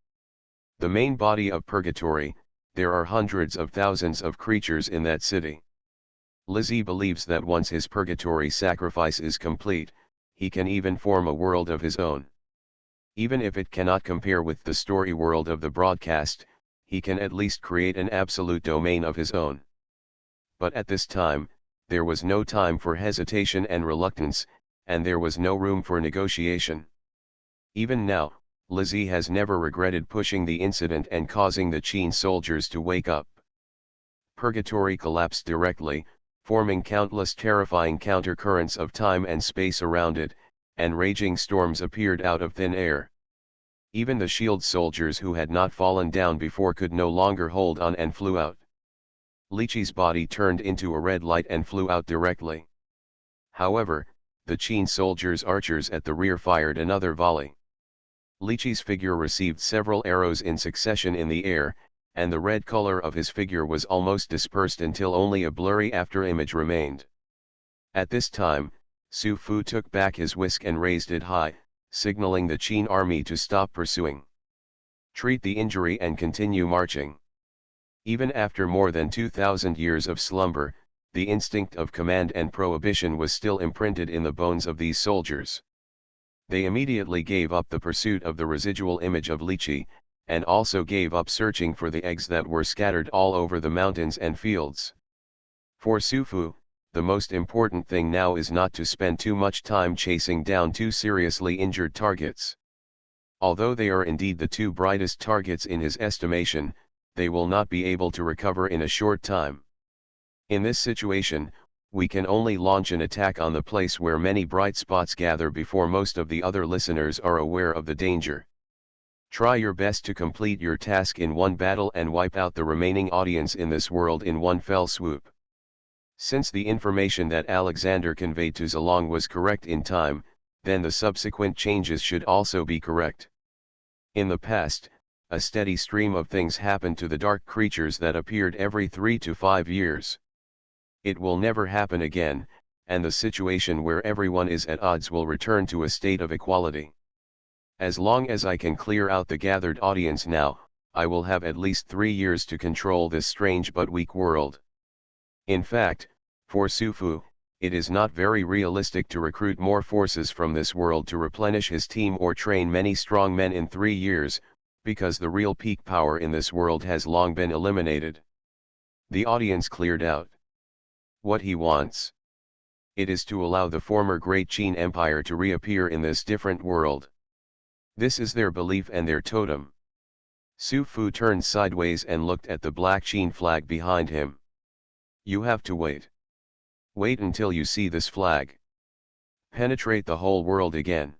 The main body of purgatory, there are hundreds of thousands of creatures in that city. Lizzie believes that once his purgatory sacrifice is complete, he can even form a world of his own. Even if it cannot compare with the story world of the broadcast, he can at least create an absolute domain of his own. But at this time, there was no time for hesitation and reluctance, and there was no room for negotiation. Even now, Lizzie has never regretted pushing the incident and causing the Qin soldiers to wake up. Purgatory collapsed directly, forming countless terrifying countercurrents of time and space around it, and raging storms appeared out of thin air. Even the shield soldiers who had not fallen down before could no longer hold on and flew out. Li Ji's body turned into a red light and flew out directly. However, the Qin soldiers' archers at the rear fired another volley. Li Ji's figure received several arrows in succession in the air, and the red color of his figure was almost dispersed until only a blurry after-image remained. At this time, Su Fu took back his whisk and raised it high, signaling the Qin army to stop pursuing. Treat the injury and continue marching. Even after more than 2,000 years of slumber, the instinct of command and prohibition was still imprinted in the bones of these soldiers. They immediately gave up the pursuit of the residual image of Li Ji, and also gave up searching for the eggs that were scattered all over the mountains and fields. For Su Fu, the most important thing now is not to spend too much time chasing down two seriously injured targets. Although they are indeed the two brightest targets in his estimation, they will not be able to recover in a short time. In this situation, we can only launch an attack on the place where many bright spots gather before most of the other listeners are aware of the danger. Try your best to complete your task in one battle and wipe out the remaining audience in this world in one fell swoop. Since the information that Alexander conveyed to Zilong was correct in time, then the subsequent changes should also be correct. In the past, a steady stream of things happened to the dark creatures that appeared every 3 to 5 years. It will never happen again, and the situation where everyone is at odds will return to a state of equality. As long as I can clear out the gathered audience now, I will have at least 3 years to control this strange but weak world. In fact, for Su Fu, it is not very realistic to recruit more forces from this world to replenish his team or train many strong men in 3 years, because the real peak power in this world has long been eliminated. The audience cleared out. What he wants. It is to allow the former great Qin Empire to reappear in this different world. This is their belief and their totem. Su Fu turned sideways and looked at the black Qin flag behind him. You have to wait. Wait until you see this flag. Penetrate the whole world again.